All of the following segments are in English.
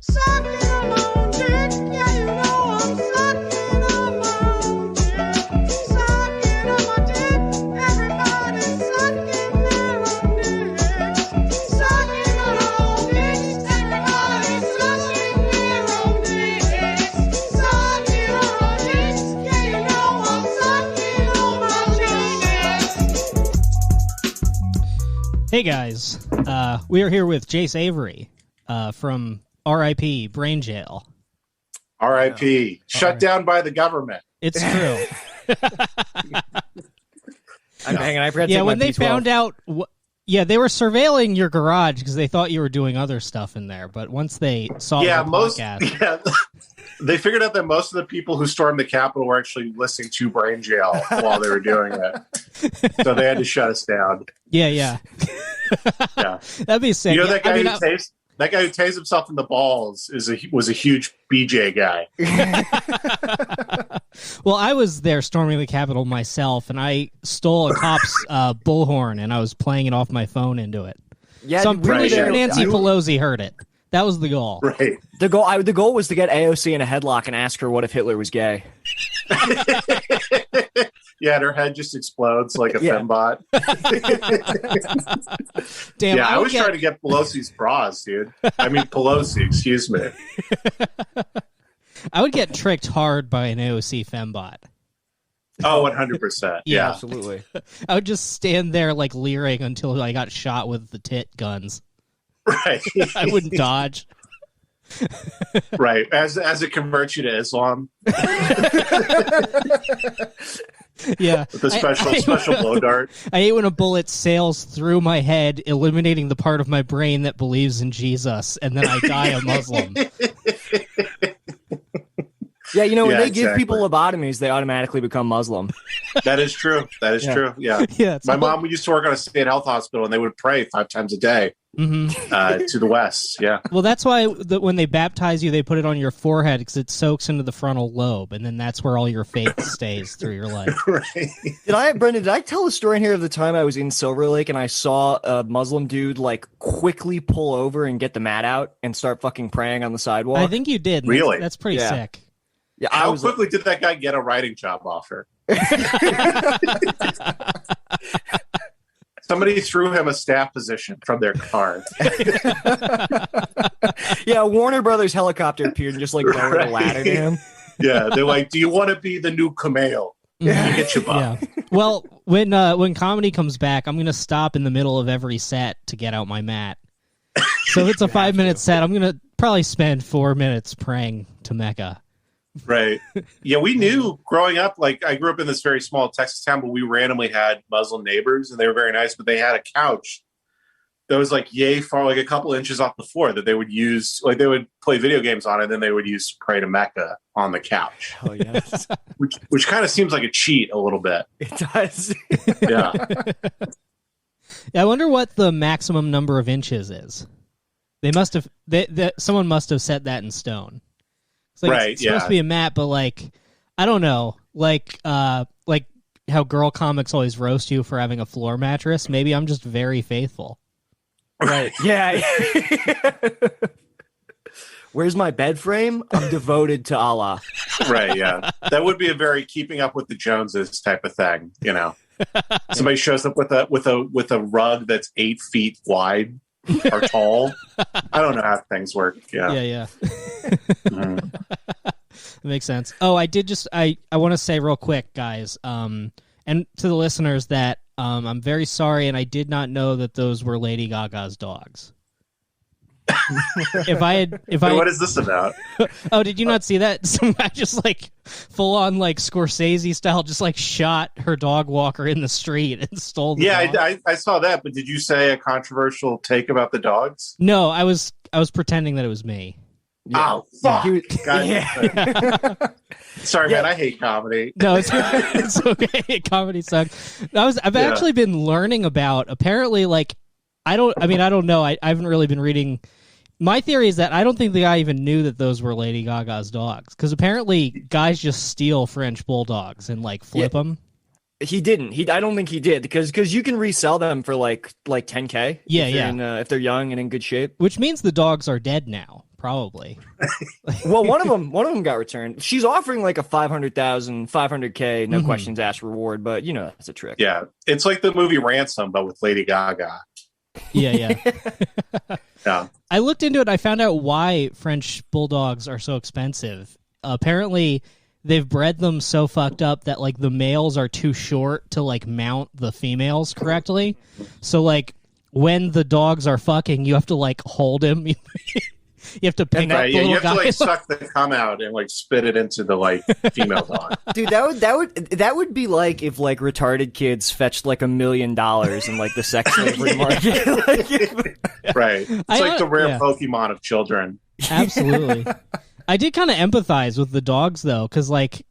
Sucking on my own dick. Yeah, you know I'm sucking on my own dick. Sucking on my dick. Everybody's sucking their own dicks. Sucking on our own dicks. Everybody's sucking their own dicks. Sucking on our dicks. Yeah, you know I'm sucking on my dicks. Hey guys, we are here with Jace Avery from RIP Brain Jail. RIP. Shut down by the government. It's true. I'm hanging. I forgot to Yeah, take when my they B12. found out, they were surveilling your garage because they thought you were doing other stuff in there. But once they saw the podcast, They figured out that most of the people who stormed the Capitol were actually listening to Brain Jail while they were doing it. So they had to shut us down. yeah, Yeah. that'd be sick. You know Yeah, that guy I mean, that guy who tased himself in the balls was a huge BJ guy. well, I was there storming the Capitol myself, and I stole a cop's bullhorn, and I was playing it off my phone into it. Yeah, So I'm pretty sure yeah. Nancy Pelosi heard it. That was the goal. Right. The goal was to get AOC in a headlock and ask her what if Hitler was gay. Yeah, and her head just explodes like a fembot. Damn, Yeah, I was trying to get Pelosi's bras, dude. I mean, Pelosi, excuse me. I would get tricked hard by an AOC fembot. Oh, 100%. Yeah. Absolutely. I would just stand there like leering until I got shot with the tit guns. Right. I wouldn't dodge. Right. As it converts you to Islam Yeah. with a special blow dart. I hate when a bullet sails through my head, eliminating the part of my brain that believes in Jesus, and then I die a Muslim. Yeah, you know, when Yeah, they give exactly. people lobotomies, they automatically become Muslim. That is true. That is true. Yeah. Yeah, it's My a- mom used to work on a state health hospital, and they would pray 5 times a day to the west. Yeah. Well, that's why when they baptize you, they put it on your forehead because it soaks into the frontal lobe, and then that's where all your faith stays through your life. Right. Brendan, did I tell the story in here of the time I was in Silver Lake and I saw a Muslim dude like quickly pull over and get the mat out and start fucking praying on the sidewalk? I think you did. Really? That's pretty Yeah. sick. Yeah, I How was quickly did that guy get a writing job offer? Somebody threw him a staff position from their car. yeah, Warner Brothers helicopter appeared and just like lowered a ladder to him. Yeah, they're like, "Do you want to be the new Camille? Get your butt." Yeah. Well, when comedy comes back, I'm gonna stop in the middle of every set to get out my mat. So if it's a 5-minute set, I'm gonna probably spend 4 minutes praying to Mecca. Right. Yeah, we knew growing up, like I grew up in this very small Texas town, but we randomly had Muslim neighbors and they were very nice, but they had a couch that was like yay far, like a couple inches off the floor that they would use, like they would play video games on it, and then they would use to pray to Mecca on the couch. Oh yes, Which kind of seems like a cheat a little bit. it does. Yeah. I wonder what the maximum number of inches is. They must have. Someone must have set that in stone. It's like, Right, it's supposed yeah. to be a mat, but like, I don't know, like how girl comics always roast you for having a floor mattress. Maybe I'm just very faithful. Right. Yeah. Where's my bed frame? I'm devoted to Allah. Right, yeah. That would be a very keeping up with the Joneses type of thing, you know. Somebody shows up with a rug that's 8 feet wide or tall. I don't know how things work. Yeah. Yeah. That makes sense. Oh, I want to say real quick, guys, and to the listeners that I'm very sorry, and I did not know that those were Lady Gaga's dogs. What is this about? Oh, did you not see that? Some guy just like full on like Scorsese style, just like shot her dog walker in the street and stole the dog. Yeah, I saw that, but did you say a controversial take about the dogs? No, I was pretending that it was me. Yeah. Oh, fuck. He was- God. yeah. Sorry, man, I hate comedy. No, it's okay. Comedy sucks. I've actually been learning about, apparently, like, I don't know. I haven't really been reading. My theory is that I don't think the guy even knew that those were Lady Gaga's dogs, because apparently guys just steal French bulldogs and like flip them. He didn't. I don't think he did because you can resell them for like $10K. Yeah, if they're if they're young and in good shape. Which means the dogs are dead now, probably. Well, one of them got returned. She's offering like a 500K, no questions asked reward, but you know that's a trick. Yeah, it's like the movie Ransom, but with Lady Gaga. Yeah. Yeah. I looked into it. I found out why French bulldogs are so expensive. Apparently, they've bred them so fucked up that like the males are too short to like mount the females correctly. So like when the dogs are fucking, you have to like hold him. You have to pick up the little you have guy. to like suck the cum out and like spit it into the like female dog. Dude, that would be like if like retarded kids fetched like $1 million in like the sex slavery market. Right. It's like the rare Pokemon of children. Absolutely. I did kind of empathize with the dogs though, because like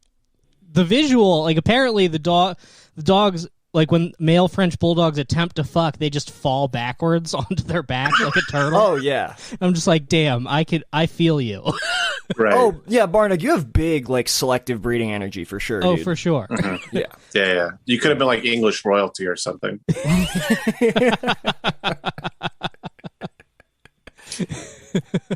the visual, like apparently the dogs, like when male French bulldogs attempt to fuck, they just fall backwards onto their back like a turtle. Oh yeah. I'm just like, damn, I feel you. Right. Oh yeah, Barnett, you have big like selective breeding energy for sure. Oh, dude. for sure. Yeah. You could have been like English royalty or something.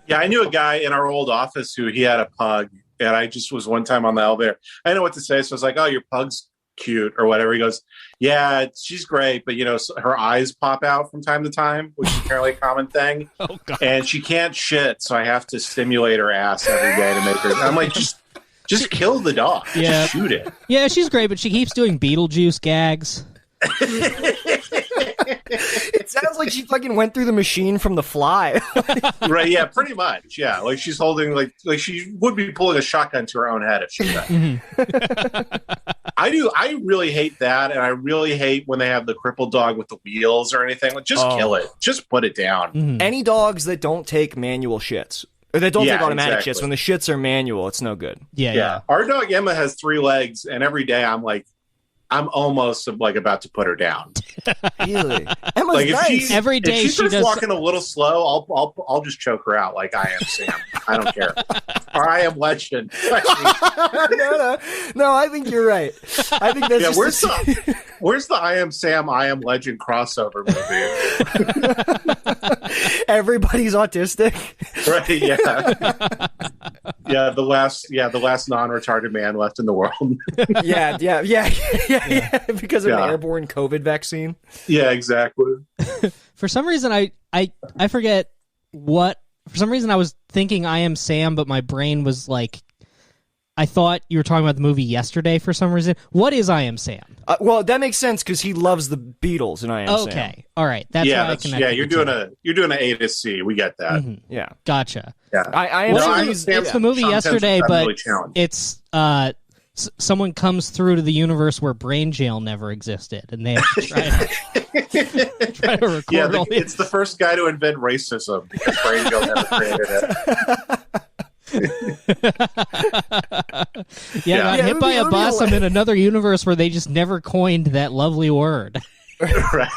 Yeah, I knew a guy in our old office who he had a pug, and I just was one time on the elevator. I didn't know what to say, so I was like, "Oh, your pug's cute," or whatever. He goes, "Yeah, she's great, but you know, her eyes pop out from time to time, which is apparently a common thing. Oh god. And she can't shit, so I have to stimulate her ass every day to make her." I'm like, just kill the dog. Yeah. Just shoot it. Yeah, she's great, but she keeps doing Beetlejuice gags. It sounds like she fucking went through the machine from The Fly. Right? Yeah, pretty much. Yeah, like she's holding like she would be pulling a shotgun to her own head if she did. I really hate that, and I really hate when they have the crippled dog with the wheels or anything. Like, just kill it. Just put it down. Any dogs that don't take manual shits. Or that don't take automatic exactly. shits. When the shits are manual, it's no good. Yeah. Our dog Emma has 3 legs, and every day I'm almost like about to put her down. Really? Emma's Like nice. Every day if she she starts does walking a little slow, I'll just choke her out like I am Sam. I don't care. Or I am Legend. No, I think you're right. I think that's where's the I am Sam, I am Legend crossover movie? Everybody's autistic. Right? Yeah. Yeah, the last non-retarded man left in the world. Yeah. Because of an airborne COVID vaccine. Yeah, exactly. For some reason I forget what. For some reason I was thinking I Am Sam, but my brain was like, I thought you were talking about the movie Yesterday for some reason. What is I Am Sam? Well, that makes sense because he loves the Beatles and I Am Sam. Okay, all right, that's why I connected. You're doing an A to C. We get that. Mm-hmm. Yeah, gotcha. Yeah, I Am Sam. It's the movie Yesterday, but really it's someone comes through to the universe where brain jail never existed, and they have to try to record all it's the first guy to invent racism because brain jail never created it. Got hit by a bus. I'm in another universe where they just never coined that lovely word. Right.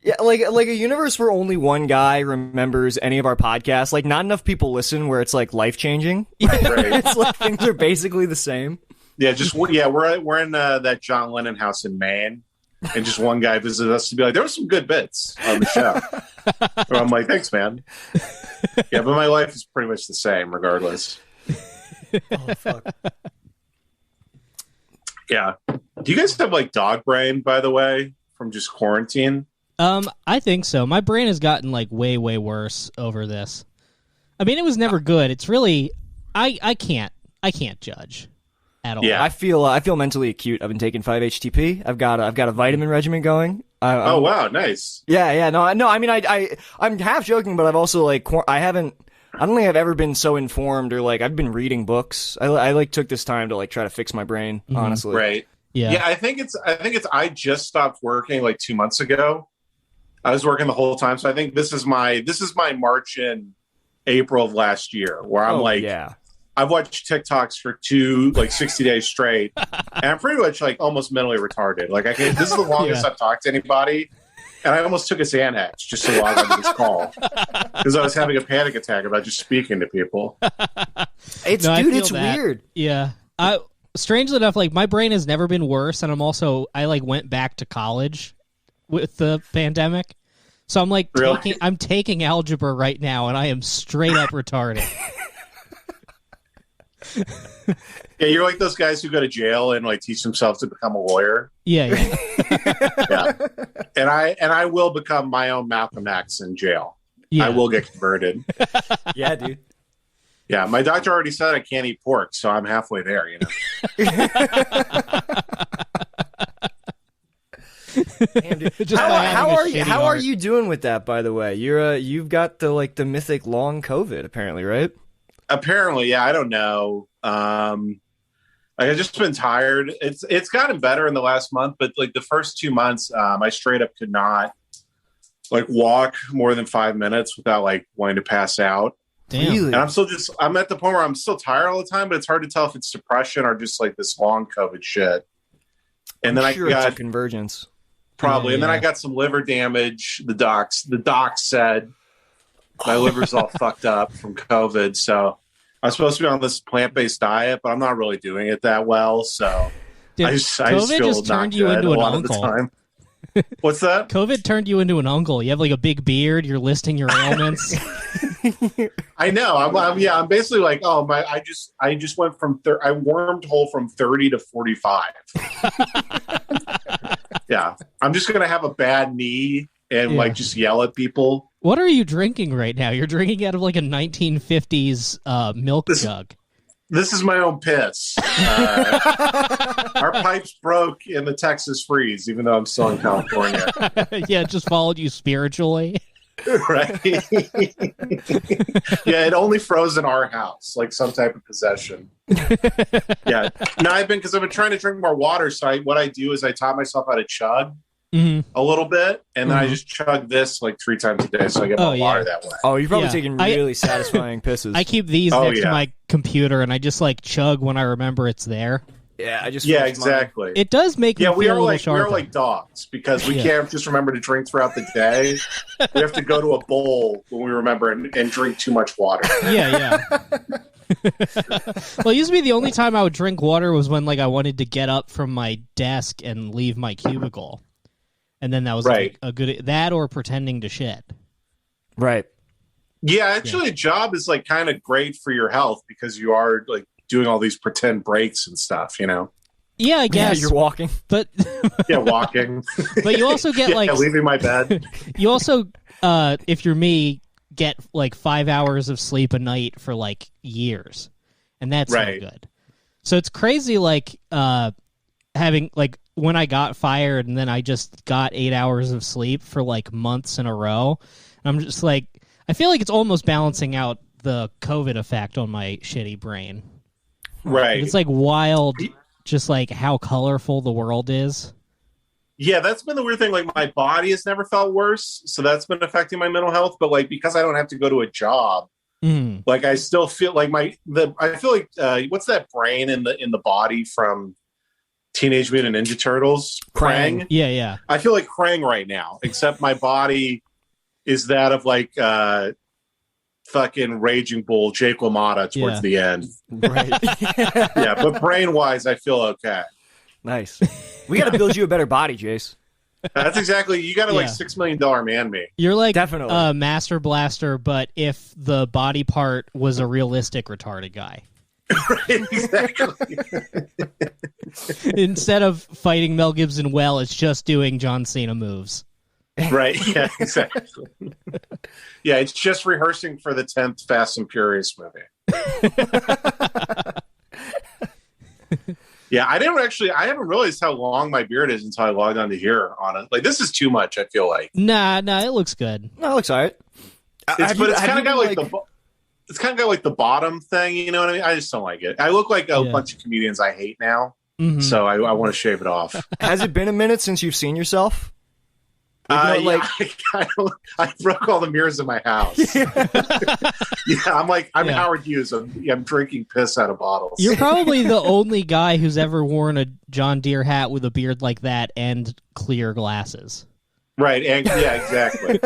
Yeah, like a universe where only one guy remembers any of our podcasts. Like, not enough people listen where it's like life changing. Right. It's like things are basically the same. Yeah, we're in that John Lennon house in Maine, and just one guy visited us to be like, there were some good bits on the show. And I'm like, thanks, man. Yeah, but my life is pretty much the same, regardless. Oh fuck. Yeah. Do you guys have like dog brain, by the way, from just quarantine? I think so. My brain has gotten like way worse over this. I mean, it was never good. It's really I can't judge at all. Yeah. I feel mentally acute. I've been taking 5-HTP. I've got a vitamin regimen going. Oh wow, nice. Yeah. No. I mean, I'm half joking, but I've also like I don't think I've ever been so informed, or like I've been reading books. I like took this time to like try to fix my brain. Honestly, Right. Yeah. I think it's I just stopped working like 2 months ago. I was working the whole time, so I think this is my March and April of last year, where I'm I've watched TikToks for 60 days straight, and I'm pretty much like almost mentally retarded. Like this is the longest I've talked to anybody, and I almost took a Xanax just to log onto this call because I was having a panic attack about just speaking to people. It's weird. Yeah. Strangely enough, like my brain has never been worse, and I like went back to college with the pandemic. So I'm like, Really? I'm taking algebra right now, and I am straight up retarded. Yeah, you're like those guys who go to jail and like teach themselves to become a lawyer. Yeah. Yeah, and I will become my own Malcolm X in jail. Yeah. I will get converted. Yeah, dude. Yeah, my doctor already said I can't eat pork, so I'm halfway there. You know. Damn, dude. Just by having a shitty How are heart. you doing with that? By the way, you've got the mythic long COVID apparently, right? Apparently, yeah. I don't know. Like, I've just been tired. It's gotten better in the last month, but like the first 2 months, I straight up could not like walk more than 5 minutes without like wanting to pass out. Damn. Really? And I'm at the point where I'm still tired all the time, but it's hard to tell if it's depression or just like this long COVID shit. And then I'm sure I got it's a convergence. probably, and then Yeah. I got some liver damage. The doc said my liver's all fucked up from COVID. So I'm supposed to be on this plant-based diet, but I'm not really doing it that well. So Dude, I just COVID feel just not turned you good into a an lot of the uncle. time. What's that? COVID turned you into an uncle. You have like a big beard. You're listing your ailments. I know. I'm basically like, oh my. I just went from I wormhole from 30 to 45. Yeah, I'm just gonna have a bad knee and Yeah. like just yell at people. What are you drinking right now? You're drinking out of like a 1950s milk jug. This is my own piss. Our pipes broke in the Texas freeze, even though I'm still in California. Yeah, it just followed you spiritually. Right? Yeah, it only froze in our house, like some type of possession. Yeah. No, I've been trying to drink more water. So what I do is I taught myself how to chug a little bit, and then I just chug this like 3 times a day, so I get more water that way. Oh, you're probably Yeah. taking really satisfying pisses. I keep these Oh, next to yeah. my computer, and I just like chug when I remember it's there. yeah, I just Yeah, finished mine. exactly. It does make me Yeah, feel we a are little like sharper. dogs because we Yeah. can't just remember to drink throughout the day. We have to go to a bowl when we remember and drink too much water. Yeah. Well, it used to be the only time I would drink water was when like I wanted to get up from my desk and leave my cubicle, and then that was Right. like a good that or pretending to shit. Right. Yeah, actually, a job is like kind of great for your health because you are like doing all these pretend breaks and stuff. You know, Yeah, I Yeah, guess. you're walking. but yeah, walking. but you also get Yeah, like leaving my bed. you also if you're me get like 5 hours of sleep a night for like years, and that's Right. no good. So it's crazy like having like when I got fired and then I just got 8 hours of sleep for like months in a row. I'm just like I feel like it's almost balancing out the COVID effect on my shitty brain. Right. It's like wild just like how colorful the world is. Yeah, that's been the weird thing. Like my body has never felt worse, so that's been affecting my mental health. But like because I don't have to go to a job, Mm. like I still feel like I feel like what's that brain in the body from Teenage Mutant Ninja Turtles? Krang. Yeah. I feel like Krang right now, except my body is that of like fucking Raging Bull Jake LaMotta towards Yeah. the end. Right. Yeah, but brain wise, I feel okay. Nice. We got to build you a better body, Jace. That's exactly. You got to like Yeah. $6 million man me. You're like Definitely. Master Blaster, but if the body part was a realistic retarded guy. Exactly. Instead of fighting Mel Gibson well, it's just doing John Cena moves. Right. Yeah. Exactly. Yeah, it's just rehearsing for the 10th Fast and Furious movie. Yeah, I haven't realized how long my beard is until I logged on to here on it. Like, this is too much, I feel like. Nah, it looks good. No, it looks all right. It's kind of got like the bottom thing, you know what I mean? I just don't like it. I look like a Yeah. bunch of comedians I hate now, Mhm. so I want to shave it off. Has it been a minute since you've seen yourself? I broke all the mirrors in my house. Yeah, I'm Yeah. Howard Hughes. I'm drinking piss out of bottles. You're probably the only guy who's ever worn a John Deere hat with a beard like that and clear glasses. Right, and yeah, exactly.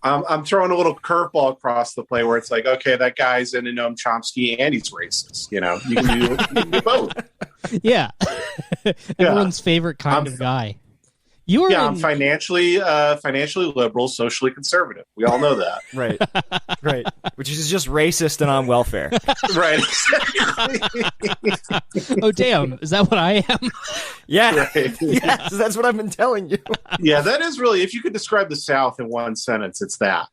I'm throwing a little curveball across the play where it's like, okay, that guy's into Noam Chomsky and he's racist. You know, you can do both. Yeah. Everyone's favorite kind I'm- of guy. You were Yeah, in... I'm financially liberal, socially conservative. We all know that. Right. Right. Which is just racist and on welfare. Right. Oh, damn. Is that what I am? Yeah. Right. Yes, that's what I've been telling you. Yeah, that is really, if you could describe the South in one sentence, it's that.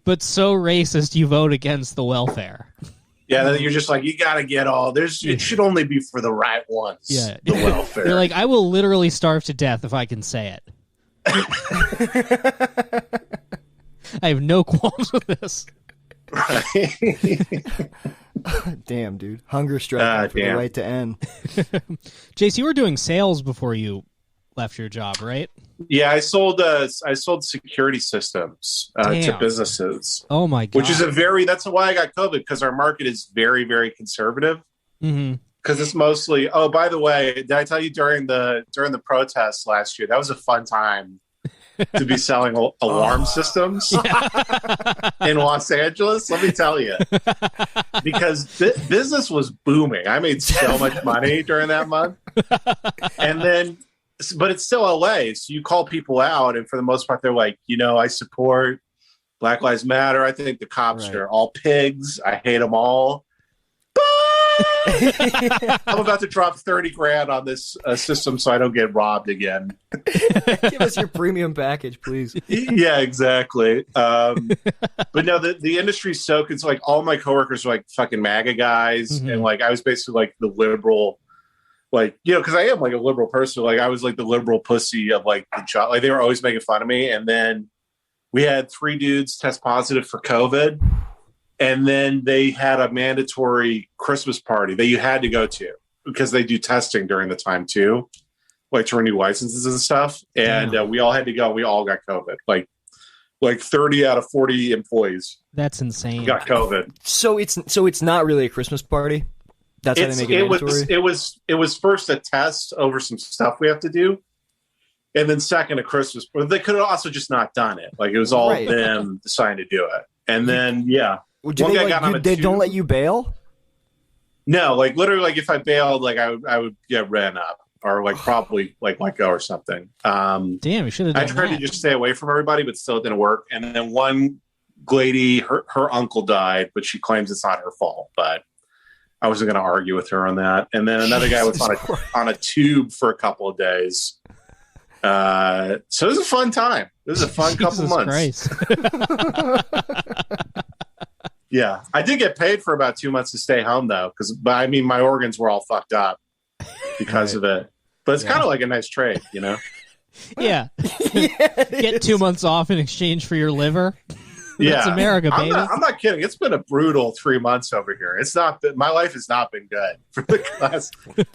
But so racist you vote against the welfare. Yeah, you're just like, you got to get it should only be for the right ones. Yeah. The welfare. You're like, I will literally starve to death if I can say it. I have no qualms with this. Right. Damn, dude. Hunger strike for the damn. right to end. Jace, you were doing sales before you left your job, right? Yeah, I sold security systems to Damn. businesses. Oh my god. Which is that's why I got COVID, because our market is very, very conservative. Mm-hmm. Because it's mostly, oh, by the way, did I tell you during the protests last year, that was a fun time to be selling alarm systems in Los Angeles? Let me tell you. Because business was booming. I made so much money during that month. And then, but it's still LA, so you call people out, and for the most part, they're like, I support Black Lives Matter. I think the cops are all pigs. I hate them all. I'm about to drop 30 grand on this system so I don't get robbed again. Give us your premium package, please. Yeah, exactly. But no, the industry's so, it's like all my coworkers are like fucking MAGA guys. Mm-hmm. And like, I was basically like the liberal, like, because I am like a liberal person. Like, I was like the liberal pussy of like the job. Like, they were always making fun of me. And then we had 3 dudes test positive for COVID. And then they had a mandatory Christmas party that you had to go to because they do testing during the time too, like to renew licenses and stuff. And we all had to go. We all got COVID. Like 30 out of 40 employees. That's insane. Got COVID. So it's not really a Christmas party. That's how they make it mandatory. It was first a test over some stuff we have to do, and then second a Christmas. But they could have also just not done it. Like, it was all them deciding to do it, and then They don't let you bail? No, like literally, like if I bailed, like I would get ran up or like probably like let go or something. Damn, you should have done I tried that. to just stay away from everybody, but still it didn't work. And then one lady, her uncle died, but she claims it's not her fault. But I wasn't going to argue with her on that. And then another guy was on a tube for a couple of days. So it was a fun time. It was a fun couple months. Yeah, I did get paid for about 2 months to stay home though, but I mean, my organs were all fucked up because of it. But it's kind of like a nice trade, Yeah. Get 2 months off in exchange for your liver. That's America, baby. I'm not kidding. It's been a brutal 3 months over here. My life has not been good for the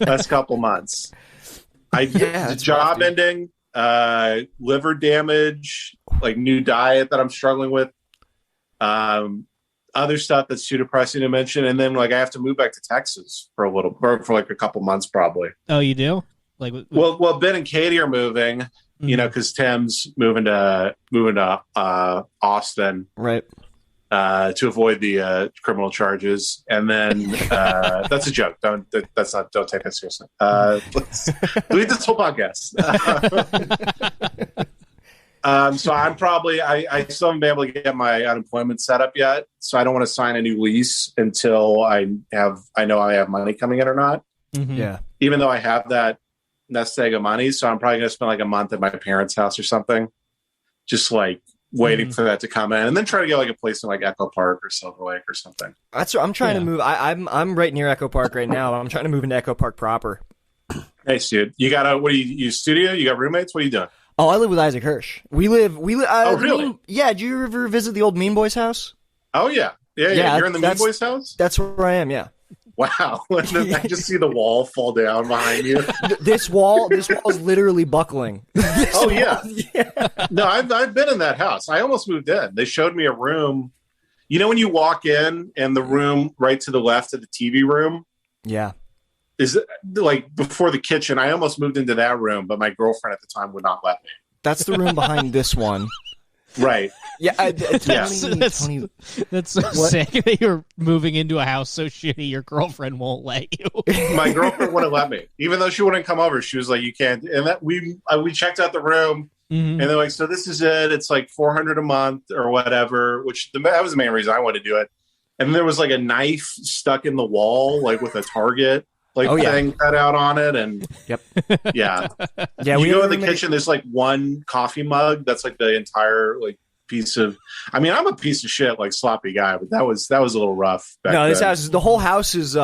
last couple months. The job ending, liver damage, like new diet that I'm struggling with. Other stuff that's too depressing to mention, and then like I have to move back to Texas for like a couple months probably. Oh, you do? Like, well, Ben and Katie are moving, because Tim's moving to Austin, right? To avoid the criminal charges, and then that's a joke. Don't take that seriously. Let's delete this whole podcast. So I'm probably, I still haven't been able to get my unemployment set up yet. So I don't want to sign a new lease until I know I have money coming in or not. Mm-hmm. Yeah. Even though I have that nest egg of money. So I'm probably going to spend like a month at my parents' house or something. Just like waiting for that to come in, and then try to get like a place in like Echo Park or Silver Lake or something. That's what I'm trying to move. I'm right near Echo Park right now. I'm trying to move into Echo Park proper. Hey, dude, you got what do you studio? You got roommates? What are you doing? Oh, I live with Isaac Hirsch. We live. Oh, really? Yeah. Did you ever visit the old Mean Boys house? Oh, yeah. Yeah. You're in the Mean Boys house? That's where I am, yeah. Wow. I just see the wall fall down behind you. This wall is literally buckling. Yeah. No, I've been in that house. I almost moved in. They showed me a room. You know when you walk in and the room right to the left of the TV room? Yeah. Is like before the kitchen. I almost moved into that room, but my girlfriend at the time would not let me. That's the room behind this one. Right. Yeah, That's so sick that you're moving into a house so shitty your girlfriend won't let you. My girlfriend wouldn't let me, even though she wouldn't come over. She was like, "You can't." And that we checked out the room, and they're like, "So this is it. It's like $400 a month or whatever." Which that was the main reason I wanted to do it. And there was like a knife stuck in the wall, like with a target thing cut out on it, and yeah. You go in the kitchen. There's like one coffee mug that's like the entire like piece of. I mean, I'm a piece of shit, like sloppy guy, but that was a little rough. No, this house is the whole house is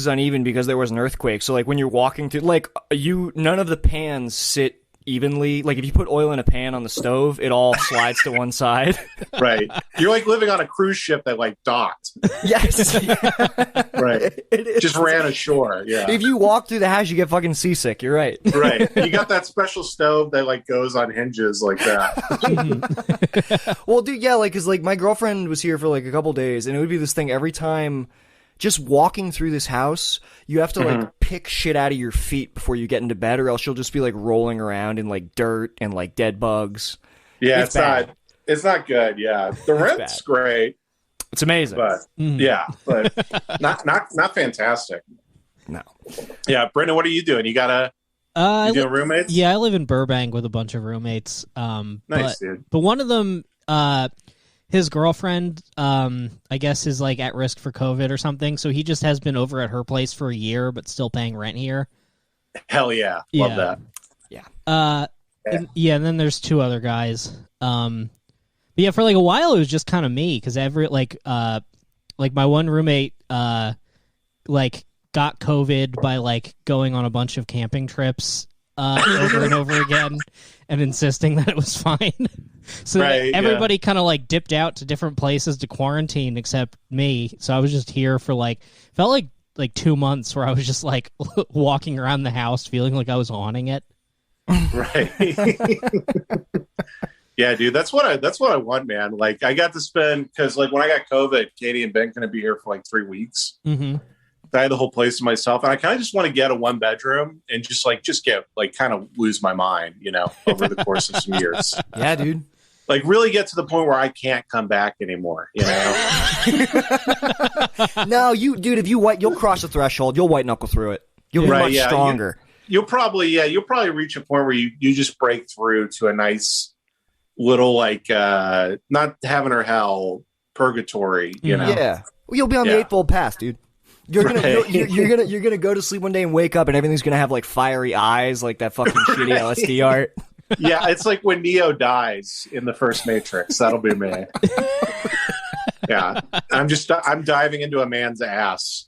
uneven because there was an earthquake. So like when you're walking through, like none of the pans sit evenly. Like if you put oil in a pan on the stove, it all slides to one side. Right. You're like living on a cruise ship that like docked. Yes. Right. It is. Just ran ashore. Yeah. If you walk through the house, you get fucking seasick. You're right. Right. You got that special stove that like goes on hinges like that. Well, dude, yeah, like, cause like my girlfriend was here for like a couple days, and it would be this thing every time. Just walking through this house, you have to like pick shit out of your feet before you get into bed, or else you'll just be like rolling around in like dirt and like dead bugs. Yeah, it's bad. It's not good. Yeah, the rent's great. It's amazing, but yeah, but not fantastic. No. Yeah, Brendan, what are you doing? You got you doing roommates? Yeah, I live in Burbank with a bunch of roommates. Nice, dude. But one of them, his girlfriend, I guess, is like at risk for COVID or something. So he just has been over at her place for a year, but still paying rent here. Hell yeah, love that. Yeah. And then there's two other guys. But yeah, for like a while it was just kind of me because like my one roommate like got COVID by like going on a bunch of camping trips over and over again and insisting that it was fine. So everybody kind of like dipped out to different places to quarantine except me. So I was just here for felt like 2 months where I was just like walking around the house feeling like I was haunting it. Right. Yeah, dude, that's what I want, man. Like I got to spend, because like when I got COVID, Katie and Ben going to be here for like 3 weeks. Mm-hmm. I had the whole place to myself, and I kind of just want to get a 1-bedroom and just get like kind of lose my mind, over the course of some years. Yeah, dude. Like really get to the point where I can't come back anymore, No, dude, if you'll cross the threshold, you'll white knuckle through it. You'll be much stronger. You'll probably reach a point where you just break through to a nice little like not heaven or hell purgatory, Yeah. Well, you'll be on the eightfold path, dude. You're gonna go to sleep one day and wake up and everything's gonna have like fiery eyes, like that fucking shitty LSD art. Yeah, it's like when Neo dies in the first Matrix. That'll be me. Yeah, I'm diving into a man's ass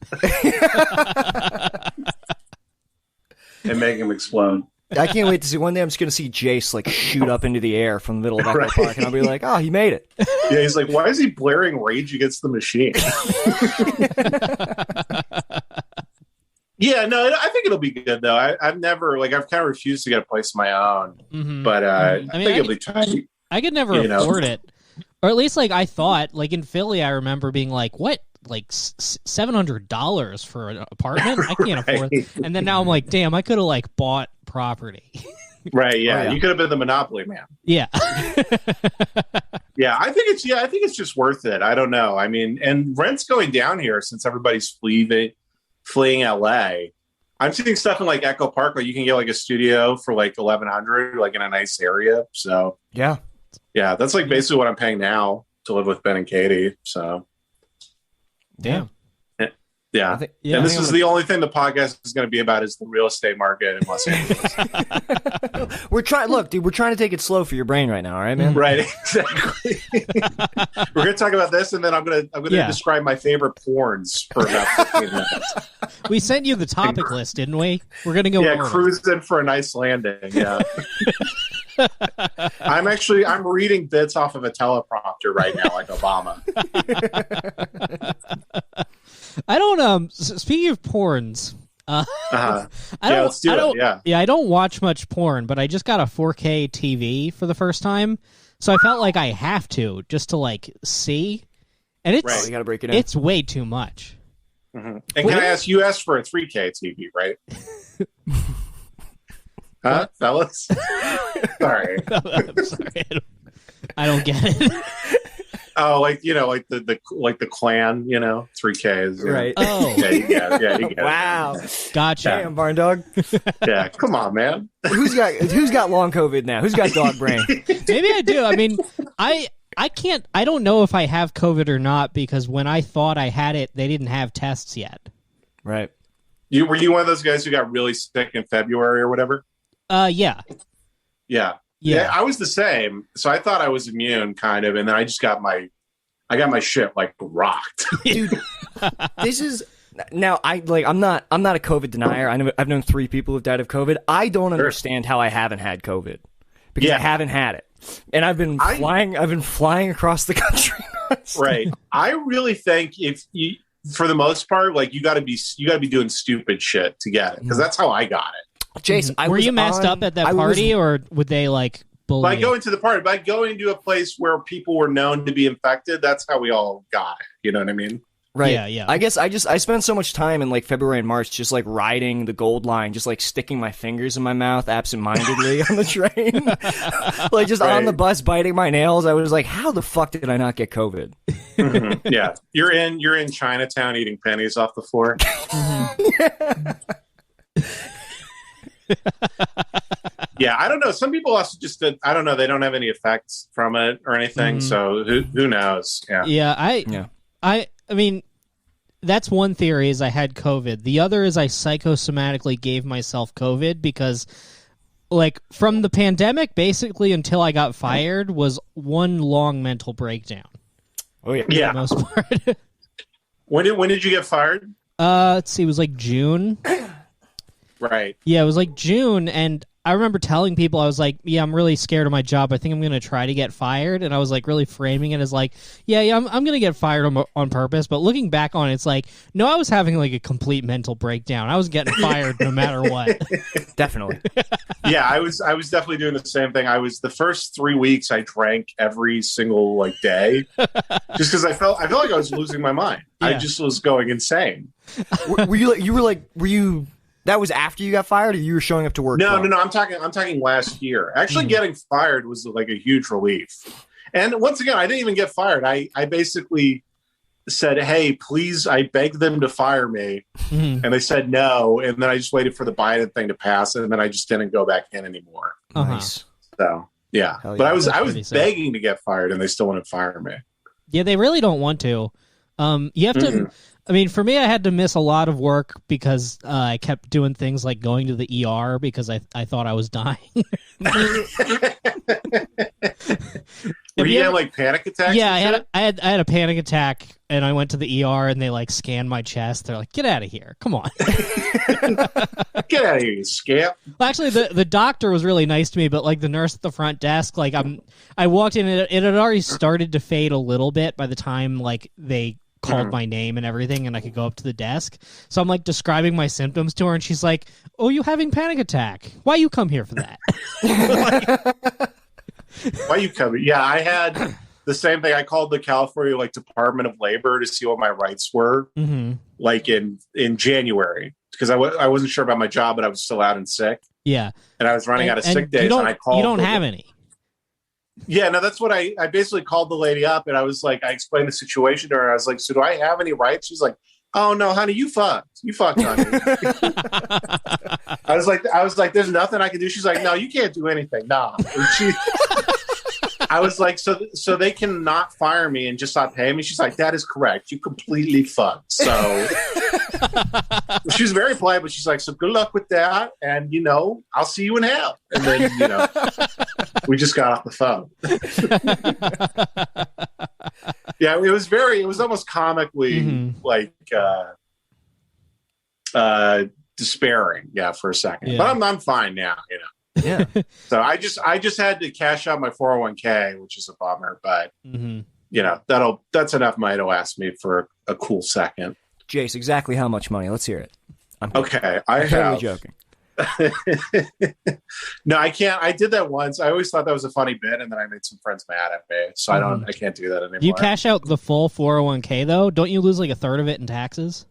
and making him explode. I can't wait to see. One day I'm just going to see Jace like shoot up into the air from the middle of Echo Park, and I'll be like, "Oh, he made it." Yeah, he's like, "Why is he blaring Rage Against the Machine?" Yeah, no, I think it'll be good though. I've kind of refused to get a place of my own, but I think it'll be tight. I could never afford it, or at least like I thought. Like in Philly, I remember being like, "What? Like $700 for an apartment? I can't afford it." And then now I'm like, damn, I could have like bought property. Right, yeah. You could have been the Monopoly man. Yeah. Yeah, I think it's just worth it. I don't know. I mean, and rent's going down here since everybody's fleeing LA. I'm seeing stuff in like Echo Park where you can get like a studio for like $1,100, like in a nice area. So yeah, that's like basically what I'm paying now to live with Ben and Katie. So damn. Yeah. And this is the only thing the podcast is going to be about is the real estate market in Los Angeles. We're trying to take it slow for your brain right now, all right, man? Right, exactly. We're going to talk about this, and then I'm going to describe my favorite porns for about 15 minutes. We sent you the topic list, didn't we? We're going to go over cruising for a nice landing, yeah. I'm reading bits off of a teleprompter right now, like Obama. I don't speaking of porns, I don't watch much porn, but I just got a 4K TV for the first time, so I felt like I have to just to like see, and it's you gotta break it in. It's way too much. Mm-hmm. And can I ask, you asked for a 3K TV, right? Huh, fellas? Sorry. I'm sorry. I don't get it. Oh, like like the clan, 3Ks. Right. Oh, Yeah, you get it. Wow. gotcha. Damn, barn dog. Yeah, come on, man. Who's got long COVID now? Who's got dog brain? Maybe I do. I mean, I can't. I don't know if I have COVID or not because when I thought I had it, they didn't have tests yet. Right. Were you one of those guys who got really sick in February or whatever? Yeah. Yeah, I was the same. So I thought I was immune, kind of, and then I just got my shit like rocked. Dude, this is now I'm not a COVID denier. I've known 3 people who've died of COVID. I don't understand how I haven't had COVID because I haven't had it, and I've been flying across the country. Right. I really think if you, for the most part, like you got to be doing stupid shit to get it because that's how I got it. Jace, were you masked up at that party, or would they like bully? By going to the party, by going to a place where people were known to be infected, that's how we all got it. You know what I mean? Right. Yeah. I guess I spent so much time in like February and March just like riding the gold line, just like sticking my fingers in my mouth absentmindedly on the train. Like just on the bus biting my nails. I was like, how the fuck did I not get COVID? Mm-hmm. Yeah. You're in Chinatown eating pennies off the floor. Yeah, I don't know. Some people also just I don't know, they don't have any effects from it or anything, so who knows? I mean, that's one theory is I had COVID. The other is I psychosomatically gave myself COVID because like from the pandemic basically until I got fired was one long mental breakdown. Oh yeah. For the most part. When did you get fired? Let's see, it was like June. Right. Yeah, it was like June, and I remember telling people, I was like, yeah, I'm really scared of my job. I think I'm going to try to get fired. And I was like really framing it as like, yeah, I'm going to get fired on purpose. But looking back on it, it's like, no, I was having like a complete mental breakdown. I was getting fired no matter what. Definitely. Yeah, I was definitely doing the same thing. I was the first 3 weeks I drank every single like day just because I felt like I was losing my mind. Yeah. I just was going insane. Were you that was after you got fired, or you were showing up to work? No. I'm talking last year. Actually, getting fired was like a huge relief. And once again, I didn't even get fired. I basically said, "Hey, please," I begged them to fire me, and they said no. And then I just waited for the Biden thing to pass, and then I just didn't go back in anymore. Nice. So yeah, Hell yeah. but I was Sick. begging to get fired, and they still wouldn't fire me. Yeah, they really don't want to. You have to. I mean, for me, I had to miss a lot of work because I kept doing things like going to the ER because I thought I was dying. Were you getting like panic attacks? Yeah, and I shit? had a panic attack, and I went to the ER, and they like scanned my chest. They're like, "Get out of here! Come on!" Get out of here, you scamp. Well, actually, the doctor was really nice to me, but like the nurse at the front desk, like I walked in, and it had already started to fade a little bit by the time like they called my name and everything, and I could go up to the desk. So I'm like describing my symptoms to her, and she's like, "Oh, you having panic attack? Why you come here for that?" Why you coming? Yeah, I had the same thing. I called the California Department of Labor to see what my rights were, like in January, because I wasn't sure about my job, but I was still out and sick. Yeah, and I was running out of sick days, and I called. You don't have any. Yeah, no, that's what I basically called the lady up, and I was like, I explained the situation to her. I was like, so do I have any rights? She's like, oh no, honey, you fucked, honey. I was like, there's nothing I can do. She's like, no, you can't do anything. Nah. I was like, so they cannot fire me and just not pay me. She's like, that is correct. You completely fucked. So she was very polite, but she's like, so good luck with that, and I'll see you in hell. And then we just got off the phone. Yeah, it was almost comically despairing. Yeah, for a second, but I'm fine now. Yeah. So I just had to cash out my 401k, which is a bummer, but that's enough money to last me for a cool second. Jace, exactly how much money? Let's hear it. Okay, I'm totally joking. No, I can't. I did that once. I always thought that was a funny bit, and then I made some friends mad at me, so I can't do that anymore. Do you cash out the full 401k though? Don't you lose like a third of it in taxes?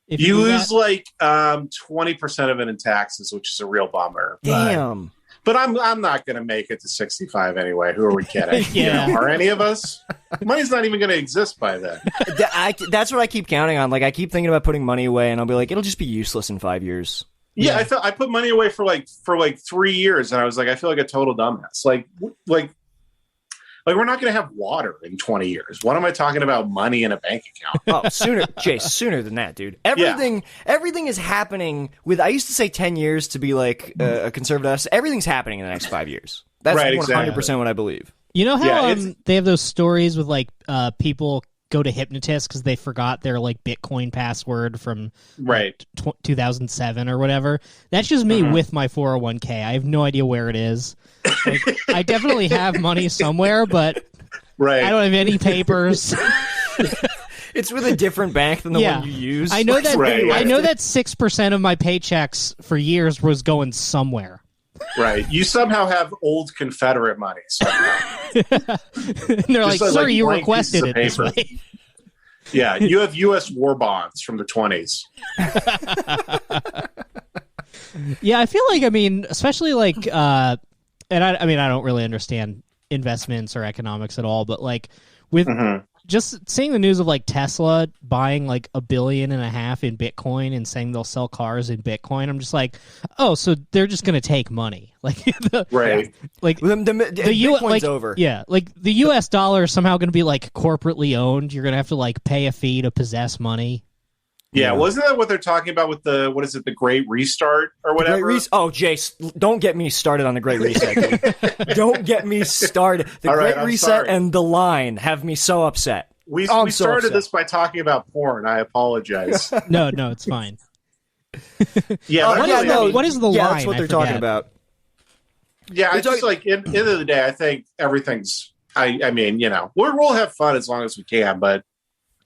If you lose like 20% of it in taxes, which is a real bummer. Damn. But I'm not going to make it to 65 anyway. Who are we kidding? Yeah. Are any of us? Money's not even going to exist by then. That's what I keep counting on. Like, I keep thinking about putting money away, and I'll be like, it'll just be useless in 5 years. Yeah, I put money away for like 3 years, and I was like, I feel like a total dumbass. Like we're not going to have water in 20 years. What am I talking about? Money in a bank account? Oh, sooner than that, dude. Everything is happening with. I used to say 10 years to be like a conservative. Everything's happening in the next 5 years. That's Right, 100% exactly. what I believe. You know how Yeah, they have those stories with like people go to hypnotists because they forgot their like Bitcoin password from Right. 2007 or whatever. That's just me with my 401k. I have no idea where it is. Like, I definitely have money somewhere, but Right. I don't have any papers. It's with a different bank than the one you use. I know that. Right. I know that 6% of my paychecks for years was going somewhere. Right. You somehow have old Confederate money somehow. And they're like, like, "Sir, you blank requested pieces it of this paper." way." Yeah, you have U.S. war bonds from the 20s. Yeah, I feel like, I mean, especially like, and I mean, I don't really understand investments or economics at all, but like with just seeing the news of like Tesla buying like $1.5 billion in Bitcoin and saying they'll sell cars in Bitcoin, I'm just like, oh, so they're just gonna take money, like, Right. like The U.S. Bitcoin's like, over. yeah, like the U.S. dollar is somehow going to be like corporately owned. You're going to have to like pay a fee to possess money. Yeah, wasn't that what they're talking about with the, what is it, the Great Restart or whatever? Jace, don't get me started on the Great Reset. Dude. Don't get me started. The Great Reset sorry. and the line have me so upset. We so started upset. this by talking about porn. I apologize. No, it's fine. Yeah, but really, I mean, what is the Yeah, line? that's what I they're talking forget. about. yeah, I just like, in the end of the day, I think everything's, I mean, you know, we'll have fun as long as we can, but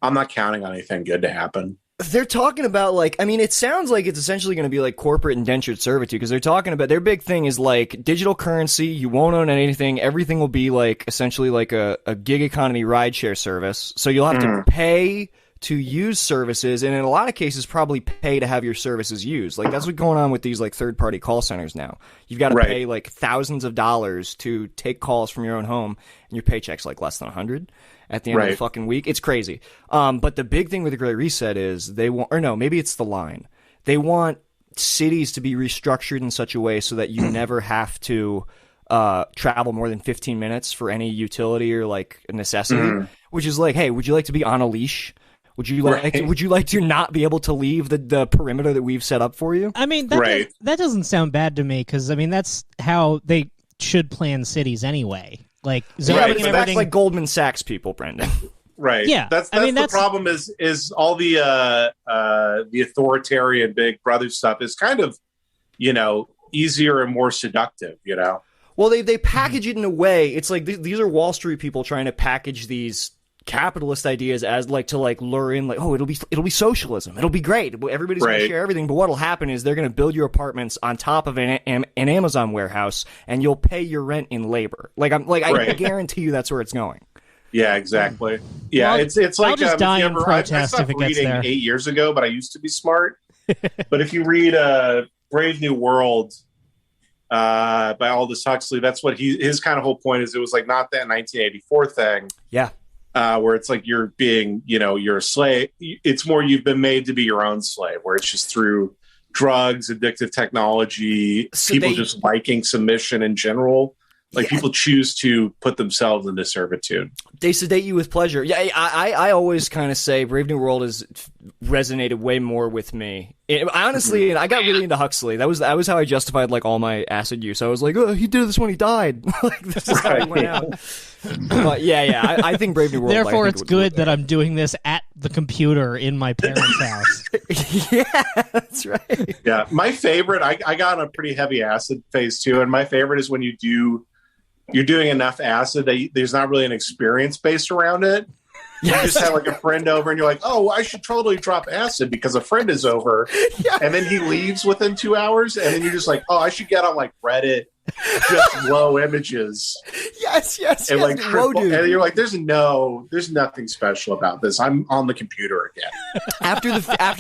I'm not counting on anything good to happen. They're talking about, like, I mean, it sounds like it's essentially going to be like corporate indentured servitude, because they're talking about, their big thing is like digital currency. You won't own anything. Everything will be like essentially like a gig economy rideshare service. So you'll have to pay to use services, and in a lot of cases probably pay to have your services used. Like, that's what's going on with these like third-party call centers now. You've got to pay like thousands of dollars to take calls from your own home, and your paycheck's like less than $100 at the end of the fucking week. It's crazy. But the big thing with the Great Reset is they want, or no, maybe it's the line. They want cities to be restructured in such a way so that you never have to travel more than 15 minutes for any utility or like a necessity, which is like, hey, would you like to be on a leash? Would you like to not be able to leave the perimeter that we've set up for you? I mean, that doesn't sound bad to me, because I mean that's how they should plan cities anyway. Like zoning and That's everything. like Goldman Sachs people, Brendan. Right. Yeah, That's I mean, the problem is all the authoritarian Big Brother stuff is kind of, you know, easier and more seductive, you know. Well, they package it in a way. It's like these are Wall Street people trying to package these capitalist ideas as like to like lure in like, oh, it'll be socialism, it'll be great, everybody's going to share everything. But what'll happen is they're going to build your apartments on top of an Amazon warehouse, and you'll pay your rent in labor. I guarantee you that's where it's going. Yeah, exactly. Yeah, Well, it's like I'll just die in protest I stopped if it gets reading there. 8 years ago, but I used to be smart. But if you read Brave New World by Aldous Huxley, that's what his kind of whole point is. It was like not that 1984 thing. Yeah. Where it's like you're being, you know, you're a slave. It's more you've been made to be your own slave, where it's just through drugs, addictive technology, people just liking submission in general. Like people choose to put themselves into servitude. They sedate you with pleasure. Yeah, I always kind of say Brave New World has resonated way more with me. Honestly, I got really into Huxley. That was how I justified like all my acid use. I was like, oh, he did this when he died. Like this is how he went out. But yeah, I think Brave New World. Therefore, it's good that I'm doing this at the computer in my parents' house. Yeah, that's right. Yeah, my favorite. I got on a pretty heavy acid phase too, and my favorite is when you're doing enough acid that there's not really an experience based around it. You just have like a friend over and you're like, oh, I should totally drop acid because a friend is over. And then he leaves within 2 hours. And then you're just like, oh, I should get on like Reddit, just low images. Yes. And like, Whoa, dude. and you're like, there's nothing special about this. I'm on the computer again. After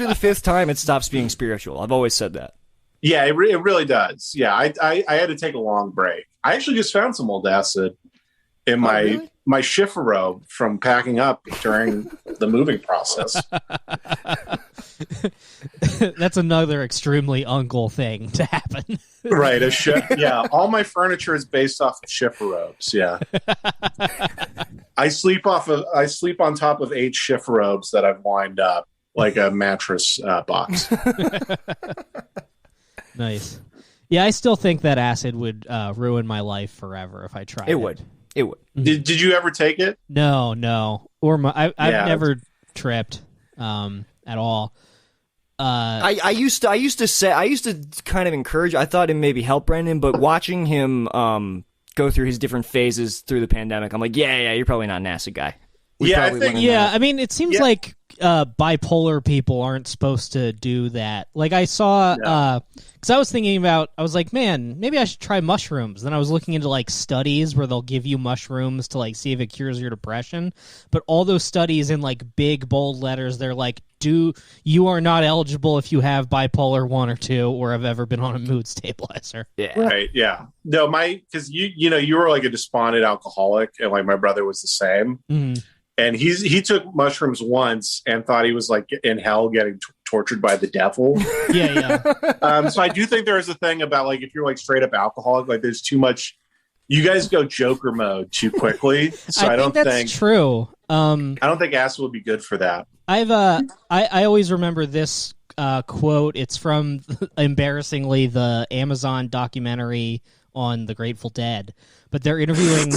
the fifth time, it stops being spiritual. I've always said that. Yeah, it really does. Yeah, I had to take a long break. I actually just found some old acid in my shiffer robe from packing up during the moving process. That's another extremely uncle thing to happen. Right, yeah. All my furniture is based off of shiffer robes. Yeah, I sleep on top of 8 shiffer robes that I've lined up like a mattress box. Nice. Yeah, I still think that acid would ruin my life forever if I tried it. It would. Did you ever take it? No. Or I've never tripped at all. I used to kind of encourage. I thought it maybe helped Brandon, but watching him go through his different phases through the pandemic, I'm like, yeah, you're probably not an acid guy. I mean, it seems like bipolar people aren't supposed to do that. Like I saw, because I was like, man, maybe I should try mushrooms. Then I was looking into like studies where they'll give you mushrooms to like see if it cures your depression. But all those studies in like big bold letters, they're like, you are not eligible if you have bipolar 1 or 2 or have ever been on a mood stabilizer. Yeah. Right. Yeah. No, because you were like a despondent alcoholic, and like my brother was the same. Mm-hmm. And he took mushrooms once and thought he was like in hell getting tortured by the devil. Yeah. So I do think there is a thing about like if you're like straight up alcoholic, like there's too much. You guys go Joker mode too quickly. So I don't think that's true. I don't think acid would be good for that. I always remember this quote. It's from embarrassingly the Amazon documentary on the Grateful Dead, but they're interviewing.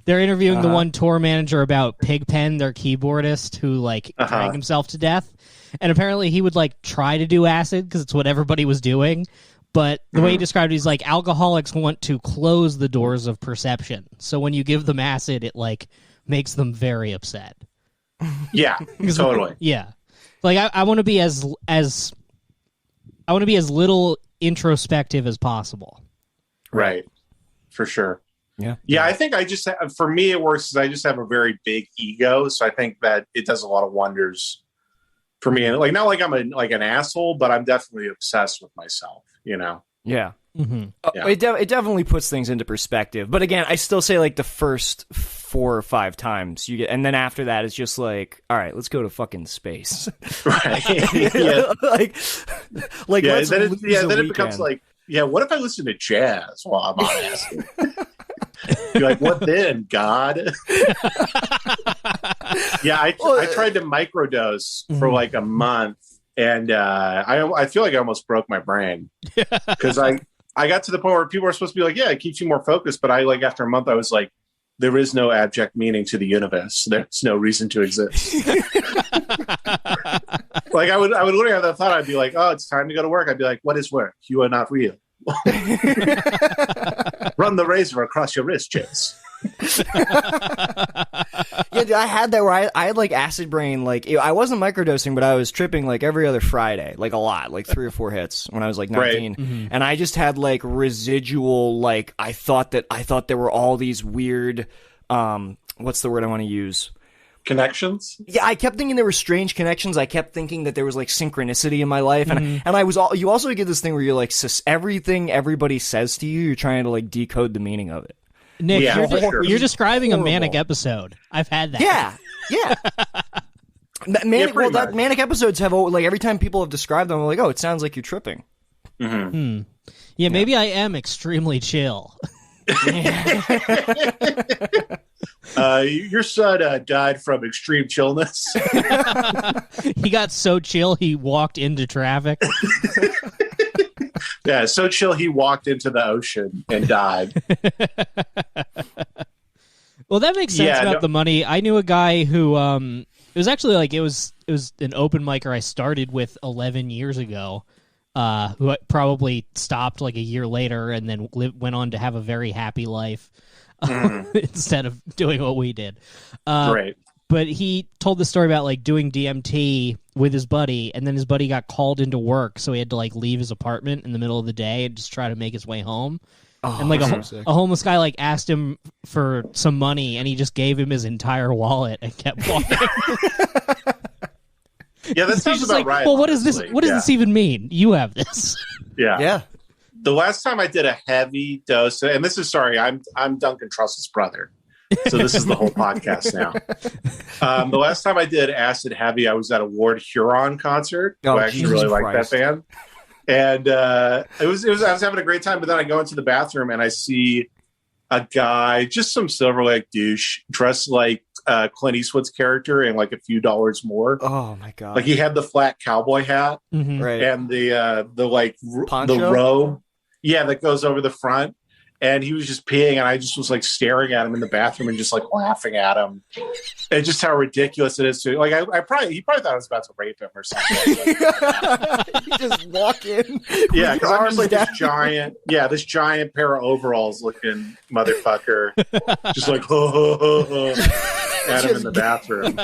They're interviewing the one tour manager about Pigpen, their keyboardist, who like drank himself to death, and apparently he would like try to do acid because it's what everybody was doing. But the way he described it, he's like, alcoholics want to close the doors of perception. So when you give them acid, it like makes them very upset. Yeah, totally. Yeah, like I want to be as little introspective as possible. Right, for sure. Yeah. I think for me it works because I just have a very big ego, so I think that it does a lot of wonders for me. And like not like I'm an asshole, but I'm definitely obsessed with myself. Yeah. Mm-hmm. It definitely puts things into perspective. But again, I still say like the first 4 or 5 times you get, and then after that it's just like, all right, let's go to fucking space. Right. Yeah. like yeah. let's Then lose it becomes like, yeah, what if I listen to jazz while I'm on acid? You're like, what then, God? Yeah, I tried to microdose for like a month, and I feel like I almost broke my brain because I got to the point where people are supposed to be like, yeah, it keeps you more focused, but I like after a month I was like, there is no abject meaning to the universe. There's no reason to exist. Like I would literally have that thought. I'd be like, oh, it's time to go to work. I'd be like, what is work? You are not real. Run the razor across your wrist, Jace. Yeah, dude, I had that where I had like acid brain. Like I wasn't microdosing, but I was tripping like every other Friday, like a lot, like 3 or 4 hits when I was like 19. Right. Mm-hmm. And I just had like residual, like I thought there were all these weird, what's the word I want to use? Connections? Yeah, I kept thinking there were strange connections. I kept thinking that there was like synchronicity in my life, and I was you also get this thing where you're like everything everybody says to you, you're trying to like decode the meaning of it. Nick, Yeah, you're describing horrible. a manic episode. I've had that. Yeah. That manic episodes have like every time people have described them, I'm like, oh, it sounds like you're tripping. Mm-hmm. Yeah, maybe I am extremely chill. Your son died from extreme chillness. He got so chill he walked into traffic. Yeah, so chill he walked into the ocean and died. Well, that makes sense about the money. I knew a guy who it was actually like it was an open micer I started with 11 years ago. Who probably stopped like a year later and then went on to have a very happy life instead of doing what we did. Right. But he told the story about like doing DMT with his buddy, and then his buddy got called into work, so he had to like leave his apartment in the middle of the day and just try to make his way home. Oh, and like a homeless guy like asked him for some money, and he just gave him his entire wallet and kept walking. Yeah, that He's sounds just about like, right. well, what does this? honestly. What does this even mean? You have this. Yeah. Yeah. The last time I did a heavy dose, and this is sorry, I'm Duncan Trussell's brother, so this is the whole podcast now. The last time I did acid heavy, I was at a Lord Huron concert. Oh, I actually Jesus really like Christ. that band, and it was I was having a great time. But then I go into the bathroom and I see a guy, just some silver lake douche, dressed like Clint Eastwood's character and like a few dollars more. Oh my god. Like he had the flat cowboy hat Mhm. right. and the like Poncho? the robe, that goes over the front. And he was just peeing, and I just was like staring at him in the bathroom and just like laughing at him, and just how ridiculous it is to like. He probably thought I was about to rape him or something. You just walk in. Yeah, with because your I'm just like arms this giant pair of overalls looking motherfucker, just like at him in the bathroom.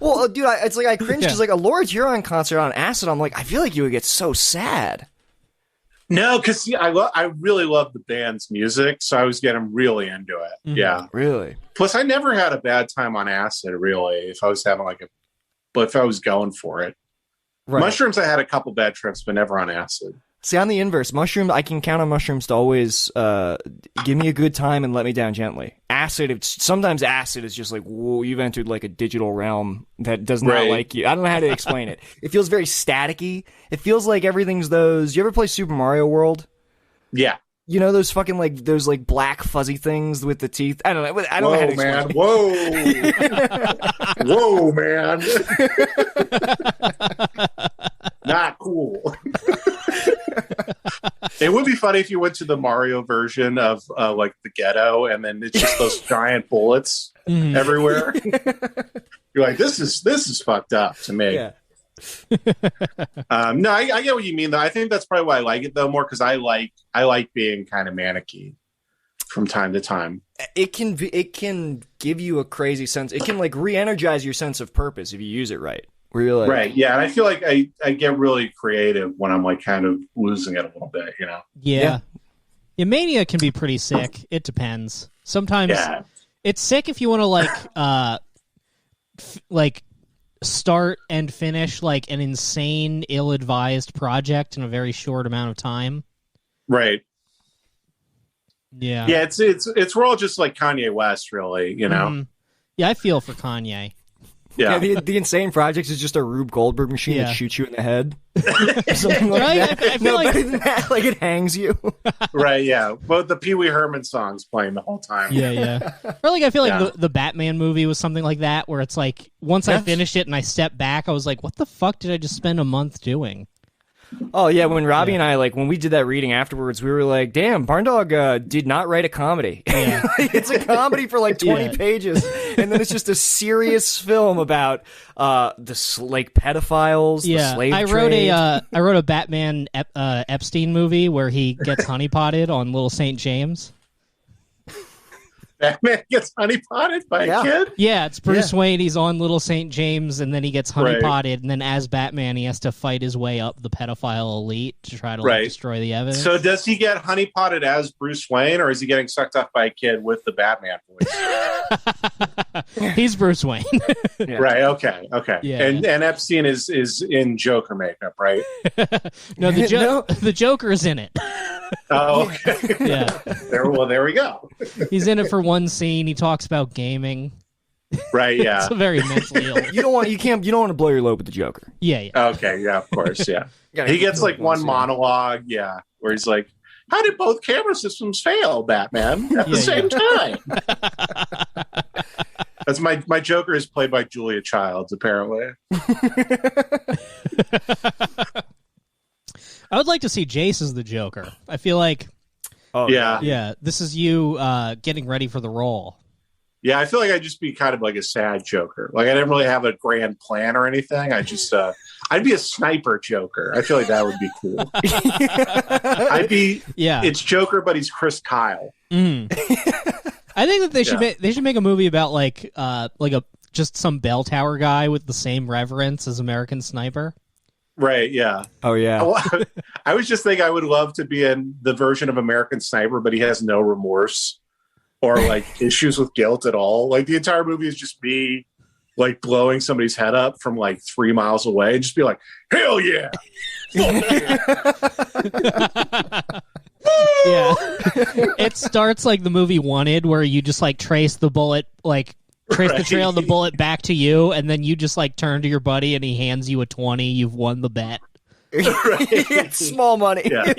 Well, dude, it's like I cringe Yeah. because like a Lord Huron concert on acid. I'm like, I feel like you would get so sad. No, because I really love the band's music, so I was getting really into it. Mhm. Yeah. Really? Plus, I never had a bad time on acid. Really, if I was having but if I was going for it, Right. mushrooms, I had a couple bad trips, but never on acid. See, on the inverse, mushrooms, I can count on mushrooms to always give me a good time and let me down gently. Acid, sometimes acid is just like, whoa, you've entered like a digital realm that does not Right. like you. I don't know how to explain it. It feels very staticky. It feels like everything's those. You ever play Super Mario World? Yeah. You know those fucking like those like black fuzzy things with the teeth. I don't know. I don't know how to explain Man. Whoa, man. Not cool. It would be funny if you went to the Mario version of like the ghetto, and then it's just those giant bullets Mhm. everywhere. You're like, this is fucked up to me. Yeah. No, I get what you mean though. I think that's probably why I like it though more, because I like being kind of manicky from time to time. It can give you a crazy sense. It can like re-energize your sense of purpose if you use it right. Where you're like, Right. Yeah. And I feel like I get really creative when I'm like kind of losing it a little bit, you know? Yeah. Yeah, mania can be pretty sick. It depends. Sometimes Yeah. it's sick if you want to like start and finish like an insane, ill-advised project in a very short amount of time. Right. Yeah. Yeah. We're all just like Kanye West, really, you know? Mhm. Yeah, I feel for Kanye. Yeah. the insane projects is just a Rube Goldberg machine Yeah. that shoots you in the head. Or something like Right? that. I feel No, like- better than that, like it hangs you. Right. Yeah. But the Pee Wee Herman song's playing the whole time. Yeah, yeah. Or like I feel like Yeah. the Batman movie was something like that, where it's like once I Yes. finished it and I stepped back, I was like, "What the fuck did I just spend a month doing?" Oh yeah, when Robbie and I when we did that reading afterwards, we were like, "Damn, Barn Dog did not write a comedy. Yeah. It's a comedy for like 20 Yeah. pages, and then it's just a serious film about like pedophiles, the Yeah, slave I wrote trade." I wrote a Batman Epstein movie where he gets honeypotted on Little St. James. Batman gets honeypotted by Yeah. a kid? Yeah, it's Bruce Wayne. He's on Little St. James, and then he gets Right. honeypotted, and then as Batman, he has to fight his way up the pedophile elite to try to like, Right. destroy the evidence. So does he get honeypotted as Bruce Wayne, or is he getting sucked up by a kid with the Batman voice? He's Bruce Wayne. Yeah. Right. Okay. Okay. Yeah. And Epstein is in Joker makeup, right? No, No. the Joker's in it. Oh, okay. Yeah, There we go. he's in it for one scene. He talks about gaming. Right. Yeah. It's a very mentally ill. You don't want to blow your load with the Joker. Yeah, yeah. Okay. Yeah. Of course. Yeah. Gotta He keep gets it like one scene. monologue. Yeah. Where he's like, "How did both camera systems fail, Batman, at the Yeah, same time?" That's my Joker is played by Julia Childs, apparently. I would like to see Jace as the Joker. I feel like, Oh yeah, this is you getting ready for the role. Yeah, I feel like I'd just be kind of like a sad Joker. Like I didn't really have a grand plan or anything. I just I'd be a sniper Joker. I feel like that would be cool. I'd be Yeah. it's Joker, but he's Chris Kyle. Mm. I think that they should Yeah. they should make a movie about like a just some bell tower guy with the same reverence as American Sniper. Right, yeah. Oh yeah. I was just thinking I would love to be in the version of American Sniper, but he has no remorse or like issues with guilt at all. Like the entire movie is just me like blowing somebody's head up from like 3 miles away. Just be like, hell yeah. Yeah. It starts like the movie Wanted, where you just like trace the bullet, like trace the trail of the bullet back to you, and then you just like turn to your buddy and he hands you a 20. You've won the bet. It's small money. Yeah.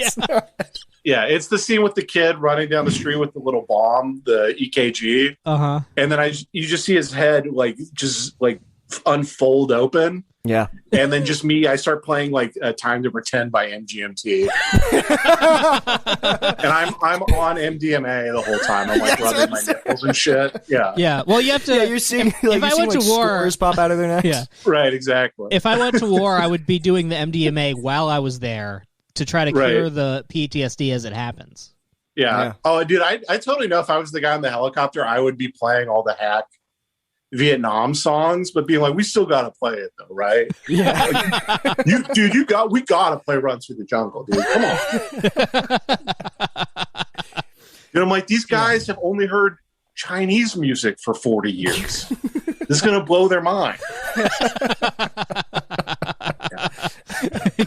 Yeah, it's the scene with the kid running down the street with the little bomb, the EKG. Uh-huh. And then you just see his head like just like unfold open. Yeah. And then just me, I start playing like Time to Pretend by MGMT. And I'm on MDMA the whole time. I'm like rubbing my nipples and shit. Yeah. Yeah. Well, you have to. Yeah, you're seeing if I went to war, scores pop out of their necks. Yeah. Right, exactly. If I went to war, I would be doing the MDMA while I was there to try to cure the PTSD as it happens. Yeah. Oh, dude, I totally know if I was the guy in the helicopter, I would be playing all the hack Vietnam songs, but being like, we still got to play it though, right? Yeah. Like, we got to play Run Through the Jungle, dude. Come on. I'm like, these guys have only heard Chinese music for 40 years. This is going to blow their mind.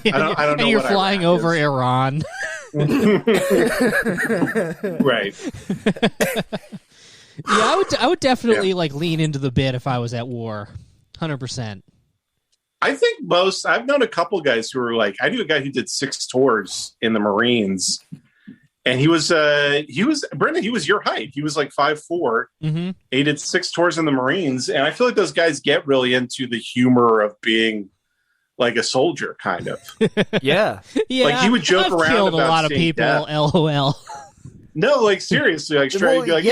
I don't know. And you're flying over Iran. Right. Yeah, I would definitely like lean into the bit if I was at war. 100%. I think I've known a couple guys who were like, I knew a guy who did 6 tours in the Marines, and he was Brendan, he was your height. He was like 5'4". Mm-hmm. He did 6 tours in the Marines, and I feel like those guys get really into the humor of being like a soldier, kind of. Yeah. Yeah. Like he would joke I've around killed about a lot of seeing people. death. LOL. No, like seriously, like straight, Well, be like,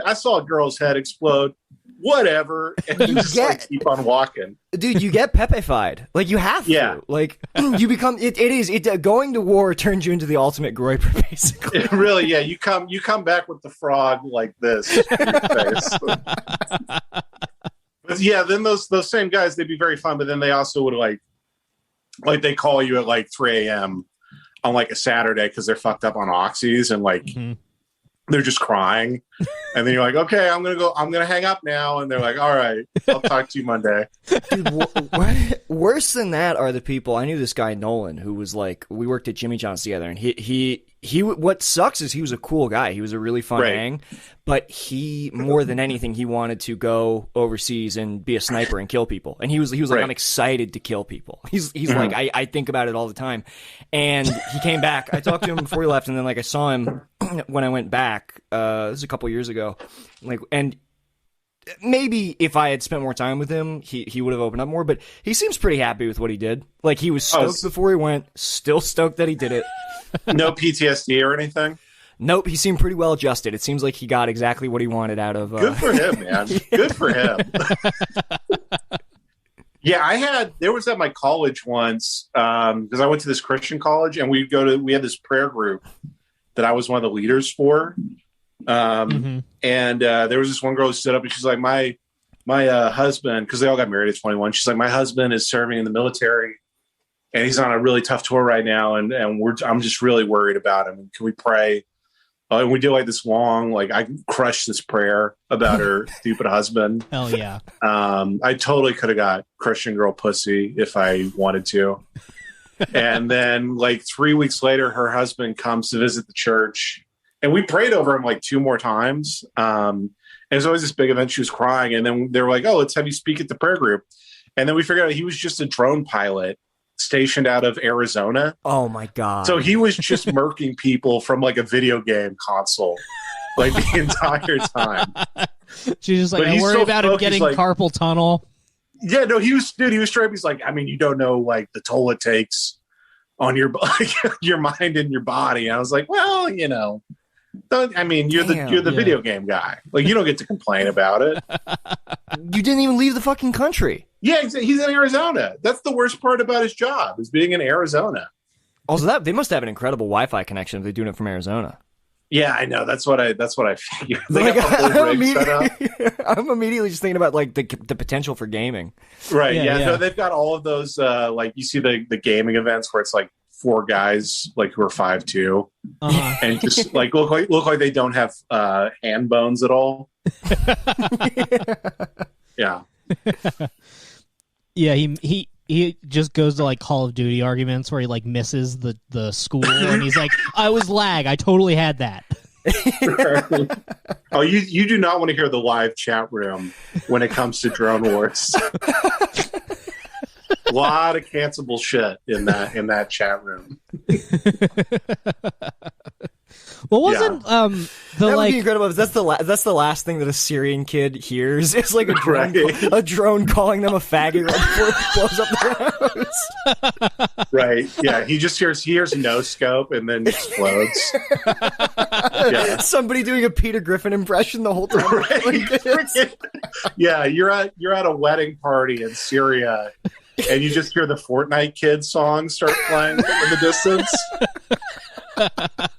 I saw a girl's head explode. Whatever, and you just like keep on walking. Dude, you get pepefied. Like you have to. Yeah. Like you become. Going to war turns you into the ultimate groiper, basically. It really, yeah. You come back with the frog like this in your face. But yeah, then those same guys, they'd be very fun, but then they also would like they call you at like 3 a.m. on like a Saturday because they're fucked up on oxys and like they're just crying, and then you're like, okay, I'm gonna hang up now, and they're like, all right, I'll talk to you Monday. Dude, worse than that are the people. I knew this guy Nolan who was like, we worked at Jimmy John's together, and he what sucks is he was a cool guy. He was a really fun hang, but he, more than anything, he wanted to go overseas and be a sniper and kill people. And he was like, I'm excited to kill people. He's like, I think about it all the time. And he came back. I talked to him before he left, and then like I saw him when I went back. This was a couple years ago. Like, and maybe if I had spent more time with him, he would have opened up more. But he seems pretty happy with what he did. Like he was stoked before he went. Still stoked that he did it. No PTSD or anything? Nope, he seemed pretty well adjusted. It seems like he got exactly what he wanted out of... Good for him, man. Good for him. Yeah, there was at my college once, because I went to this Christian college, and we had this prayer group that I was one of the leaders for. And there was this one girl who stood up, and she's like, my husband, because they all got married at 21, she's like, my husband is serving in the military, and he's on a really tough tour right now, and I'm just really worried about him. Can we pray? And we do like this long, like I crushed this prayer about her stupid husband. Hell yeah. I totally could have got Christian girl pussy if I wanted to. And then like 3 weeks later, her husband comes to visit the church, and we prayed over him like 2 more times. And it was always this big event. She was crying, and then they were like, "Oh, let's have you speak at the prayer group." And then we figured out he was just a drone pilot stationed out of Arizona. Oh my god! So he was just murking people from like a video game console, like the entire time. She's just like, I worry about him getting carpal tunnel. Yeah, no, he was straight. He's like, I mean, you don't know like the toll it takes on your your mind and your body. And I was like, well, you know, you're the video game guy. Like, you don't get to complain about it. You didn't even leave the fucking country. Yeah, he's in Arizona. That's the worst part about his job, is being in Arizona. Also, they must have an incredible Wi-Fi connection if they're doing it from Arizona. Yeah, I know. That's what I figured. Like, I'm immediately just thinking about like the potential for gaming. Right. Yeah. No, they've got all of those. Like you see the gaming events where it's like 4 guys like who are 5'2", and just like look like they don't have hand bones at all. Yeah. Yeah, he just goes to like Call of Duty arguments where he like misses the school and he's like, I was lag. I totally had that. Oh, you do not want to hear the live chat room when it comes to drone wars. A lot of cancelable shit in that chat room. Well, wasn't that would like be incredible. That's the last thing that a Syrian kid hears. It's like a drone calling them a faggot right before it blows up their house. Right? Yeah, he hears no scope and then explodes. Yeah. Somebody doing a Peter Griffin impression the whole time. Right? Yeah, you're at a wedding party in Syria, and you just hear the Fortnite Kids song start playing in the distance.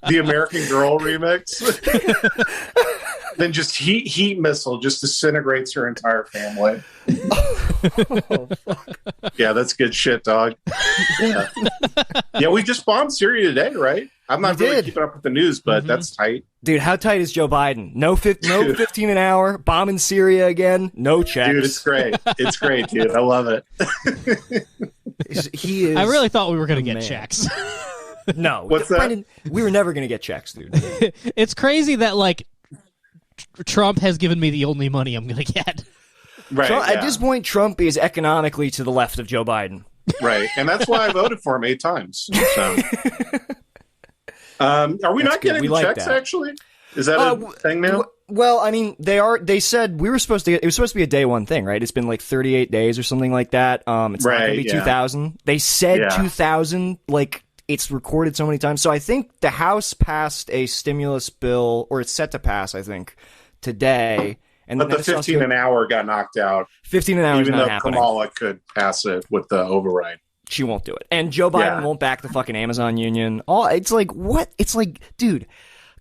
The American Girl remix. Then just heat missile just disintegrates your entire family. Oh, fuck. Yeah, that's good shit, dog. Yeah, we just bombed Syria today, right? I'm not really keeping up with the news, but that's tight. Dude, how tight is Joe Biden? No 15 an hour, bombing Syria again, no checks. Dude, it's great. It's great, dude. I love it. He is. I really thought we were going to get checks. No. What's that? Brendan, we were never going to get checks, dude. It's crazy that like Trump has given me the only money I'm going to get. Right. Trump, yeah. At this point, Trump is economically to the left of Joe Biden. Right. And that's why I voted for him 8 times. So. Are we not getting like checks, that. actually? Is that a thing now? Well, I mean, they said we were supposed to get, it was supposed to be a day one thing, right? It's been like 38 days or something like that. It's not going to be 2,000. They said 2,000, like it's recorded so many times. So I think the House passed a stimulus bill, or it's set to pass, I think, today. And But the 15 an hour got knocked out. 15 an hour even is not though happening. Kamala could pass it with the override. She won't do it. And Joe Biden won't back the fucking Amazon union. It's like, what? It's like, dude,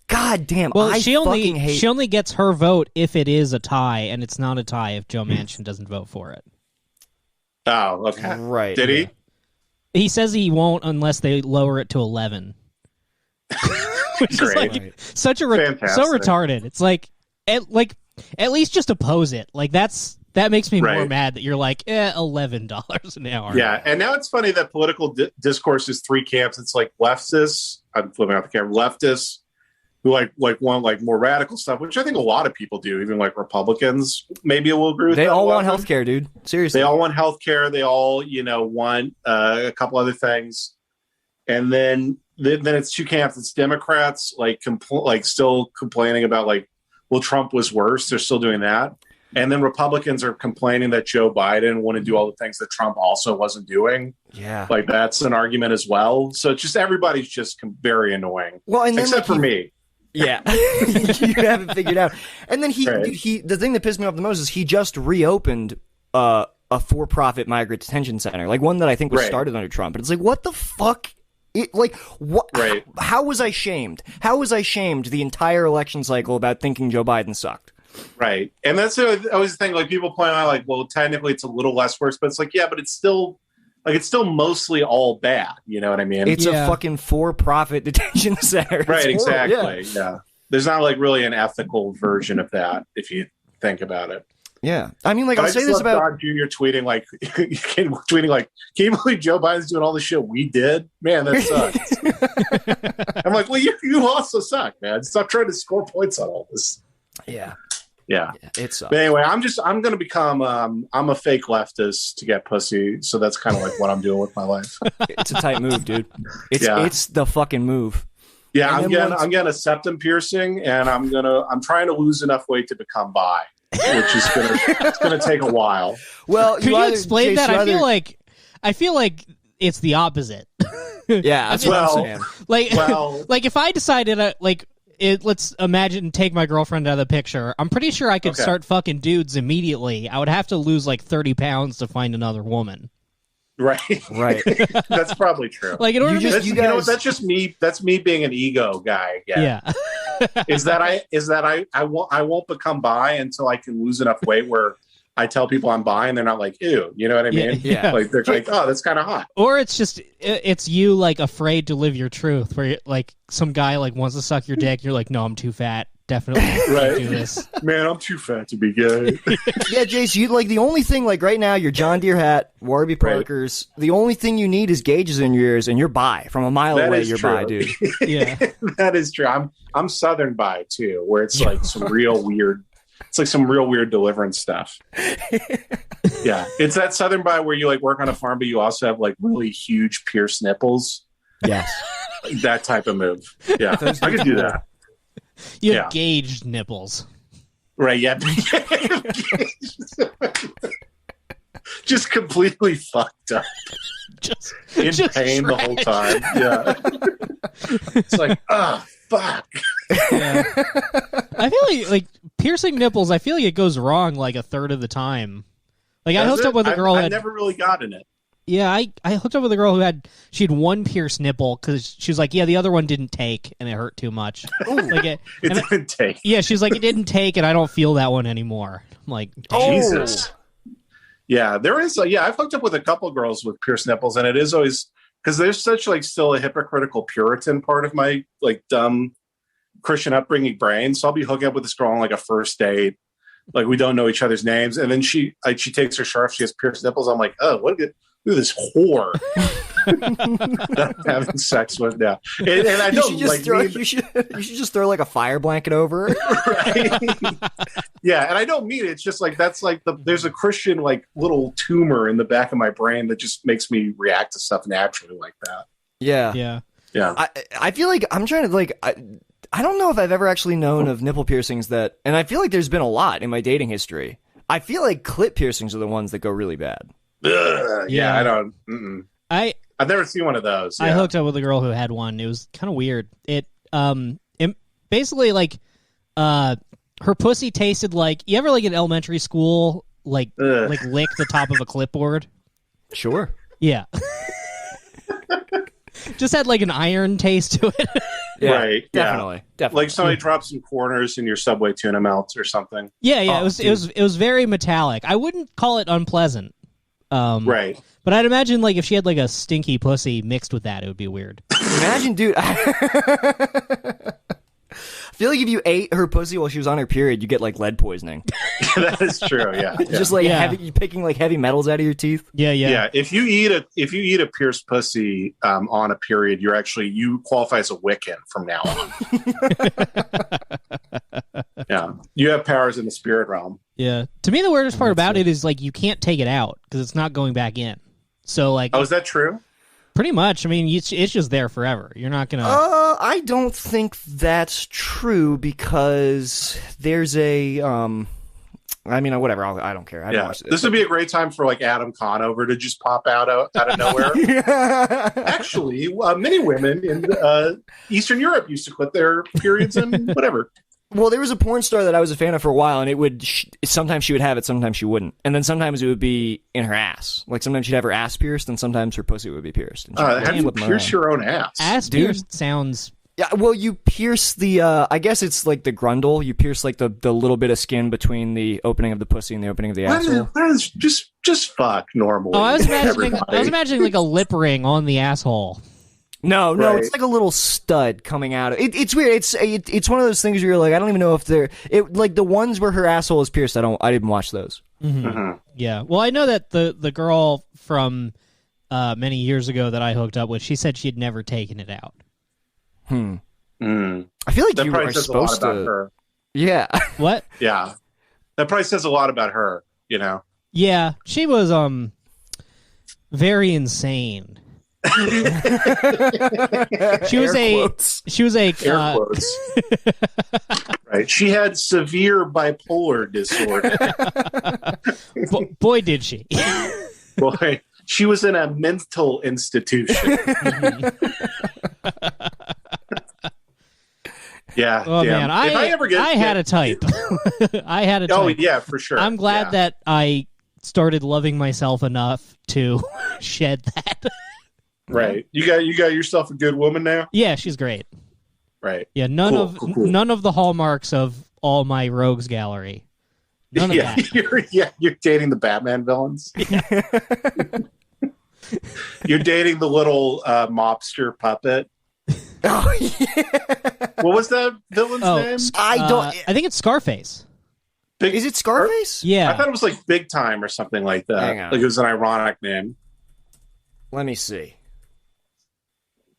god damn. Well, I she fucking hate. she only gets her vote if it is a tie, and it's not a tie if Joe Manchin doesn't vote for it. Oh, okay. Right. Did he? He says he won't unless they lower it to 11. Which is Great. like such a so Fantastic. retarded. It's like at least just oppose it. Like that makes me more mad that you're like $11 an hour. Yeah, and now it's funny that political discourse is 3 camps. It's like leftists. I'm flipping out the camera. Leftists who like want like more radical stuff, which I think a lot of people do. Even like Republicans, maybe will agree with. They that all a lot want of them. healthcare, dude. Seriously, They all want healthcare. They all want a couple other things, and then it's 2 camps. It's Democrats like still complaining about like, well, Trump was worse. They're still doing that. And then Republicans are complaining that Joe Biden wouldn't do all the things that Trump also wasn't doing. Yeah. Like that's an argument as well. So it's just everybody's just very annoying. Well, and then, except for me. Yeah. You haven't figured out. And then Right. the thing that pissed me off the most is he just reopened a for-profit migrant detention center, like one that I think was started under Trump. And it's like, what the fuck? What? Right. How was I shamed? How was I shamed the entire election cycle about thinking Joe Biden sucked? Right. And that's always the thing. Like people point out like, well, technically it's a little less worse, but it's like, yeah, but it's still mostly all bad. You know what I mean? It's a fucking for-profit detention center. Right. It's horrible. Exactly. Yeah. There's not like really an ethical version of that if you think about it. Yeah. I mean, like, But I'll say this about... Don Jr. tweeting like, can you believe Joe Biden's doing all the shit we did? Man, that sucks. I'm like, well, you also suck, man. Stop trying to score points on all this. Yeah. Yeah. It sucks. But anyway, I'm going to become, I'm a fake leftist to get pussy. So that's kind of like what I'm doing with my life. It's a tight move, dude. It's the fucking move. Yeah. And I'm getting a septum piercing and I'm trying to lose enough weight to become bi, which is going to take a while. Well, could you explain that? I feel like it's the opposite. Yeah. That's what I'm saying. Like if I decided let's imagine take my girlfriend out of the picture. I'm pretty sure I could start fucking dudes immediately. I would have to lose like 30 pounds to find another woman. Right. That's probably true. Like in order you know what, that's just me. That's me being an ego guy. Yeah. is that I won't become bi until I can lose enough weight where I tell people I'm bi and they're not like, ew, you know what I mean? Yeah. Like they're like, oh, that's kind of hot. Or it's you like afraid to live your truth, where like some guy like wants to suck your dick, you're like, no, I'm too fat. definitely Right. do this. Man, I'm too fat to be gay. Yeah, Jace, you like the only thing like right now, your John Deere hat, Warby Parkers. The only thing you need is gauges in your ears, and you're bi from a mile That away. is You're true. bi, dude. Yeah. That is true. I'm Southern bi too, where it's like some real weird. It's like some real weird deliverance stuff. Yeah, it's that Southern bi where you like work on a farm, but you also have like really huge pierced nipples. Yes. That type of move. Yeah, I could do that. You Yeah. have gauged nipples. Right? Yeah. Just completely fucked up. Just In just pain the whole time. Yeah. It's like, fuck. Yeah. I feel like piercing nipples. I feel like it goes wrong like a third of the time. Like I hooked up with a girl. I've never really gotten it. Yeah, I hooked up with a girl who had one pierced nipple because she was like, yeah, the other one didn't take and it hurt too much. Like It didn't take. yeah, she's like, it didn't take and I don't feel that one anymore. I'm like, Jesus. Yeah, there is. I've hooked up with a couple girls with pierced nipples, and it is always because there's such like still a hypocritical Puritan part of my like dumb Christian upbringing brain. So I'll be hooking up with this girl on like a first date, like we don't know each other's names, and then she takes her shirt off, she has pierced nipples. I'm like, oh, look at this whore that I'm having sex with now, and I don't like. You should just throw like a fire blanket over her. Right? Yeah, and I don't mean it. It's just like that's like there's a Christian like little tumor in the back of my brain that just makes me react to stuff naturally like that. Yeah. yeah. I feel like I'm trying to like I don't know if I've ever actually known of nipple piercings that, and I feel like there's been a lot in my dating history. I feel like clit piercings are the ones that go really bad. Yeah. I don't. I've never seen one of those. I Yeah. hooked up with a girl who had one. It was kind of weird. It basically like her pussy tasted like, you ever like in elementary school like lick the top of a clipboard? Sure. Yeah. Just had like an iron taste to it. Yeah, Right, yeah. Definitely. Like somebody drops some corners in your Subway tuna melts or something. Yeah, Oh, it was very metallic. I wouldn't call it unpleasant. Right. But I'd imagine like if she had like a stinky pussy mixed with that, it would be weird. Imagine, dude. I feel like if you ate her pussy while she was on her period, you get like lead poisoning. That is true. Yeah. Just like Yeah. you picking like heavy metals out of your teeth. Yeah. Yeah, if you eat a pierced pussy on a period, you qualify as a Wiccan from now on. Yeah, you have powers in the spirit realm. Yeah. To me, the weirdest part about it is like you can't take it out because it's not going back in. So like, Oh, is that true? pretty much. I mean, it's just there forever. You're not gonna. I don't think that's true because there's a I mean, whatever. I don't care. I don't watch This would be a great time for like Adam Conover to just pop out of nowhere. Actually, many women in Eastern Europe used to quit their periods and whatever. Well, there was a porn star that I was a fan of for a while, and it would sometimes she would have it, sometimes she wouldn't, and then sometimes it would be in her ass. Like sometimes she'd have her ass pierced, and sometimes her pussy would be pierced. And How do you pierce your own ass? Ass Dude. pierced sounds. Yeah, well, you pierce the. I guess it's like the grundle. You pierce like the little bit of skin between the opening of the pussy and the opening of the asshole. That is just fuck normally. Oh, I was imagining everybody. like a lip ring on the asshole. No, Right. it's like a little stud coming out of it. It's weird. It's one of those things where you're like, I don't even know if they're like the ones where her asshole is pierced. I didn't watch those. Yeah. Well, I know that the girl from many years ago that I hooked up with, she said she had never taken it out. I feel like That you probably are says a lot supposed about to. her. Yeah. What? Yeah, that probably says a lot about her. You know. Yeah, she was very insane. She was a Air quotes. Right. She had severe bipolar disorder. boy did she. Boy, she was in a mental institution. Yeah. Oh damn. man, If I ever get, I had a type. I had a type. Oh yeah, for sure. I'm glad Yeah. that I started loving myself enough to shed that. Right. You got yourself a good woman now. Yeah, she's great. Right. Yeah, none Cool. none of the hallmarks of all my rogues gallery. None of Yeah. that. You're dating the Batman villains. You're dating the little mobster puppet. Oh, yeah. What was that villain's name? I think it's Scarface. Is it Scarface? Yeah. I thought it was like Big Time or something like that. Hang on. Like it was an ironic name. Let me see.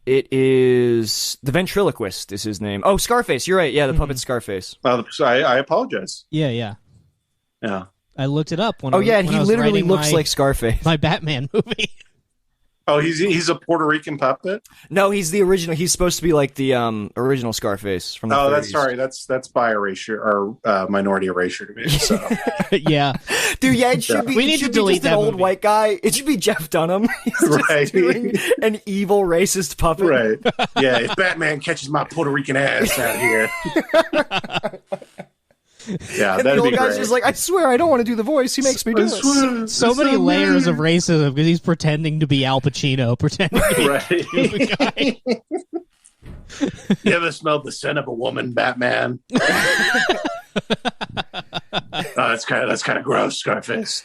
It is the ventriloquist is his name. Oh, Scarface. You're right. Yeah, the puppet Scarface. I apologize. Yeah. Yeah. I looked it up when Oh, yeah, when and he I was literally writing looks like Scarface. my Batman movie. Oh, he's a Puerto Rican puppet. No, he's the original. He's supposed to be like the original Scarface from the 30s. That's sorry. That's bi erasure or minority erasure to me. So. Yeah. Dude, yeah, it should be. We need it should to delete be just an that old movie. white guy. It should be Jeff Dunham. He's just Right. doing an evil racist puppet. Right. Yeah. If Batman catches my Puerto Rican ass out here. Yeah, And the that'd old be guy's great. just like, I swear I don't want to do the voice. He makes me do it. So many layers of racism because he's pretending to be Al Pacino, pretending to be the guy. You ever smelled the scent of a woman, Batman? That's kind of gross, Scarface.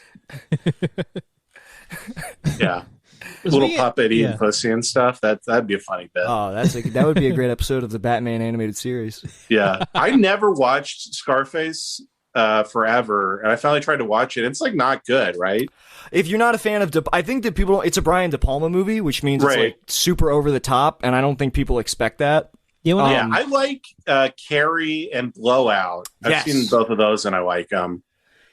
Yeah, little puppet eating pussy and stuff. That'd be a funny bit. Oh, that would be a great episode of the Batman animated series. Yeah, I never watched Scarface forever, and I finally tried to watch it. It's like not good, right? If you're not a fan of, I think that people, it's a Brian De Palma movie, which means it's like super over the top, and I don't think people expect that. Yeah, I like Carrie and Blowout. I've seen both of those, and I like them.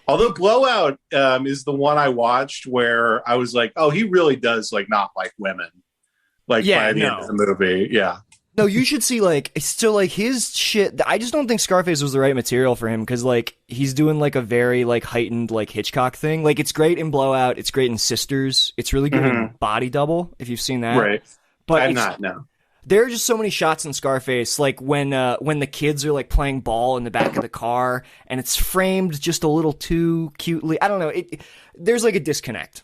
Although Blowout is the one I watched where I was like, oh, he really does like not like women. Like by the end of the movie, yeah. No, you should see his shit. I just don't think Scarface was the right material for him because like he's doing like a very like heightened like Hitchcock thing. Like it's great in Blowout, it's great in Sisters, it's really good in Body Double if you've seen that. Right, but I'm not. No, there are just so many shots in Scarface, like when the kids are like playing ball in the back of the car, and it's framed just a little too cutely. I don't know. There's like a disconnect.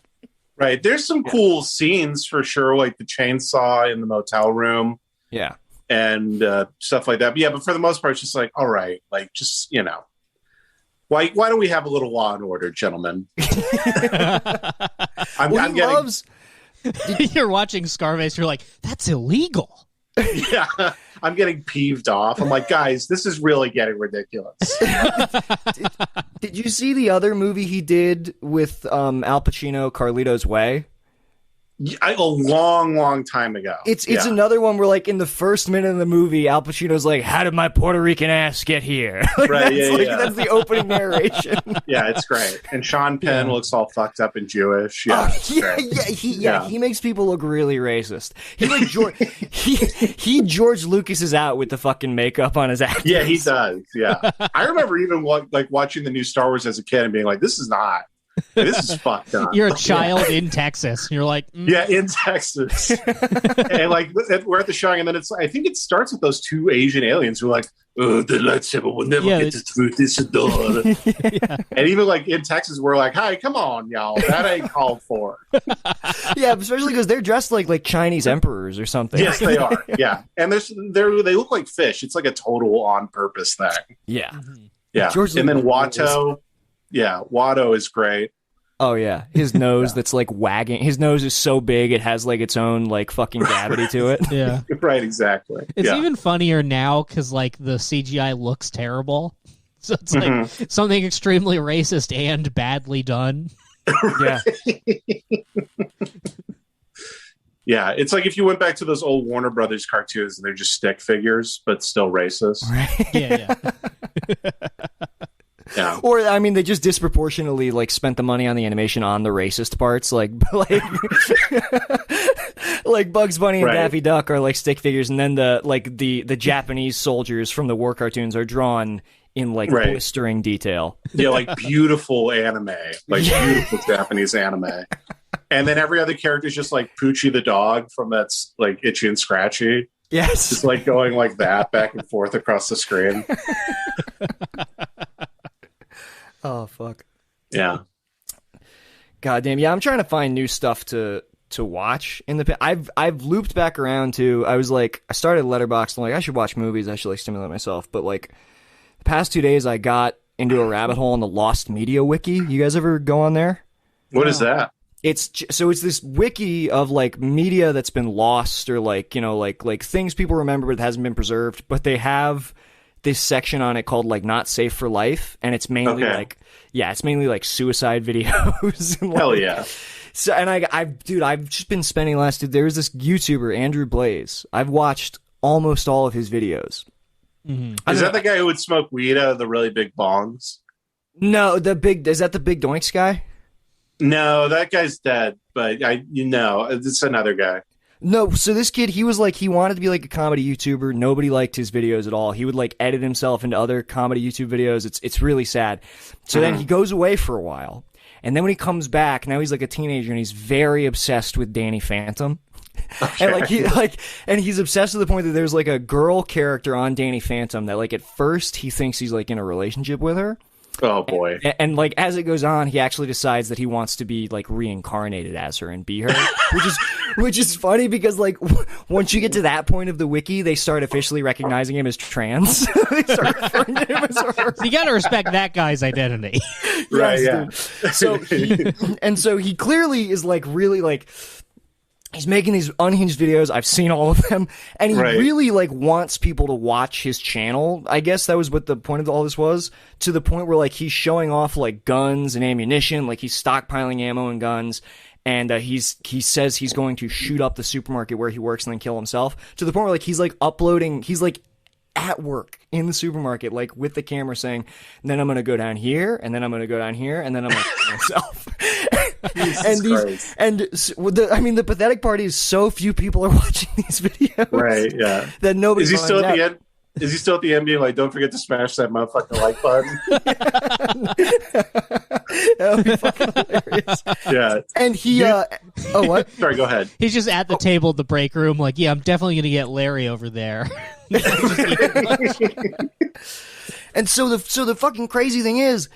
Right, there's some cool scenes for sure, like the chainsaw in the motel room. Yeah. And stuff like that. But yeah, but for the most part, it's just like, all right, like just, why don't we have a little law and order, gentlemen? You're watching Scarface, you're like, that's illegal. Yeah, I'm getting peeved off. I'm like, guys, this is really getting ridiculous. Did you see the other movie he did with Al Pacino, Carlito's Way? A long time ago. It's another one where, like, in the first minute of the movie, Al Pacino's like, "How did my Puerto Rican ass get here?" Right? That's the opening narration. Yeah, it's great. And Sean Penn looks all fucked up and Jewish. He makes people look really racist. He like he George Lucas out with the fucking makeup on his actors. Yeah, he does. Yeah, I remember even watching the new Star Wars as a kid and being like, "This is fucked up." You're a child in Texas. And you're like, yeah, in Texas. And like we're at the showing, and then I think it starts with those two Asian aliens who are like, "Oh, the lightsaber will never get through this door." And even like in Texas, we're like, "Hi, come on, y'all, that ain't called for." Yeah, especially because they're dressed like Chinese emperors or something. Yes, they are. Yeah, and they look like fish. It's like a total on purpose thing. Yeah, yeah. And then Watto. Yeah, Watto is great. Oh yeah, his nose that's like wagging. His nose is so big it has like its own like fucking gravity to it. Yeah, right, exactly. It's even funnier now because like the CGI looks terrible, so it's like something extremely racist and badly done. Yeah. Yeah, it's like if you went back to those old Warner Brothers cartoons and they're just stick figures, but still racist. Right. Yeah. Yeah. Or I mean, they just disproportionately like spent the money on the animation on the racist parts, like like Bugs Bunny and Daffy Duck are like stick figures, and then the Japanese soldiers from the war cartoons are drawn in like blistering detail. Yeah, like beautiful anime, like beautiful Japanese anime. And then every other character is just like Poochie the dog from that's like Itchy and Scratchy. Yes, just like going like that back and forth across the screen. Oh fuck. Yeah. Goddamn. Yeah, I'm trying to find new stuff to watch in the. I've looped back around to. I started Letterboxd. I'm like, I should watch movies. I should like stimulate myself. But like the past 2 days, I got into a rabbit hole on the Lost Media Wiki. You guys ever go on there? What is that? So it's this wiki of like media that's been lost or like, you know, like things people remember but it hasn't been preserved, but they have this section on it called like not safe for life, and it's mainly it's mainly like suicide videos. And, like, Hell yeah. So and I've just been spending there's this YouTuber Andrew Blaze. I've watched almost all of his videos. Mm-hmm. Is that the guy who would smoke weed out of the really big bongs? No, is that the big doinks guy? No, that guy's dead, but it's another guy. No, so this kid, he wanted to be like a comedy YouTuber. Nobody liked his videos at all. He would like edit himself into other comedy YouTube videos. It's really sad. So then he goes away for a while. And then when he comes back, now he's like a teenager and he's very obsessed with Danny Phantom. Okay. And he's obsessed to the point that there's like a girl character on Danny Phantom that like at first he thinks he's like in a relationship with her. Oh boy. And like as it goes on, he actually decides that he wants to be like reincarnated as her and be her, which is funny because like once you get to that point of the wiki, they start officially recognizing him as trans. They start referring to him as her. So you got to respect that guy's identity. Right, yes, yeah. So he clearly is like really like he's making these unhinged videos. I've seen all of them, and he really like wants people to watch his channel. I guess that was what the point of all this was, to the point where like he's showing off like guns and ammunition, like he's stockpiling ammo and guns, and he says he's going to shoot up the supermarket where he works and then kill himself. To the point where like he's like uploading, he's like at work in the supermarket, like with the camera saying, and then I'm going to go down here, and then I'm going to go down here, and then I'm going to kill myself. The pathetic part is so few people are watching these videos. Right, yeah. That nobody Is he still at the end? Is he still at the end being like, don't forget to smash that motherfucking like button? That would be fucking hilarious. Yeah. And he, oh, what? Sorry, go ahead. He's just at the table at the break room, like, yeah, I'm definitely going to get Larry over there. And so the fucking crazy thing is,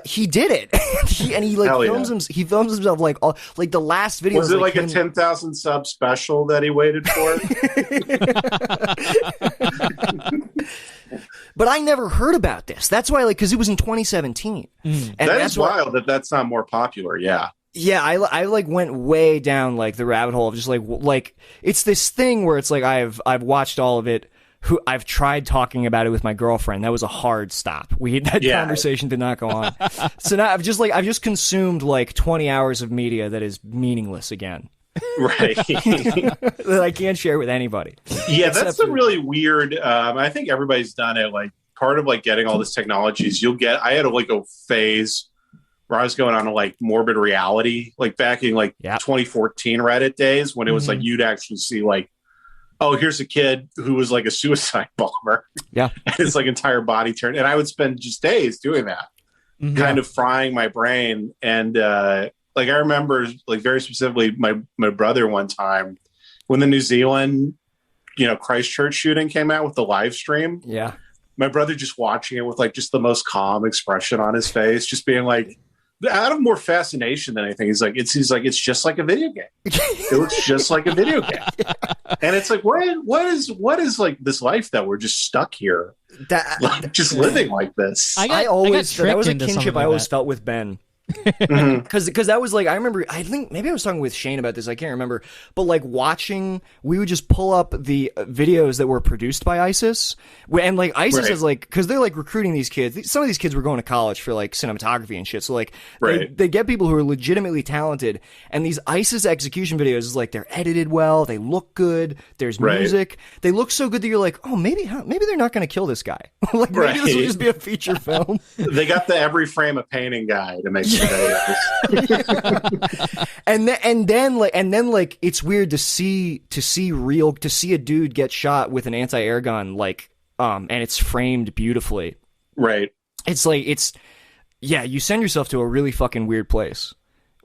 he did it. he films himself like the last video. Was it like a 10,000 sub special that he waited for? But I never heard about this. That's why, like, because it was in 2017. And that is wild that's not more popular. Yeah. Yeah, I like went way down like the rabbit hole of just like it's this thing where it's like I've watched all of it. I've tried talking about it with my girlfriend. That was a hard stop. Conversation did not go on. So now I've just consumed like 20 hours of media that is meaningless again. Right. That I can't share with anybody. Yeah, that's a really weird. I think everybody's done it. Like part of like getting all this technology is I had a phase where I was going on to like morbid reality, like back in like 2014 Reddit days when it was like you'd actually see like, oh, here's a kid who was like a suicide bomber. Yeah. And his like entire body turned. And I would spend just days doing that, kind of frying my brain. And like I remember like very specifically my brother one time when the New Zealand, Christchurch shooting came out with the live stream. Yeah. My brother just watching it with like just the most calm expression on his face, just being like, out of more fascination than anything, he's like, it's just like a video game. It looks just like a video game. And it's like, what is like this life that we're just stuck here, just living like this? That was a kinship I always felt with Ben. Because that was like, I remember, I think maybe I was talking with Shane about this, I can't remember, but like we would just pull up the videos that were produced by ISIS, and like ISIS is like, because they're like recruiting these kids. Some of these kids were going to college for like cinematography and shit, so like they get people who are legitimately talented, and these ISIS execution videos is like they're edited well, they look good, there's music, they look so good that you're like, oh, maybe they're not going to kill this guy. Like maybe this will just be a feature film. They got the every frame a painting guy to make and then it's weird to see a dude get shot with an anti-air gun, like and it's framed beautifully. Right. It's like you send yourself to a really fucking weird place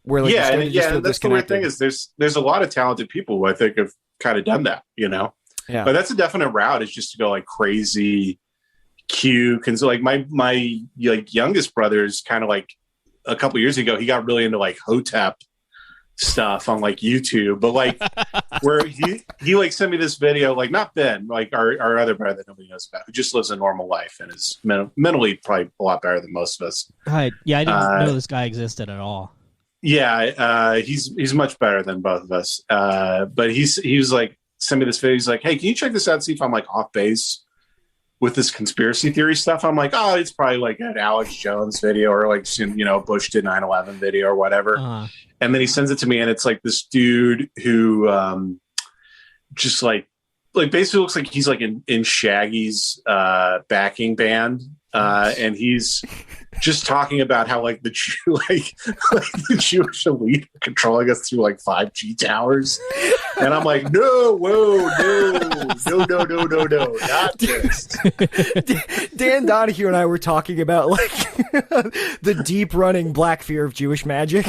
where like that's the weird thing is there's a lot of talented people who I think have kind of done that, Yeah. But that's a definite route, is just to go like crazy cute. And so like my like youngest brother is kind of like, a couple years ago, he got really into like Hotep stuff on like YouTube, but like where he like sent me this video, like not Ben, like our other brother that nobody knows about, who just lives a normal life and is mentally probably a lot better than most of us. Right. Yeah, I didn't know this guy existed at all. he's much better than both of us. But he was like, send me this video. He's like, hey, can you check this out? See if I'm like off base with this conspiracy theory stuff. I'm like, oh, it's probably like an Alex Jones video or like, Bush did 9/11 video or whatever. And then he sends it to me, and it's like this dude who just like basically looks like he's like in Shaggy's backing band. And he's just talking about how like the the Jewish elite are controlling us through like 5G towers, and I'm like, no, not this. Dan Donahue and I were talking about like the deep running black fear of Jewish magic.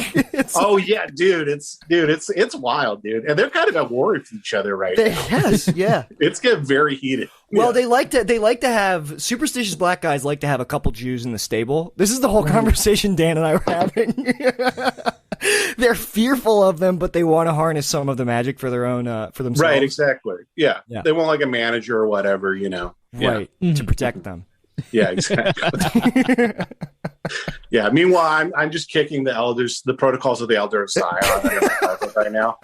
Oh yeah, dude, it's wild, dude, and they're kind of at war with each other right now. Yes, yeah, it's getting very heated. Well, they like to have superstitious black guys like to have a couple Jews in the stable. This is the whole conversation Dan and I were having. They're fearful of them, but they want to harness some of the magic for their own for themselves. Right, exactly. Yeah. They want like a manager or whatever, Right, to protect them. Yeah, exactly. Yeah. Meanwhile, I'm just kicking the protocols of the Elder of Zion under my carpet right now.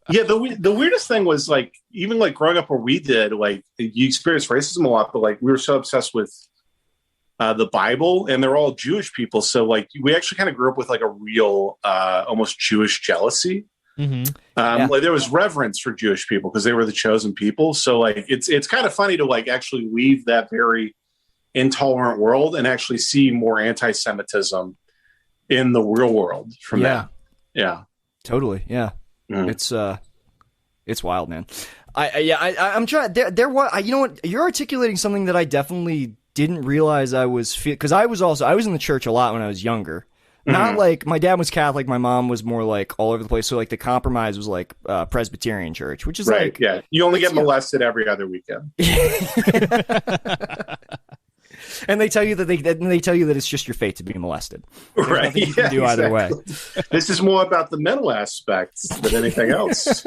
Yeah, the weirdest thing was like even like growing up where we did, like you experienced racism a lot, but like we were so obsessed with the Bible, and they're all Jewish people, so like we actually kind of grew up with like a real almost Jewish jealousy. Like there was reverence for Jewish people because they were the chosen people. So like it's kind of funny to like actually leave that very intolerant world and actually see more anti-Semitism in the real world from that. Yeah, totally. Yeah. It's wild, man. I'm trying. You know what? You're articulating something that I definitely didn't realize I was because I was in the church a lot when I was younger. Not like my dad was Catholic, my mom was more like all over the place. So like the compromise was like Presbyterian church, which is right. Like, yeah, you only get molested every other weekend. And they tell you that it's just your fate to be molested. There's right. You can do either way. This is more about the mental aspects than anything else.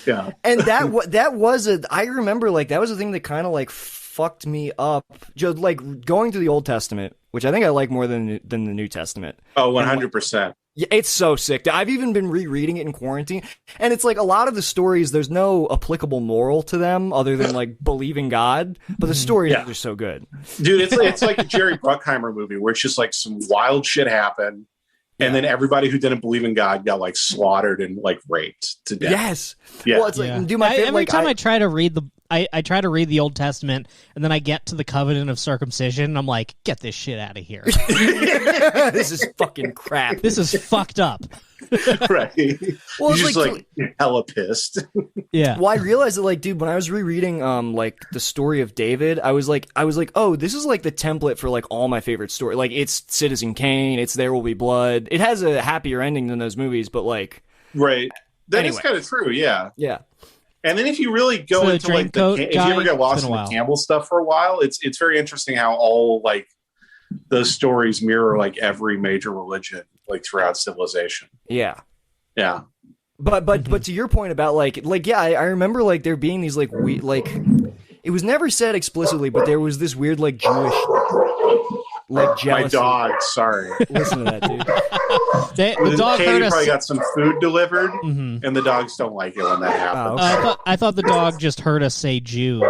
Yeah. And that was I remember like that was a thing that kind of like fucked me up. Just like going to the Old Testament, which I think I like more than the New Testament. Oh, 100%. Yeah, it's so sick. I've even been rereading it in quarantine, and it's like a lot of the stories, there's no applicable moral to them other than like believing God, but the stories are just so good. Dude, it's like a Jerry Bruckheimer movie where it's just like some wild shit happened, and then everybody who didn't believe in God got like slaughtered and like raped to death. Yes. Yeah. Well, it's like, do my favorite, every time I try to read I try to read the Old Testament, and then I get to the covenant of circumcision, and I'm like, get this shit out of here. This is fucking crap. This is fucked up. Right. Well, you're just like hella pissed. Yeah. Well, I realized that, like, dude, when I was rereading, like, the story of David, I was like, oh, this is like the template for like all my favorite story. Like, it's Citizen Kane, it's There Will Be Blood. It has a happier ending than those movies, but like, right. That Anyway. is kind of true. Yeah. yeah. And then if you really go into like if you ever get lost in the Campbell stuff for a while, it's very interesting how all like those stories mirror like every major religion like throughout civilization. Yeah. Yeah. But to your point about like yeah, I remember like there being these like it was never said explicitly, but there was this weird like Jewish like jealousy. My dog, sorry. Listen to that, dude. The dog Katie heard us. probably got some food delivered, and the dogs don't like it when that happens. I thought the dog just heard us say Jews.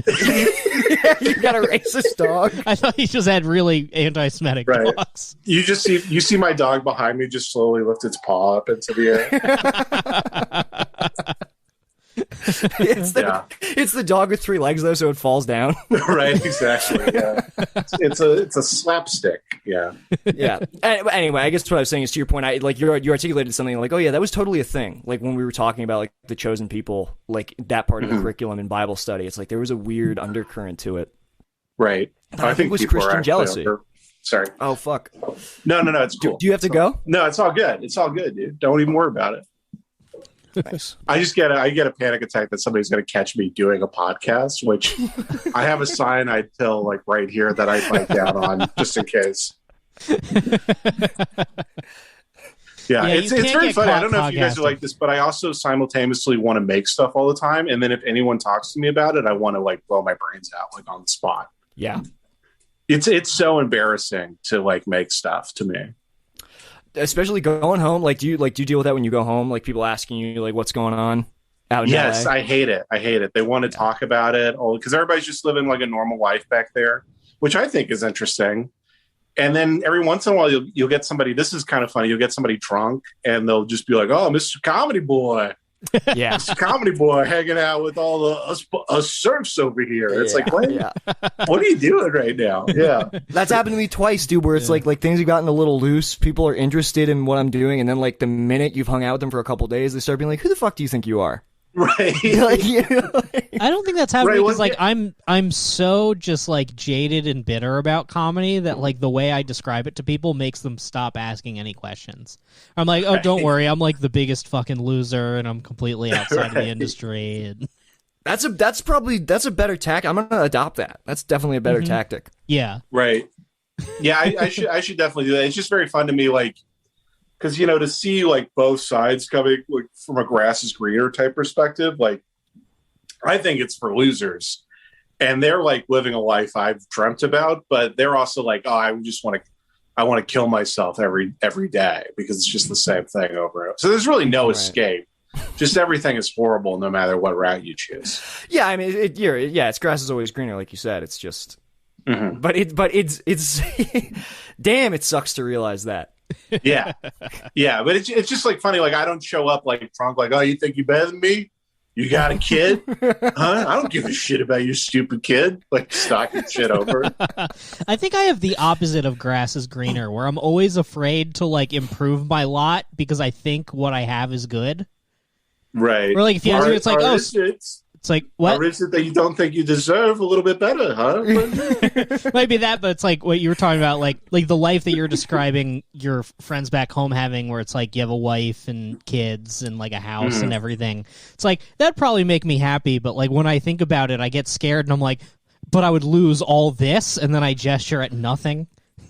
You got a racist dog. I thought he just had really anti-Semitic dogs. You see my dog behind me just slowly lift its paw up into the air. It's the dog with 3 legs though, so it falls down. Right, exactly. Yeah, it's a slapstick. Yeah, yeah. Anyway, I guess what I was saying is to your point. You articulated something like, oh yeah, that was totally a thing. Like when we were talking about like the chosen people, like that part of the curriculum in Bible study. It's like there was a weird undercurrent to it. Right. I think it was Christian jealousy. Sorry. Oh fuck. No. It's cool. Do you have to go? No, it's all good. It's all good, dude. Don't even worry about it. Nice. I get a panic attack that somebody's going to catch me doing a podcast, which I have a cyanide pill like right here that I bite down on just in case. Yeah, it's very funny. I don't know if you guys are like this, but I also simultaneously want to make stuff all the time, and then if anyone talks to me about it, I want to like blow my brains out like on the spot. Yeah. It's so embarrassing to like make stuff to me. Especially going home. Like, do you deal with that when you go home? Like people asking you like what's going on out in Yes, LA? I hate it. They want to talk about it because everybody's just living like a normal life back there, which I think is interesting. And then every once in a while, you'll get somebody. This is kind of funny. You'll get somebody drunk, and they'll just be like, "Oh, Mr. Comedy Boy, Yeah. Mr. Comedy Boy, hanging out with all the us serfs over here." It's like, what? Yeah. What are you doing right now? Yeah, That's happened to me twice, dude, where it's like things have gotten a little loose. People are interested in what I'm doing, and then like the minute you've hung out with them for a couple days, they start being like, "Who the fuck do you think you are?" right. Like, you know, I don't think that's happening Right, because well, like I'm so just like jaded and bitter about comedy that like the way I describe it to people makes them stop asking any questions. I'm like, oh, don't worry, I'm like the biggest fucking loser and I'm completely outside of the industry. And that's a better tactic. I'm gonna adopt that. That's definitely a better tactic. yeah, Right. Yeah, I should definitely do that. It's just very fun to me, like, because to see like both sides coming like from a grass is greener type perspective, like I think it's for losers, and they're like living a life I've dreamt about, but they're also like, oh, I want to kill myself every day because it's just the same thing over and over. So there's really no escape. Just everything is horrible no matter what route you choose. Yeah, I mean, it's grass is always greener, like you said. It's just, but it's, damn, it sucks to realize that. Yeah, but it's just like funny. Like I don't show up like drunk. Like, oh, you think you better than me? You got a kid? Huh? I don't give a shit about your stupid kid. Like stocking shit over. I think I have the opposite of grass is greener, where I'm always afraid to like improve my lot because I think what I have is good. Right. Or like if you ask me, it's like, oh, it's like what? Or is it that you don't think you deserve a little bit better, huh? Might be that, but it's like what you were talking about, like the life that you're describing your friends back home having, where it's like you have a wife and kids and like a house and everything. It's like that'd probably make me happy, but like when I think about it, I get scared and I'm like, but I would lose all this, and then I gesture at nothing.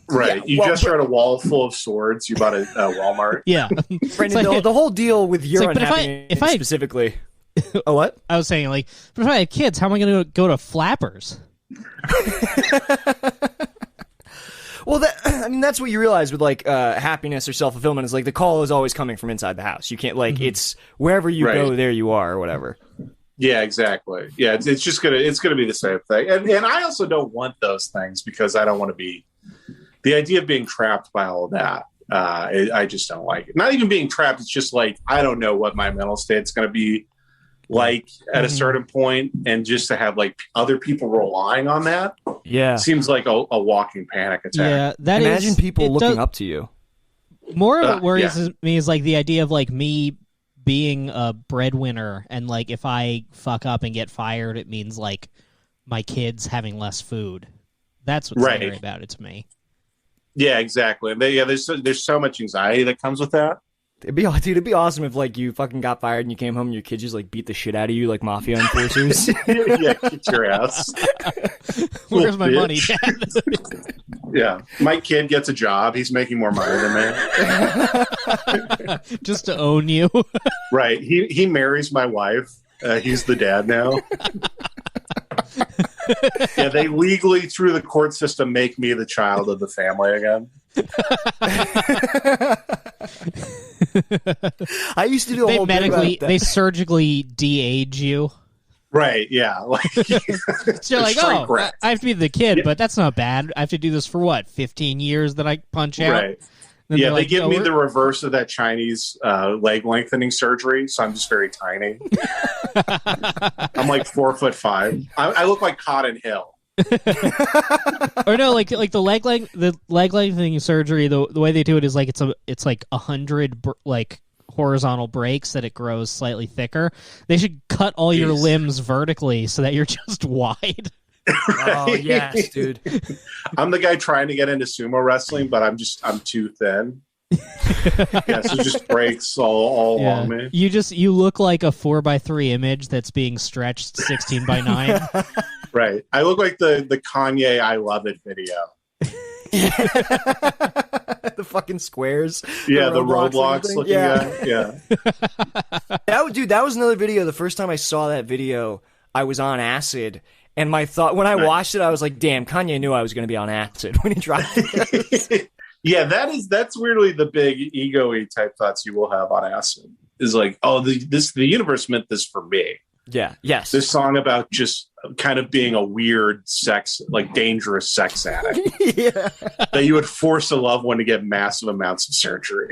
Right. You gesture at a wall full of swords you bought at Walmart. Yeah. Brandon, like, the whole deal with your like, but unhappiness if I specifically. Oh, what? I was saying, like, but if I had kids, how am I going to go to Flappers? Well, that's what you realize with like happiness or self-fulfillment is like the call is always coming from inside the house. You can't like it's wherever you go, there you are, or whatever. Yeah, exactly. Yeah, it's just gonna be the same thing. And I also don't want those things because I don't want to be the idea of being trapped by all of that. I just don't like it. Not even being trapped. It's just like I don't know what my mental state's going to be like at a certain point, and just to have like other people relying on that, seems like a walking panic attack. Yeah, imagine people looking up to you. More of what worries me is like the idea of like me being a breadwinner, and like if I fuck up and get fired, it means like my kids having less food. That's what's scary about it to me. Yeah, exactly. There's so much anxiety that comes with that. It'd be awesome if like you fucking got fired and you came home and your kids just like beat the shit out of you like mafia enforcers. Yeah, kick your ass. Where's my money, Dad? Yeah, my kid gets a job. He's making more money than me. Just to own you. Right. He marries my wife. He's the dad now. Yeah, they legally through the court system make me the child of the family again. I used to do a whole medically, they surgically de-age you. Right, yeah. Like, so you're like, oh, I have to be the kid, but that's not bad. I have to do this for what, 15 years that I punch out? Right. Yeah, they give me the reverse of that Chinese leg lengthening surgery, so I'm just very tiny. I'm like 4'5". I look like Cotton Hill. Or no, like the leg lengthening surgery. The way they do it is like it's like 100 like horizontal breaks that it grows slightly thicker. They should cut all your limbs vertically so that you're just wide. Right? Oh yes, dude. I'm the guy trying to get into sumo wrestling, but I'm too thin. Yeah, so it just breaks all along me. You look like a 4x3 image that's being stretched 16:9. Right. I look like the Kanye "I Love It" video. The fucking squares. Yeah, the Roblox looking guy. Yeah. That was another video. The first time I saw that video, I was on acid, And my thought when I watched it, I was like, "Damn, Kanye knew I was going to be on acid when he dropped it." Yeah, that's weirdly the big ego-y type thoughts you will have on acid. Is like, oh, the universe meant this for me. Yeah. Yes. This song about just kind of being a weird sex, like dangerous sex addict. Yeah. That you would force a loved one to get massive amounts of surgery.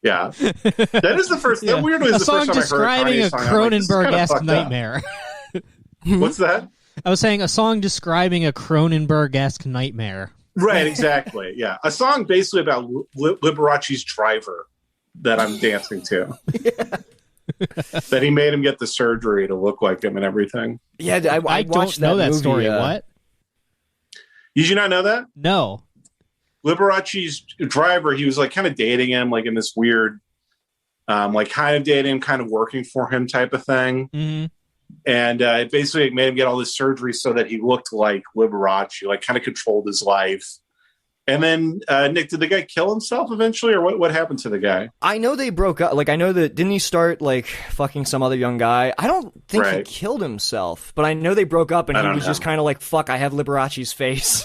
Yeah, that is the first. Yeah. That weirdly is A the song first time I heard describing a a Kanye song. I'm like, this is kinda Cronenberg-esque fucked up. nightmare. What's that? I was saying a song describing a Cronenberg-esque nightmare. Right, exactly. Yeah, a song basically about Liberace's driver that I'm dancing to. That he made him get the surgery to look like him and everything. Yeah, I watched don't know that movie, story. What? Did you not know that? No. Liberace's driver, he was like kind of dating him, like in this weird, like kind of dating him, kind of working for him type of thing. Mm-hmm. And it basically made him get all this surgery so that he looked like Liberace, like kind of controlled his life. And then, Nick, did the guy kill himself eventually, or what happened to the guy? I know they broke up. Like, I know that, didn't he start, like, fucking some other young guy? I don't think he killed himself, but I know they broke up and he was just kind of like, fuck, I have Liberace's face.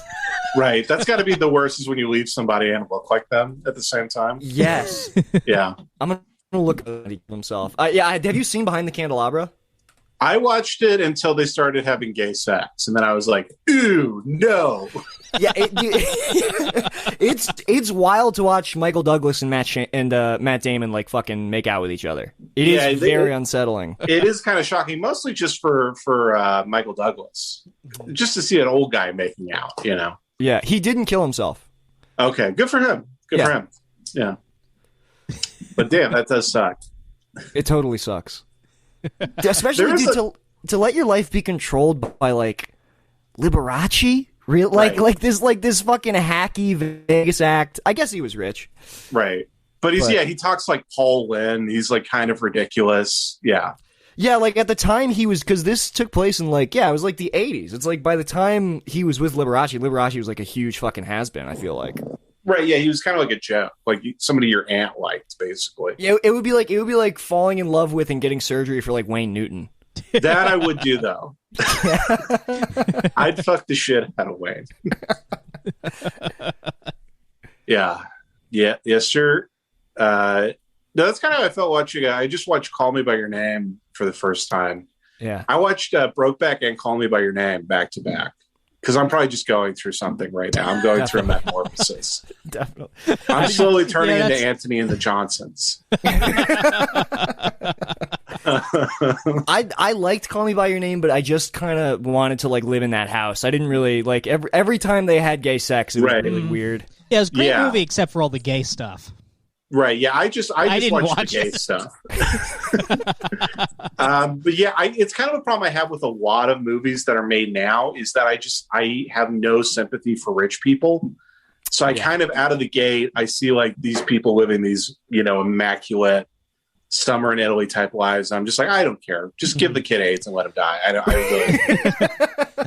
Right. That's got to be the worst, is when you leave somebody and look like them at the same time. Yes. Yeah. I'm going to look at he killed himself. Yeah, have you seen Behind the Candelabra? I watched it until they started having gay sex, and then I was like, "Ooh, no!" Yeah, it's wild to watch Michael Douglas and Matt Damon like fucking make out with each other. It is very unsettling. It is kind of shocking, mostly just for Michael Douglas, just to see an old guy making out. You know? Yeah, he didn't kill himself. Okay, good for him. Good for him. Yeah, but damn, that does suck. It totally sucks. Especially to let your life be controlled by like Liberace, like this fucking hacky Vegas act. I guess he was rich, right? But he talks like Paul Lynn. He's like kind of ridiculous. Yeah, like at the time he was, because this took place in like it was like the 80s. It's like by the time he was with Liberace was like a huge fucking has-been, I feel like. Right, yeah, he was kind of like a joke, like somebody your aunt liked, basically. Yeah, it would be like falling in love with and getting surgery for like Wayne Newton. That I would do, though. I'd fuck the shit out of Wayne. Yeah, yes, sir. No, that's kind of how I felt watching it. I just watched Call Me by Your Name for the first time. Yeah, I watched Brokeback and Call Me by Your Name back to back. Because I'm probably just going through something right now. I'm going through a metamorphosis. Definitely. I'm slowly turning into Anthony and the Johnsons. I liked Call Me by Your Name, but I just kind of wanted to like live in that house. I didn't really like every time they had gay sex. It was really weird. Yeah, it was a great movie except for all the gay stuff. Right. Yeah. I just didn't watched watch the gay stuff. But yeah, it's kind of a problem I have with a lot of movies that are made now is that I have no sympathy for rich people. So I kind of out of the gate, I see like these people living these, immaculate summer in Italy type lives. I'm just like, I don't care. Just give the kid AIDS and let him die.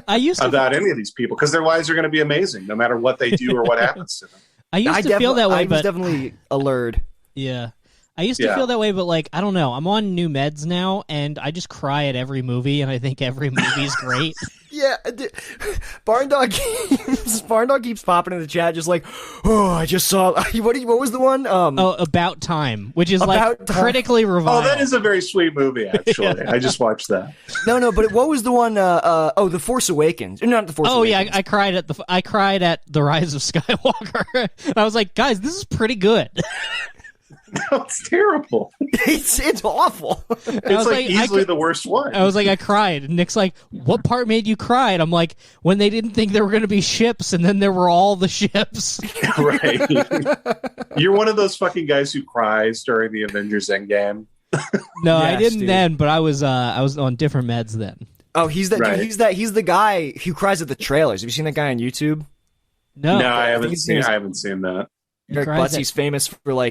I used to about any of these people because their lives are going to be amazing no matter what they do or what happens to them. I used to feel that way, but I was definitely allured. Yeah. I used to feel that way, but like, I don't know. I'm on new meds now, and I just cry at every movie, and I think every movie's great. Yeah. Barn Dog keeps popping in the chat just like, oh, I just saw... What was the one? About Time, which is like critically reviled. Oh, that is a very sweet movie, actually. I just watched that. No, but what was the one? The Force Awakens. Not The Force Awakens. Oh, yeah, I cried at The Rise of Skywalker. And I was like, guys, this is pretty good. No, it's terrible. It's awful. It's like easily the worst one. I was like, I cried. And Nick's like, what part made you cry? And I'm like, when they didn't think there were going to be ships, and then there were all the ships. Right. You're one of those fucking guys who cries during the Avengers Endgame. No, I didn't then, but I was on different meds then. Oh, he's that. Right. Dude, he's the guy who cries at the trailers. Have you seen that guy on YouTube? No, I haven't seen that. Eric Buttsey's famous for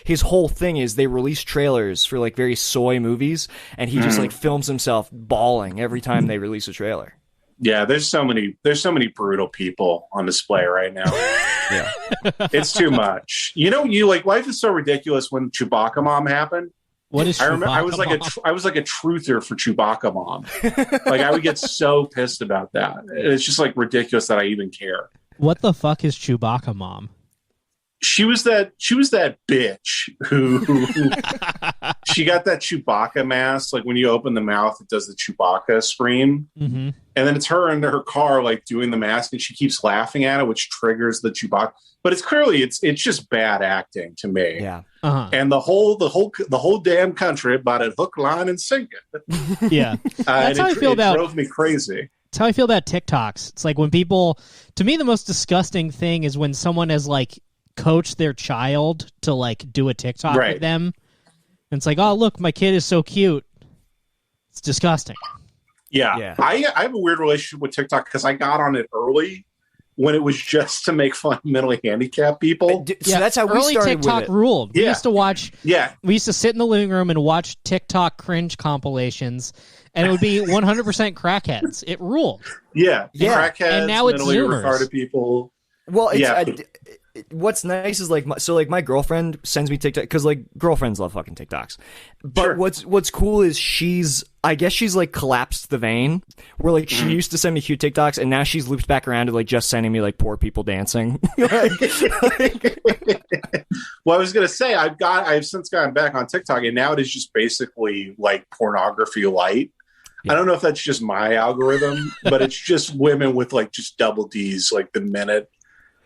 his whole thing is they release trailers for like very soy movies, and he just like films himself bawling every time they release a trailer. Yeah, there's so many brutal people on display right now. Yeah, it's too much. You like Life is So Ridiculous when Chewbacca Mom happened. What is Chewbacca I remember I Mom? was like a truther for Chewbacca Mom. Like I would get so pissed about that. It's just like ridiculous that I even care. What the fuck is Chewbacca Mom? She was that bitch who she got that Chewbacca mask. Like when you open the mouth, it does the Chewbacca scream, Mm-hmm. and then it's her in her car like doing the mask, and she keeps laughing at it, which triggers the Chewbacca. But it's clearly it's just bad acting to me. Yeah. Uh-huh. And the whole damn country bought it hook, line, and sinker. Yeah. That's how I feel about. It drove me crazy. That's how I feel about TikToks. It's like when people. To me, the most disgusting thing is when someone has like coached their child to like do a TikTok Right. with them. And it's like, oh look, my kid is so cute. It's disgusting. Yeah. I have a weird relationship with TikTok because I got on it early when it was just to make fun of mentally handicapped people. So that's how we early started TikTok with it. ruled. We Yeah. used to watch. Yeah. We used to sit in the living room and watch TikTok cringe compilations, and it would be 100% crackheads. It ruled. Yeah. Yeah. Crackheads, And now it's mentally Zoomers. retarded people. Well, it's, Yeah. what's nice is like my girlfriend sends me TikTok because like girlfriends love fucking TikToks. But Sure. what's cool is I guess she's like collapsed the vein where like Mm-hmm. she used to send me cute TikToks and now she's looped back around to like just sending me like poor people dancing. Well, I was gonna say I've since gotten back on TikTok, and now it is just basically like pornography light. Yeah. I don't know if that's just my algorithm, but it's just women with like just double D's like the minute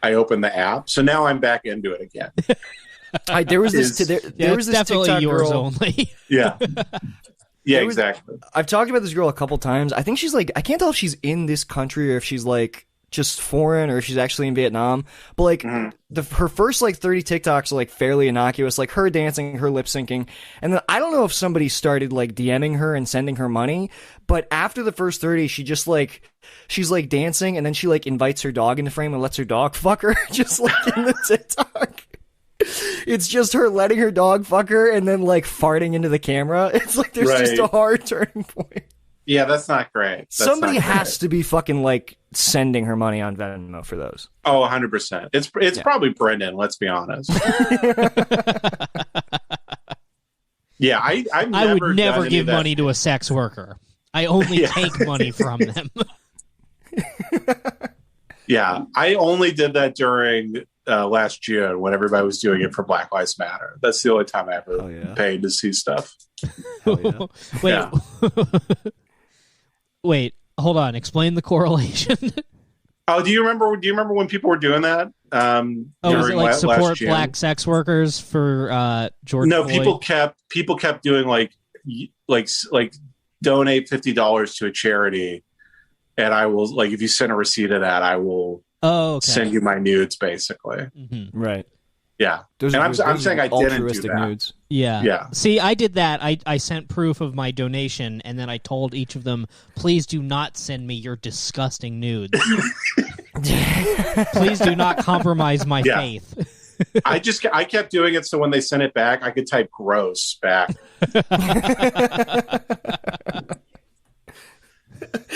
I open the app. So now I'm back into it again. There was this Is- there was it's this definitely TikTok yours girl. only. Yeah. Yeah, There was- exactly. I've talked about this girl a couple times. I think she's like, I can't tell if she's in this country or if she's like just foreign or if she's actually in Vietnam. But like her first like 30 TikToks are like fairly innocuous, like her dancing, her lip syncing. And then I don't know if somebody started like DMing her and sending her money, but after the first 30, she's like dancing and then she like invites her dog into frame and lets her dog fuck her just like in the TikTok. It's just her letting her dog fuck her and then like farting into the camera. It's like there's just a Right. hard turning point. Yeah, that's not great. That's Somebody not has to be fucking like sending her money on Venmo for those. Oh, 100%. It's probably Brendan, let's be honest. Yeah, I've I would done never any give of that. money to a sex worker. I only Yeah. take money from them. Yeah, I only did that during last June when everybody was doing it for Black Lives Matter. That's the only time I ever Oh, yeah. paid to see stuff. Hell yeah. Wait. Yeah. Wait, hold on. Explain the correlation. Oh, do you remember when people were doing that? Oh, was it During like last support June? black sex workers for George No, Floyd? people kept doing like donate $50 to a charity, and I will like if you send a receipt of that, I will Oh, okay. send you my nudes, basically. Mhm. Right. Yeah, Those and are- I'm those saying are I didn't do altruistic that. nudes. Yeah. Yeah. See, I did that. I sent proof of my donation, and then I told each of them, please do not send me your disgusting nudes. Please do not compromise my Yeah. faith. I kept doing it so when they sent it back, I could type "gross" back.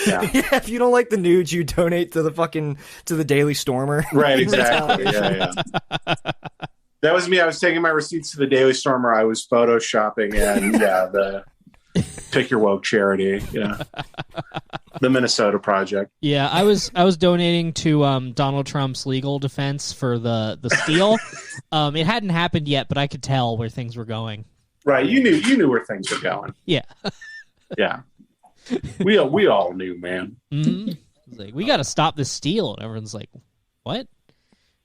Yeah. Yeah, if you don't like the nudes, you donate to the Daily Stormer. Right, exactly. Yeah. That was me. I was taking my receipts to the Daily Stormer. I was photoshopping and the Pick Your Woke charity. Yeah, the Minnesota Project. Yeah, I was donating to Donald Trump's legal defense for the steal. It hadn't happened yet, but I could tell where things were going. Right, you knew where things were going. Yeah. Yeah, we all knew, man. Mm-hmm. It's like, we got to stop this steal, and everyone's like, "What?"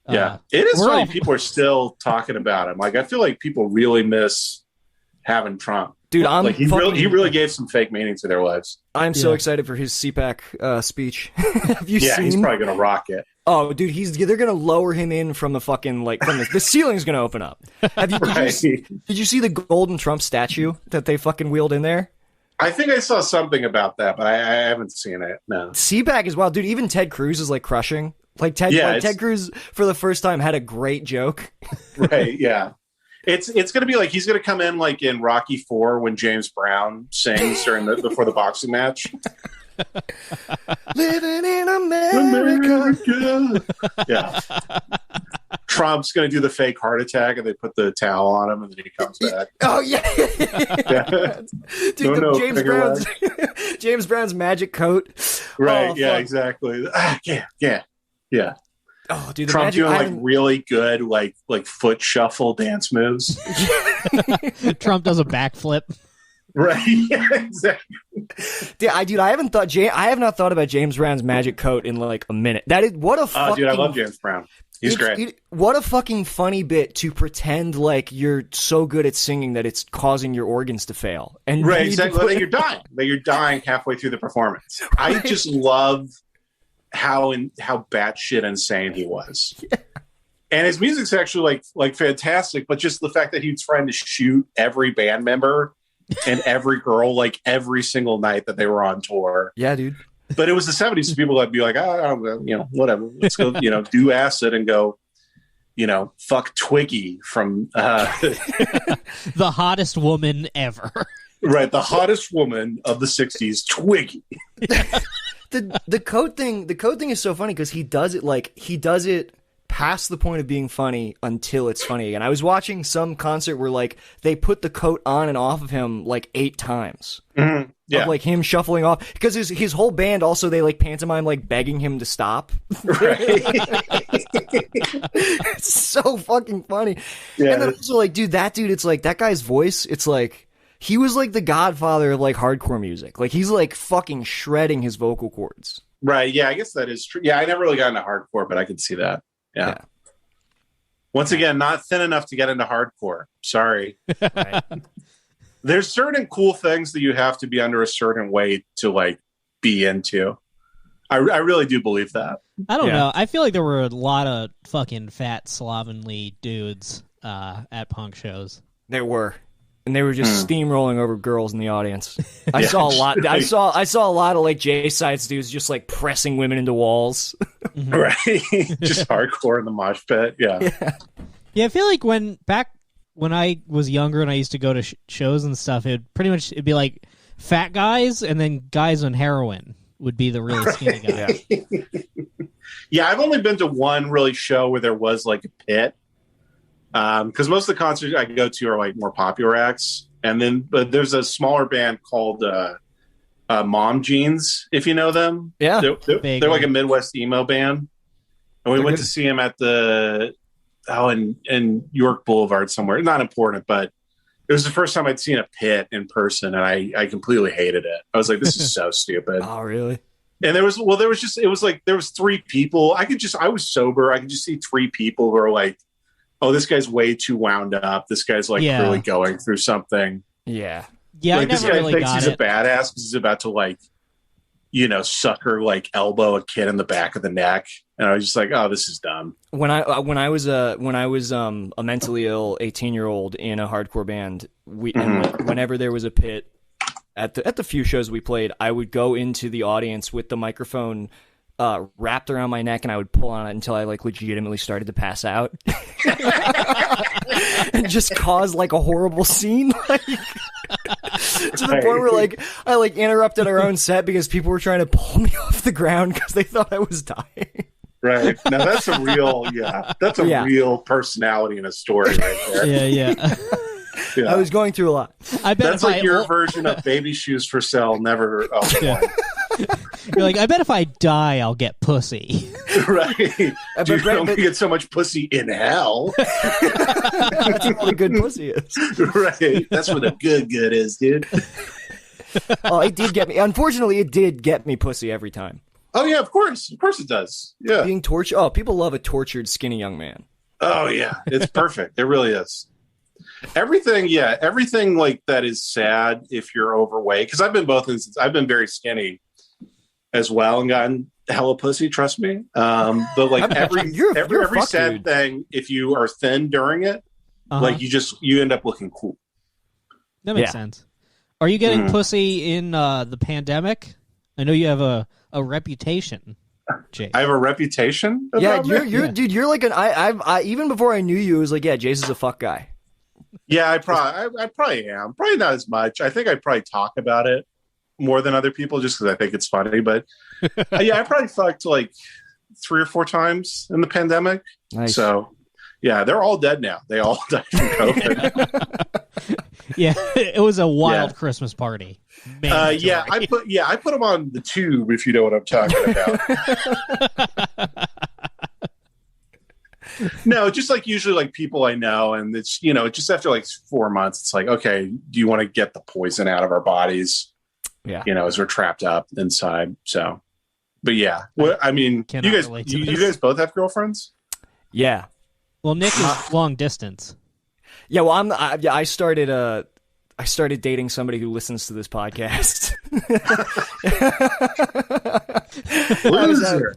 Yeah, it is we're funny. all- People are still talking about him. Like, I feel like people really miss having Trump. Dude, I'm Like he really gave some fake meaning to their lives. I'm so Yeah. excited for his CPAC speech. Have you Yeah, seen? he's probably gonna rock it. Oh, dude, they're gonna lower him in from the fucking the ceiling's gonna open up. Right. Did you see the golden Trump statue that they fucking wheeled in there? I think I saw something about that, but I haven't seen it. No. CPAC as well, dude. Even Ted Cruz is like crushing. Like Yeah, Ted Cruz for the first time had a great joke. Right, yeah. It's gonna be like he's gonna come in like in Rocky IV when James Brown sings during before the boxing match. Living in America. Yeah. Trump's going to do the fake heart attack, and they put the towel on him, and then he comes back. Oh yeah, dude, No, James Brown's magic coat. Right? Oh, yeah, fuck. exactly. Yeah. Oh, dude, the Trump magic, doing like really good like foot shuffle dance moves. Trump does a backflip. Right? Yeah, exactly. Dude, I have not thought about James Brown's magic coat in like a minute. That is what a fucking. Dude, I love James Brown. He's great. What a fucking funny bit to pretend like you're so good at singing that it's causing your organs to fail. And Right, exactly. That you're dying. That you're dying halfway through the performance. I just love how batshit insane he was. Yeah. And his music's actually like fantastic, but just the fact that he's trying to shoot every band member and every girl like every single night that they were on tour. Yeah, dude. But it was the 70s, so people would be like, whatever. Let's go, do acid and go, fuck Twiggy from the hottest woman ever. Right, the hottest woman of the 60s, Twiggy. The coat thing is so funny because he does it past the point of being funny until it's funny. And I was watching some concert where like they put the coat on and off of him like 8 times. Mm-hmm. Yeah. Of like him shuffling off because his whole band also they like pantomime like begging him to stop. Right. It's so fucking funny. Yeah. And then also like, dude, it's like that guy's voice, it's like he was like the godfather of like hardcore music. Like he's like fucking shredding his vocal cords. Right. Yeah, I guess that is true. Yeah, I never really got into hardcore, but I could see that. Yeah. Once again, not thin enough to get into hardcore. Sorry. Right. There's certain cool things that you have to be under a certain weight to like be into. I really do believe that. I don't know. I feel like there were a lot of fucking fat slovenly dudes at punk shows. There were. And they were just steamrolling over girls in the audience. I Yeah. saw a lot. I saw a lot of like Jace sides dudes just like pressing women into walls. Right. Just hardcore in the mosh pit. Yeah. Yeah, I feel like when I was younger and I used to go to shows and stuff, it'd be like fat guys and then guys on heroin would be the really skinny guys. Yeah, I've only been to one really show where there was like a pit. Because most of the concerts I go to are like more popular acts, but there's a smaller band called Mom Jeans, if you know them. Yeah, they're like a Midwest emo band, and we went to see them at in York Boulevard somewhere. Not important, but it was the first time I'd seen a pit in person, and I completely hated it. I was like, this is so stupid. Oh, really? And there was 3 people. I was sober. I could just see 3 people who are like, oh, this guy's way too wound up. This guy's like really going through something. Yeah. Yeah, like, I never really thinks got he's it. a badass because he's about to like, sucker like elbow a kid in the back of the neck. And I was just like, oh, this is dumb. When I was a mentally ill 18-year-old in a hardcore band, and whenever there was a pit at the few shows we played, I would go into the audience with the microphone wrapped around my neck, and I would pull on it until I like legitimately started to pass out, and just cause like a horrible scene, like to the point where like I like interrupted our own set because people were trying to pull me off the ground because they thought I was dying. Right. Now that's a real, real personality in a story right there. Yeah. I was going through a lot. I bet that's like your version of Baby Shoes for Sale. Never. Oh, yeah. You're like, I bet if I die, I'll get pussy. Right. Dude, don't get so much pussy in hell. That's what a good pussy is. Right. That's what a good is, dude. Oh, it did get me. Unfortunately, it did get me pussy every time. Oh, yeah, of course. Of course it does. Yeah. Being tortured. Oh, people love a tortured, skinny young man. Oh, yeah. It's perfect. It really is. Everything like that is sad if you're overweight. Because I've been both instances. I've been very skinny as well and gotten hella pussy, trust me. But like every sad dude. Thing, if you are thin during it, like you end up looking cool. That makes sense. Are you getting pussy in the pandemic? I know you have a reputation, Jace. I have a reputation? Dude, you're like I even before I knew you, it was like, yeah, Jace is a fuck guy. Yeah, I probably am. Probably not as much. I think I probably talk about it more than other people just because I think it's funny. But yeah, I probably fucked like 3 or 4 times in the pandemic. Nice. So Yeah, they're all dead now. They all died from COVID. Yeah, it was a wild Christmas party. Yeah, I put them on the tube, if you know what I'm talking about. No, just like usually like people I know, and it's just after like 4 months, it's like, okay, do you want to get the poison out of our bodies? Yeah, as we're trapped up inside. So, but yeah, I mean, you guys both have girlfriends? Yeah. Well, Nick is long distance. Yeah, well, I started dating somebody who listens to this podcast. Loser.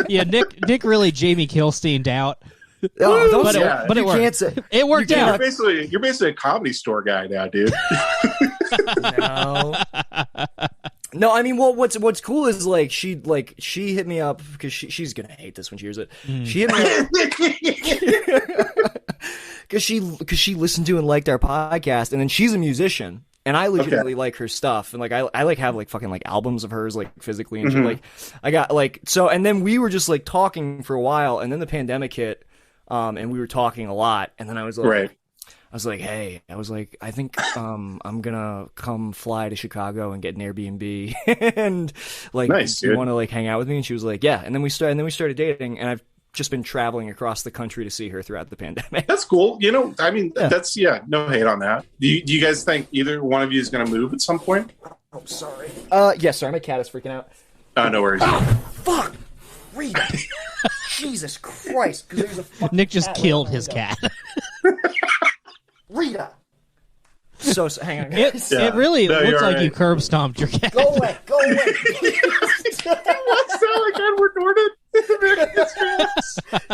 Yeah, Nick really Jamie Kilsteined out. Oh, but it worked. It worked out. You're basically a Comedy Store guy now, dude. No, I mean, well, what's cool is like she hit me up because she's gonna hate this when she hears it. She hit me up because she listened to and liked our podcast, and then she's a musician, and I legitimately like her stuff, and like I like have like fucking like albums of hers like physically, and she like I got like so, and then we were just like talking for a while, and then the pandemic hit, and we were talking a lot, and then I was like. Right. I was like, hey, I think I'm gonna come fly to Chicago and get an Airbnb and like nice, you want to like hang out with me? And she was like, yeah. And then we started dating, and I've just been traveling across the country to see her throughout the pandemic. That's cool. I mean, that's no hate on that. Do you guys think either one of you is gonna move at some point? Oh, sorry. Sorry, my cat is freaking out. Oh, no worries. Oh, fuck, Rita. Jesus Christ! There's a Nick just killed his cat. Rita. So hang on. It really looks like you curb stomped your cat. Go away. What's that like Edward Norton?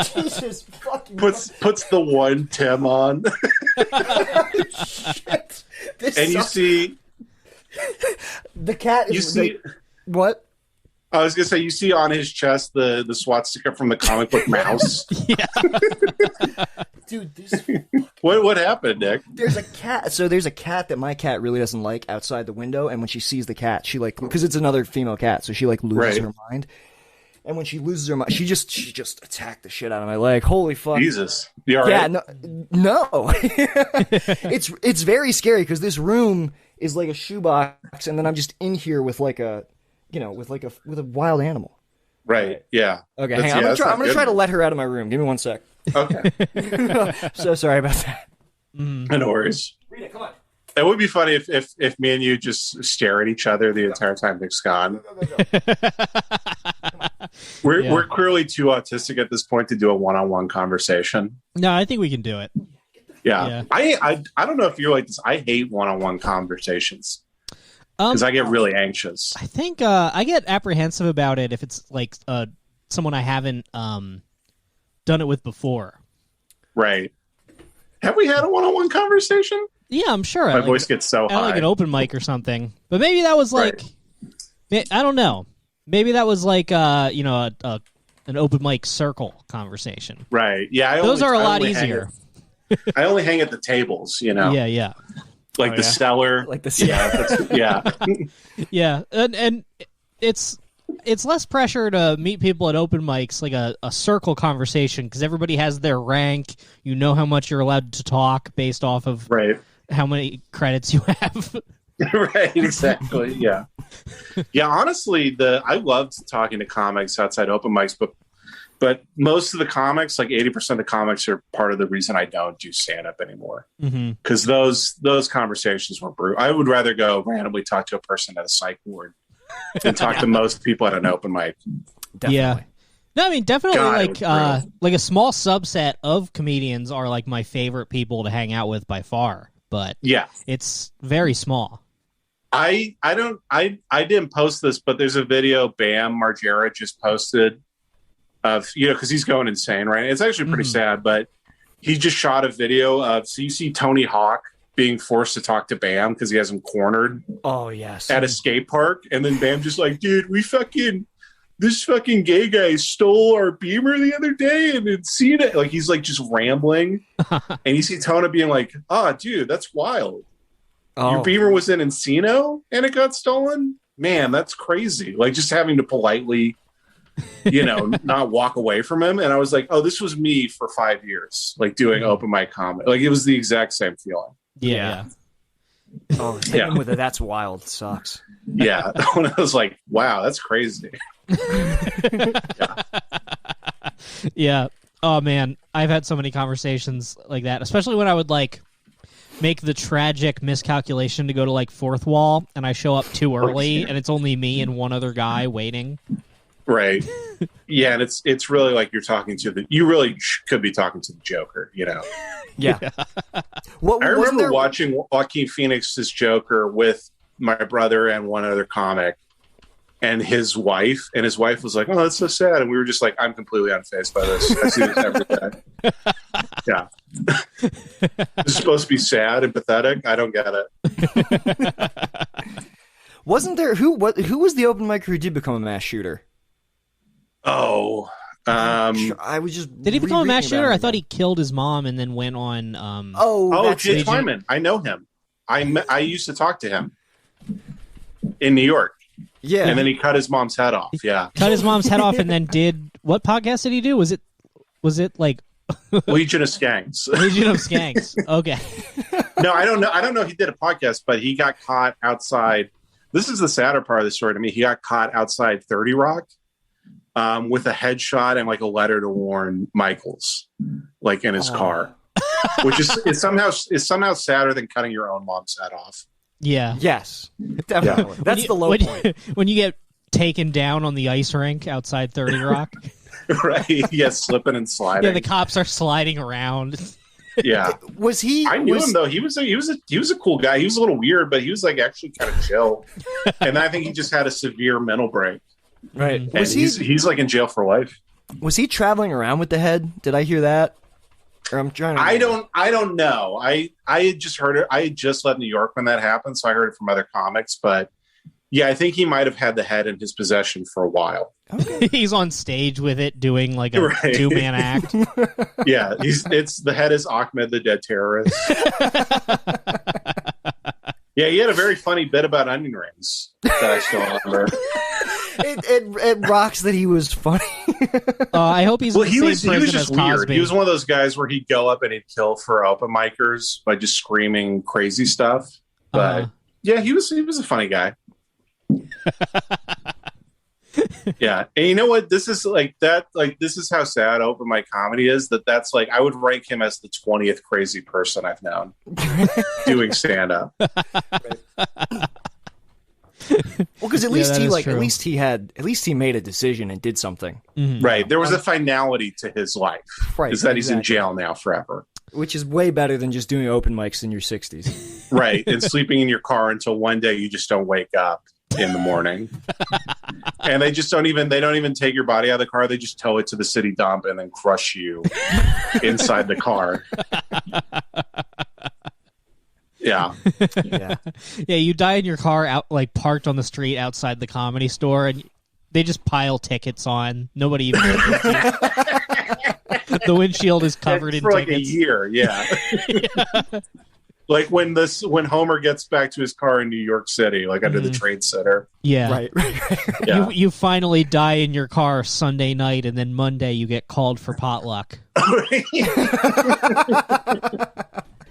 Jesus fucking. Puts the one Tim on. Shit. And you see the cat. What? I was gonna say, you see on his chest the swastika from the comic book Mouse. Yeah. Dude, this what happened, Nick? There's a cat. So there's a cat that my cat really doesn't like outside the window, and when she sees the cat, she like, because it's another female cat, so she like loses her mind. And when she loses her mind, she just attacked the shit out of my leg. Holy fuck! Jesus, you all right? Yeah, no. It's very scary because this room is like a shoebox, and then I'm just in here with like a, with a wild animal. Right. Yeah. Okay. Hang on. I'm gonna try to let her out of my room. Give me 1 sec. Okay. So sorry about that. No worries. Rita, come on. It would be funny if me and you just stare at each other the entire time Nick's gone. We're clearly too autistic at this point to do a one-on-one conversation. No, I think we can do it. Yeah. I don't know if you're like this. I hate one-on-one conversations because I get really anxious. I think I get apprehensive about it if it's like someone I haven't done it with before. Right. Have we had a one-on-one conversation? Yeah, I'm sure. My voice gets so high. Like an open mic or something. But maybe that was like, I don't know. Maybe that was like, an open mic circle conversation. Right. Yeah. Those are a lot easier. I only hang at the tables, Yeah. Like the cellar. Like the cellar. Yeah. And it's less pressure to meet people at open mics, like a circle conversation, because everybody has their rank. You know how much you're allowed to talk based off of how many credits you have. Right, exactly. Yeah. Yeah, honestly, I loved talking to comics outside open mics, but most of the comics, like 80% of the comics, are part of the reason I don't do stand-up anymore. Because those conversations were brutal. I would rather go randomly talk to a person at a psych ward and talk to most people at an open mic. Definitely. Yeah. No, I mean, definitely God, like a small subset of comedians are like my favorite people to hang out with by far, but it's very small. I didn't post this, but there's a video Bam Margera just posted of, because he's going insane, right? It's actually pretty sad, but he just shot a video of, so you see Tony Hawk being forced to talk to Bam because he has him cornered. Oh, yes. At a skate park. And then Bam just like, dude, this fucking gay guy stole our Beamer the other day and had seen it. Like, he's like just rambling. And you see Tona being like, dude, that's wild. Your Beamer was in Encino and it got stolen? Man, that's crazy. Like, just having to politely not walk away from him. And I was like, oh, this was me for 5 years, like doing open mic comedy. Like it was the exact same feeling. Yeah. Oh, hitting with it, that's wild. Sucks. Yeah. When I was like, wow, that's crazy. Yeah. Oh man, I've had so many conversations like that, especially when I would like make the tragic miscalculation to go to like fourth wall and I show up too early and it's only me and one other guy waiting. Right. Yeah, and it's really like you're talking to you really could be talking to the Joker, Yeah. I remember watching Joaquin Phoenix's Joker with my brother and one other comic and his wife was like, oh, that's so sad. And we were just like, I'm completely unfazed by this. I see this every day. Yeah. It's supposed to be sad and pathetic. I don't get it. Wasn't there who was the open micer who did become a mass shooter? Oh, I was just did he become a mass shooter? I thought he killed his mom and then went on. Jay Twyman. I know him. I used to talk to him in New York. Yeah, and then he cut his mom's head off. Yeah, cut his mom's head off, and then did what podcast did he do? Was it like Legion of Skanks? Legion of Skanks. Okay. No, I don't know. I don't know if he did a podcast, but he got caught outside. This is the sadder part of the story to me. He got caught outside 30 Rock with a headshot and like a letter to Warren Michaels, like in his car, which is somehow sadder than cutting your own mom's head off. Yeah. Yes. Definitely. Yeah. That's the low point. When you get taken down on the ice rink outside 30 Rock. Right. Yeah, slipping and sliding. Yeah, the cops are sliding around. Yeah. Was he? I knew him though. He was a cool guy. He was a little weird, but he was like actually kind of chill. And I think he just had a severe mental break. Right. And he's like in jail for life. Was he traveling around with the head? Did I hear that? Or I'm trying to I don't know. I had just heard it. I had just left New York when that happened, so I heard it from other comics, but yeah, I think he might have had the head in his possession for a while. Okay. He's on stage with it doing like a two-man act. Yeah, the head is Ahmed the Dead Terrorist. Yeah, he had a very funny bit about onion rings that I still remember. It rocks that he was funny. I hope he's he was just weird. He was one of those guys where he'd go up and he'd kill for open micers by just screaming crazy stuff. But yeah, he was a funny guy. Yeah, and you know what? This is like that. Like this is how sad open mic comedy is. That's like I would rank him as the 20th crazy person I've known doing stand up. Well, because at least he made a decision and did something. Mm-hmm. Right. There was a finality to his life. Right. Is that he's in jail now forever. Which is way better than just doing open mics in your 60s. Right. And sleeping in your car until one day you just don't wake up in the morning. And they don't even take your body out of the car. They just tow it to the city dump and then crush you inside the car. Yeah. Yeah, you die in your car out like parked on the street outside the Comedy Store, and they just pile tickets on. Nobody even notices you. The windshield is covered in for like tickets. A year. Yeah. Like when Homer gets back to his car in New York City, like under the Trade Center. Yeah. Right. Yeah. You finally die in your car Sunday night, and then Monday you get called for potluck.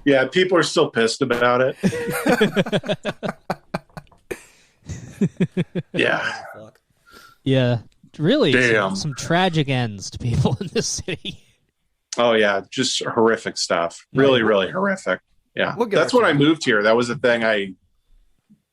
Yeah, people are still pissed about it. Yeah. Yeah. Really, Damn. some tragic ends to people in this city. Oh, yeah, just horrific stuff. Really, really horrific. Yeah, that's when I moved here. That was the thing I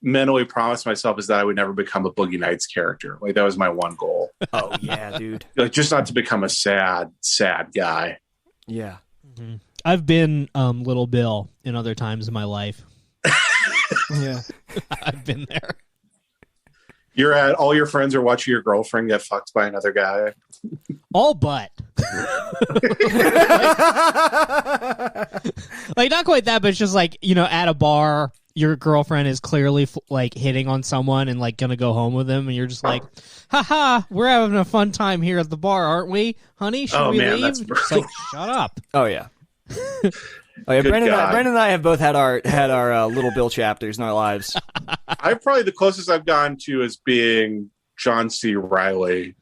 mentally promised myself, is that I would never become a Boogie Nights character. Like, that was my one goal. Oh, yeah, dude. Like, just not to become a sad, sad guy. Yeah. Mm-hmm. I've been Little Bill in other times in my life. Yeah. I've been there. You're at all your friends are watching your girlfriend get fucked by another guy. All but. like not quite that, but it's just like, at a bar, your girlfriend is clearly like hitting on someone and like gonna go home with them, and you're just like, haha, we're having a fun time here at the bar, aren't we, honey? Should we leave? It's like, shut up. Oh yeah. Oh yeah, Brandon and I have both had our Little Bill chapters in our lives. I've probably the closest I've gone to is being John C. Reilly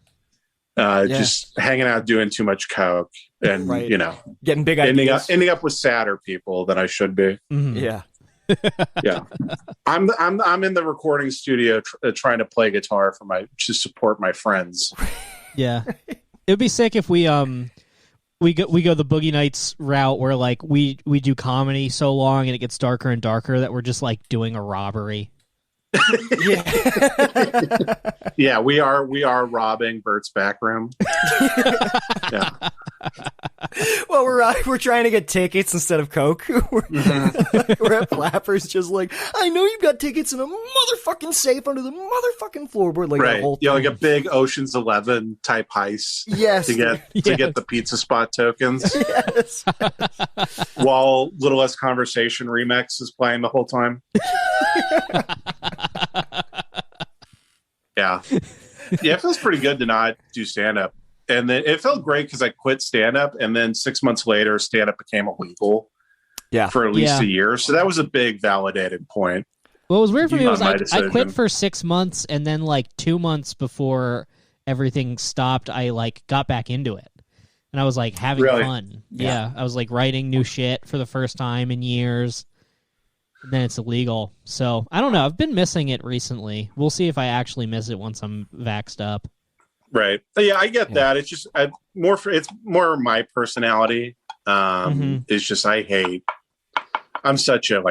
just hanging out, doing too much coke, and Right. ending Getting big ideas. up with sadder people than I should be. Mhm. Yeah. Yeah, I'm in the recording studio trying to play guitar to support my friends. Yeah. It would be sick if we go the Boogie Nights route where like we do comedy so long and it gets darker and darker that we're just like doing a robbery. Yeah. Yeah, we are robbing Bert's back room. Yeah. Well, we're trying to get tickets instead of Coke. We're at Flappers, just like, I know you've got tickets in a motherfucking safe under the motherfucking floorboard, like Right. the whole Yeah, like thing. a big Ocean's 11 type heist. Yes. To get the pizza spot tokens. Yes. While Little Less Conversation remix is playing the whole time. Yeah. Yeah, it feels pretty good to not do stand-up. And then it felt great because I quit stand-up, and then 6 months later, stand-up became illegal for at least a year. So that was a big validated point. What was weird for me was I decision. quit for 6 months, and then like 2 months before everything stopped, I like got back into it. And I was like having fun. Yeah. I was like writing new shit for the first time in years. And then it's illegal. So I don't know. I've been missing it recently. We'll see if I actually miss it once I'm vaxxed up. Right. Yeah, I get that. It's just it's more my personality. It's just I'm such a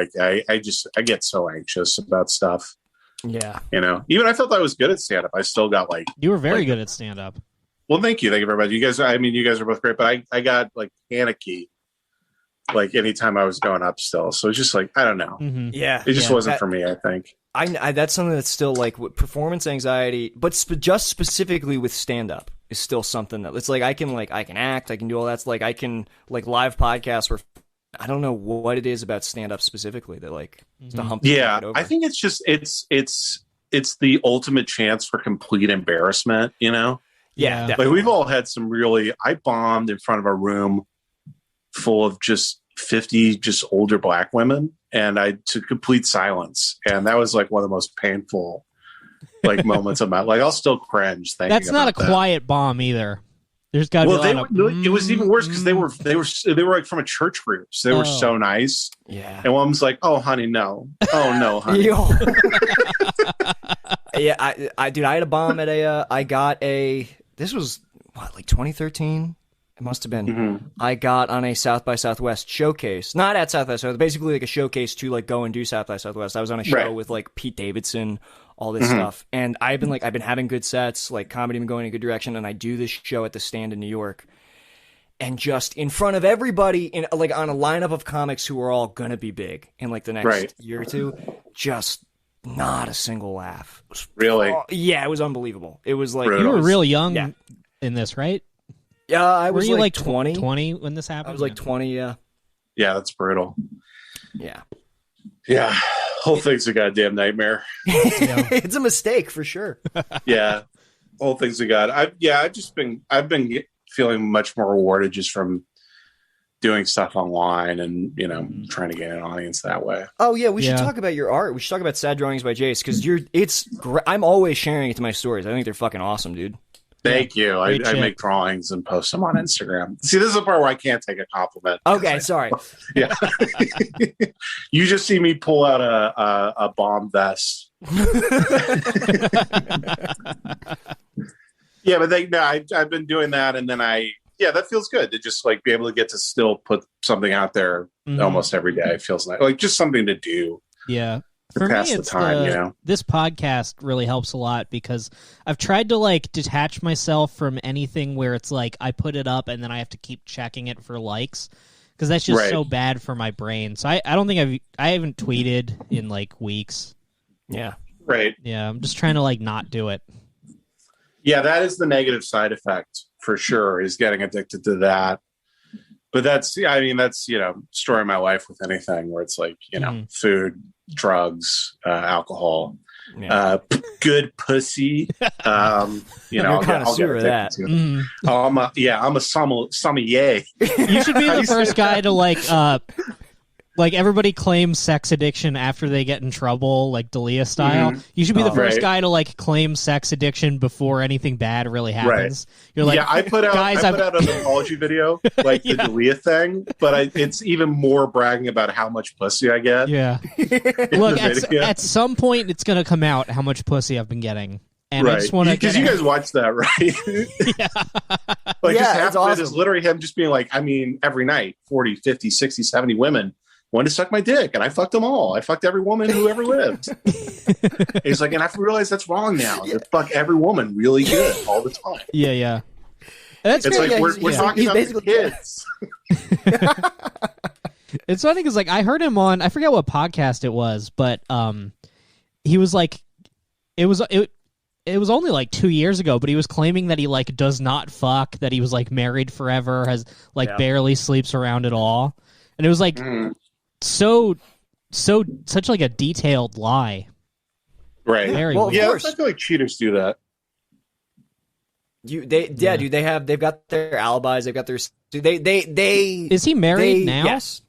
I get so anxious about stuff. Yeah. Even I felt I was good at stand up. I still got You were very good at stand up. Well, thank you very much. You guys are both great, but I got like panicky like anytime I was going up still. So it's just like I don't know. Mm-hmm. Yeah. It just wasn't for me, I think. I that's something that's still like performance anxiety, but just specifically with stand up is still something that it's like I can act, I can do all that. Like I can like live podcasts where I don't know what it is about stand up specifically that like the hump. Yeah, I think it's just it's the ultimate chance for complete embarrassment. Yeah. Like we've all had some I bombed in front of a room full of just 50 just older black women, and I took complete silence, and that was like one of the most painful like moments of my life. I'll still cringe thinking That's not a about that. quiet bomb either. There's got to be a lot of, it was even worse because they were like from a church group, so they were so nice. Yeah. And one was like, "Oh, honey, no. Oh, no, honey." Yeah, I dude, I had a bomb at this was like 2013. It must have been. Mm-hmm. I got on a South by Southwest showcase, not at South by Southwest, basically like a showcase to like go and do South by Southwest. I was on a show with like Pete Davidson, all this stuff, and I've been having good sets, like comedy been going in a good direction, and I do this show at the Stand in New York, and just in front of everybody, in like on a lineup of comics who are all gonna be big in like the next year or two, just not a single laugh. Really? Yeah, it was unbelievable. It was like you were real young in this, right? Yeah, I was Were you like 20. 20 when this happened? I was like 20, yeah. Yeah, that's brutal. Yeah. Yeah. Whole thing's a goddamn nightmare. It's a mistake for sure. Yeah. Whole thing's I've been feeling much more rewarded just from doing stuff online and, trying to get an audience that way. Oh yeah, we should talk about your art. We should talk about Sad Drawings by Jace because I'm always sharing it to my stories. I think they're fucking awesome, dude. Thank you. I make drawings and post them on Instagram. See, this is the part where I can't take a compliment. Okay, sorry. Yeah. You just see me pull out a bomb vest. Yeah, but I've been doing that, and then that feels good to just like be able to get to still put something out there almost every day. It feels like just something to do. Yeah. To For pass me, the it's time, this podcast really helps a lot because I've tried to like detach myself from anything where it's like I put it up and then I have to keep checking it for likes because that's just so bad for my brain. So I don't think I haven't tweeted in like weeks. Yeah. Right. Yeah, I'm just trying to like not do it. Yeah, that is the negative side effect for sure, is getting addicted to that. But that's storing my life with anything where it's like, food, drugs, alcohol, good pussy. I'll get addicted to it. I'm a sommelier. You should be the first guy to like Like, everybody claims sex addiction after they get in trouble, like Dalia style. You should be the first guy to, like, claim sex addiction before anything bad really happens. You're like, I put out an apology video, like the Dalia thing, but it's even more bragging about how much pussy I get. Yeah. Look, at some point, it's going to come out how much pussy I've been getting. And I just want to... Because you guys watched that, right? Like, just half of it is literally him just being like, I mean, every night, 40, 50, 60, 70 women wanted to suck my dick, and I fucked them all. I fucked every woman who ever lived. He's like, and I realized that's wrong now. To fuck every woman really good all the time. Yeah. That's it's like we're talking about the kids. It's funny because, like, I heard him on, I forget what podcast it was, but he was like, it was only like 2 years ago, but he was claiming that he, like, does not fuck, that he was, like, married forever, has, like, barely sleeps around at all. And it was like such like a detailed lie. Right. Very well, weird. I feel like cheaters do that. Dude, they've got their alibis, they've got their they Is he married now? Yes.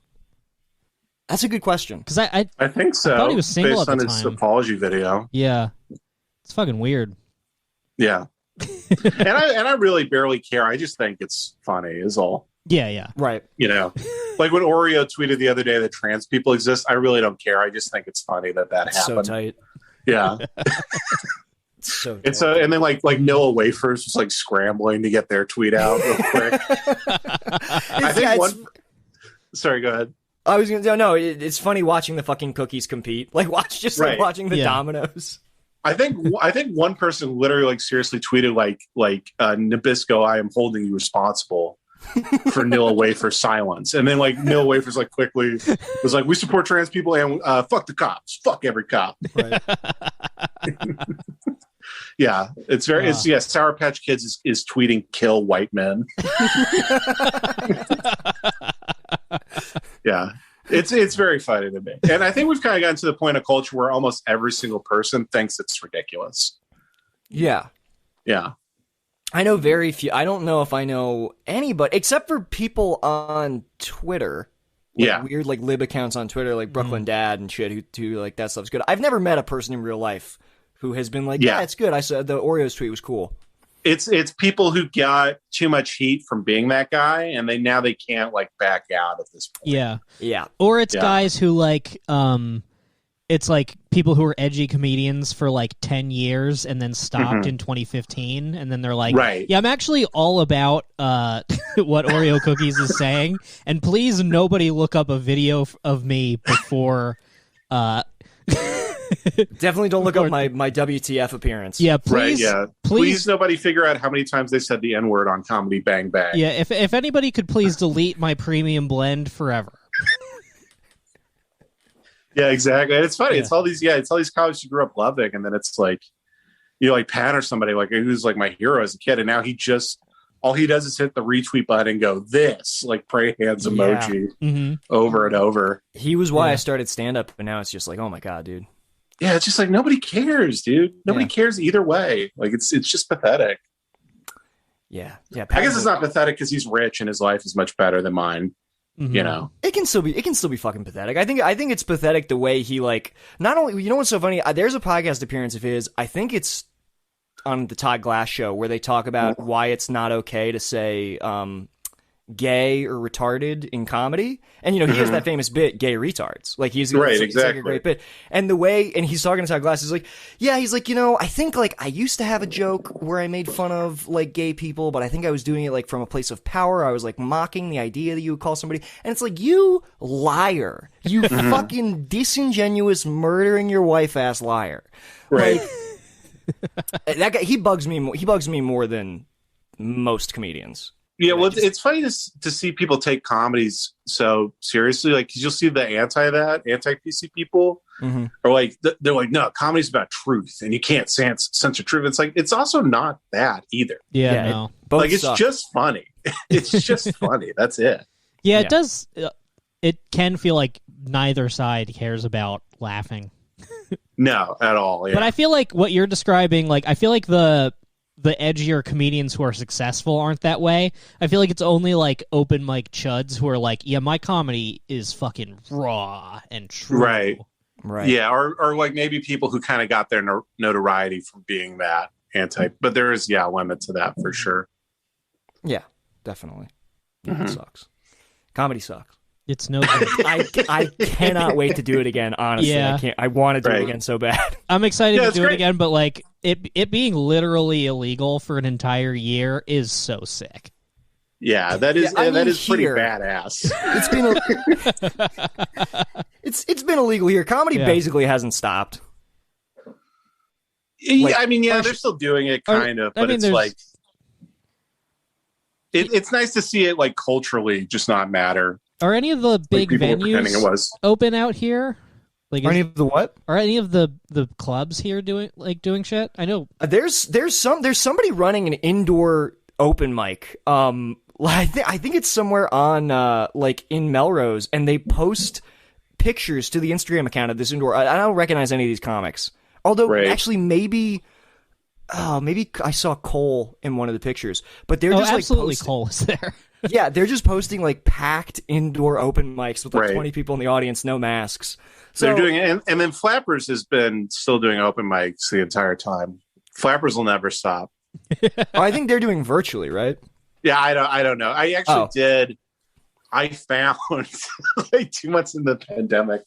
That's a good question. Because I think so. I thought he was single based at the on his time. apology video. Yeah. It's fucking weird. Yeah. and I really barely care. I just think it's funny is all. Yeah. Right. You know, like when Oreo tweeted the other day that trans people exist, I really don't care. I just think it's funny that happened. So tight. Yeah. So tight. And so, and then like Noah Wafers was like scrambling to get their tweet out real quick. I think sorry, go ahead. I was gonna no. It's funny watching the fucking cookies compete. Like watching the dominoes. I think one person literally like seriously tweeted like Nabisco, I am holding you responsible for Noah Wafer's silence. And then like Noah Wafer's like quickly was like, we support trans people and fuck the cops. Fuck every cop. Right. Yeah. It's Sour Patch Kids is tweeting kill white men. Yeah. It's very funny to me. And I think we've kind of gotten to the point of culture where almost every single person thinks it's ridiculous. Yeah. Yeah. I know very few. I don't know if I know anybody except for people on Twitter. Weird like lib accounts on Twitter, like Brooklyn Dad and shit, who like that stuff's good. I've never met a person in real life who has been like, yeah, it's good. I saw the Oreos tweet was cool. It's people who got too much heat from being that guy, and they can't like back out at this point. Yeah. Or it's guys who like it's like people who were edgy comedians for like 10 years and then stopped in 2015, and then they're like, yeah, I'm actually all about what Oreo Cookies is saying, and please nobody look up a video of me before definitely don't look up my WTF appearance. Yeah, please. Right, yeah. Please nobody figure out how many times they said the N-word on Comedy Bang Bang. Yeah, if anybody could please delete my premium blend forever. Yeah, exactly. And it's funny. Yeah. It's all these comics you grew up loving, and then it's like you like Pat or somebody like who's like my hero as a kid, and now all he does is hit the retweet button and go this like pray hands emoji over and over. He was why I started stand up, and now it's just like, oh my god, dude. Yeah, it's just like nobody cares, dude. Nobody cares either way. Like it's just pathetic. Yeah. I guess it's not pathetic because he's rich and his life is much better than mine. You know, it can still be fucking pathetic. I think it's pathetic the way he like not only, you know what's so funny? There's a podcast appearance of his. I think it's on the Todd Glass show where they talk about why it's not okay to say gay or retarded in comedy. And you know, he has that famous bit, gay retards. Like he's right, it's exactly. like a great bit. And the way, and he's talking to Todd Glass, he's like, yeah, he's like, you know, I think like I used to have a joke where I made fun of like gay people, but I think I was doing it like from a place of power. I was like mocking the idea that you would call somebody, and it's like, you liar, you fucking disingenuous, murdering your wife ass liar. Right. Like, that guy, he bugs me more than most comedians. Yeah, well, it's funny to see people take comedies so seriously. Like, 'cause you'll see the anti-PC people are like, they're like, no, comedy's about truth, and you can't censor truth. It's like, it's also not that either. Yeah, no. Like, it's just funny. It's just funny. That's it. Yeah, it does. It can feel like neither side cares about laughing. No, at all. Yeah. But I feel like what you're describing, like, I feel like the the edgier comedians who are successful aren't that way. I feel like it's only like open mic chuds who are like, yeah, my comedy is fucking raw and true. Right. Yeah, or like maybe people who kind of got their notoriety from being that but there is a limit to that for sure. Yeah, definitely. It sucks. Comedy sucks. It's no good. I cannot wait to do it again, honestly. Yeah. I want to do it again so bad. I'm excited to do great. it again, but like it being literally illegal for an entire year is so sick. Yeah, that is I mean, that is pretty here- badass. It's been illegal here. Comedy basically hasn't stopped. I mean, they're still doing it kind of, but it's there's- like it's nice to see it like culturally just not matter. Are any of the big people were pretending venues it was. open out here? Like, Are any of the what? are any of the clubs here doing shit? I know. There's somebody running an indoor open mic. I think it's somewhere on like in Melrose, and they post pictures to the Instagram account of this indoor. I don't recognize any of these comics. Although actually maybe I saw Cole in one of the pictures, but they're just absolutely like Cole is there. yeah, they're just posting like packed indoor open mics with like 20 people in the audience, no masks. So They're doing it, and then Flappers has been still doing open mics the entire time. Flappers will never stop. I think they're doing virtually, right? Yeah, I don't know. I actually did. I found like 2 months in the pandemic,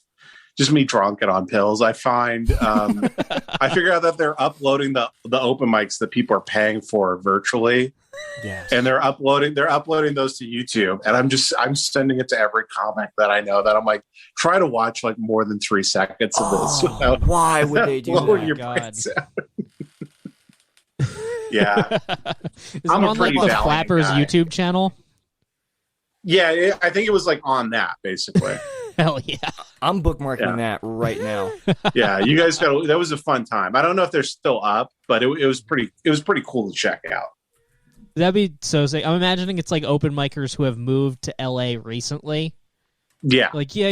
just me drunk and on pills. I find I figured out that they're uploading the open mics that people are paying for virtually. Yes. And they're uploading those to YouTube, and I'm sending it to every comic that I know that I'm like, try to watch like more than 3 seconds of this without why would they do blowing that? your God. brains out. Yeah. Is it I'm a on like pretty the valiant Flappers guy. YouTube channel? Yeah, I think it was like on that basically. Hell yeah. I'm bookmarking that right now. Yeah, you guys that was a fun time. I don't know if they're still up, but it was pretty cool to check out. That'd be so sick. I'm imagining it's like open micers who have moved to LA recently. Yeah. Like, yeah,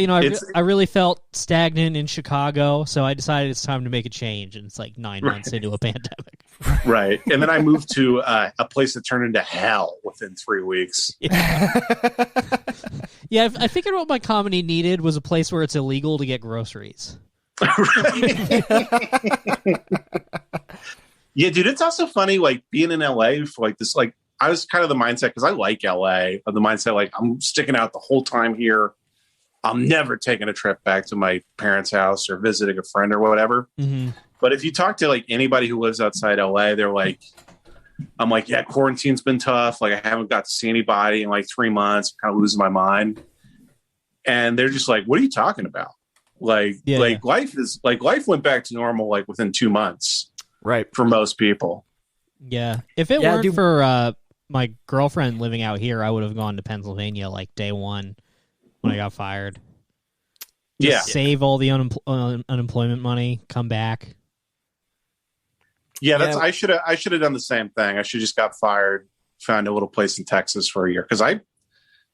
I really felt stagnant in Chicago, so I decided it's time to make a change, and it's like 9 months into a pandemic. Right. And then I moved to a place that turned into hell within 3 weeks. Yeah, I figured what my comedy needed was a place where it's illegal to get groceries. Yeah, dude, it's also funny, like, being in LA for, like, this, like, I was kind of the mindset, because I like LA, of the mindset, like, I'm sticking out the whole time here. I'm never taking a trip back to my parents' house or visiting a friend or whatever. Mm-hmm. But if you talk to, like, anybody who lives outside LA, they're like, I'm like, yeah, quarantine's been tough. Like, I haven't got to see anybody in, like, 3 months. I'm kind of losing my mind. And they're just like, what are you talking about? Like, life went back to normal, like, within 2 months. Right. For most people. Yeah. If it weren't for my girlfriend living out here, I would have gone to Pennsylvania like day one when I got fired. Just save all the unemployment money, come back. Yeah, I should have done the same thing. I should just got fired, found a little place in Texas for a year, because I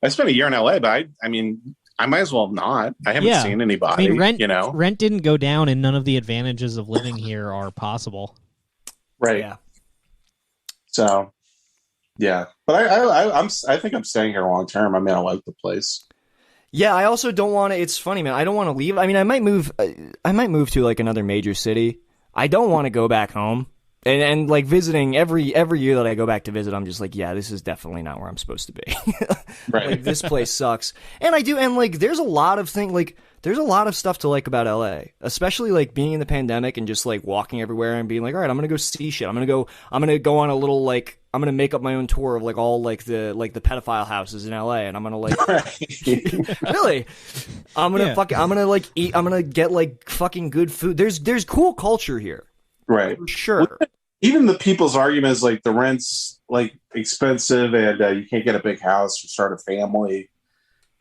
spent a year in LA, but I mean, I might as well not. I haven't seen anybody. I mean, rent didn't go down, and none of the advantages of living here are possible. Right. Yeah. So, yeah, but I think I'm staying here long term. I mean, I like the place. Yeah, I also don't want to. It's funny, man. I don't want to leave. I mean, I might move to like another major city. I don't want to go back home. And like visiting every year that I go back to visit, I'm just like, yeah, this is definitely not where I'm supposed to be. Right. Like, this place sucks. And like there's a lot of stuff to like about LA, especially like being in the pandemic and just like walking everywhere and being like, all right, I'm gonna go see shit. I'm gonna go on a little like I'm gonna make up my own tour of like all like the pedophile houses in LA, and I'm gonna like really, I'm gonna like eat. I'm gonna get like fucking good food. There's cool culture here. Right. For sure. Even the people's argument is like the rent's like expensive, and you can't get a big house or start a family.